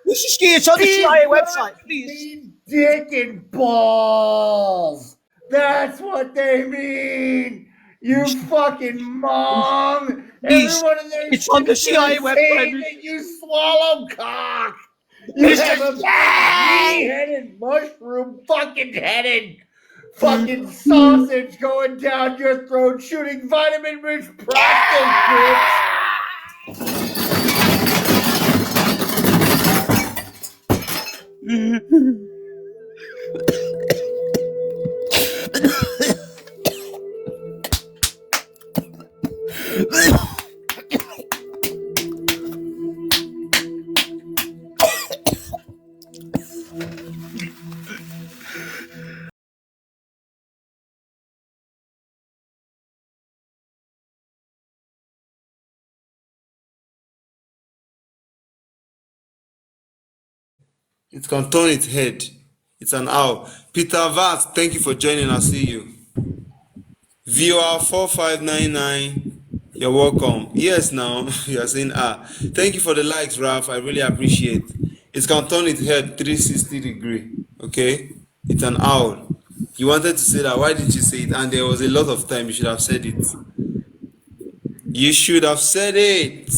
Mr. Skeet, it's on the CIA website, please. Dick and balls. That's what they mean. You fucking mom. Please, Everyone in there it's on the CIA website. that you swallow cock. You Mr. have a three-headed mushroom fucking headed fucking sausage going down your throat shooting vitamin-rich prostate, It can turn its head. It's an owl. Peter Vaz, thank you for joining. I'll see you. Viewer 4599, you're welcome. Yes, now you are saying thank you for the likes, Ralph. I really appreciate. It can turn its head 360 degree. Okay, it's an owl. You wanted to say that. Why did you say it? And there was a lot of time. You should have said it. You should have said it.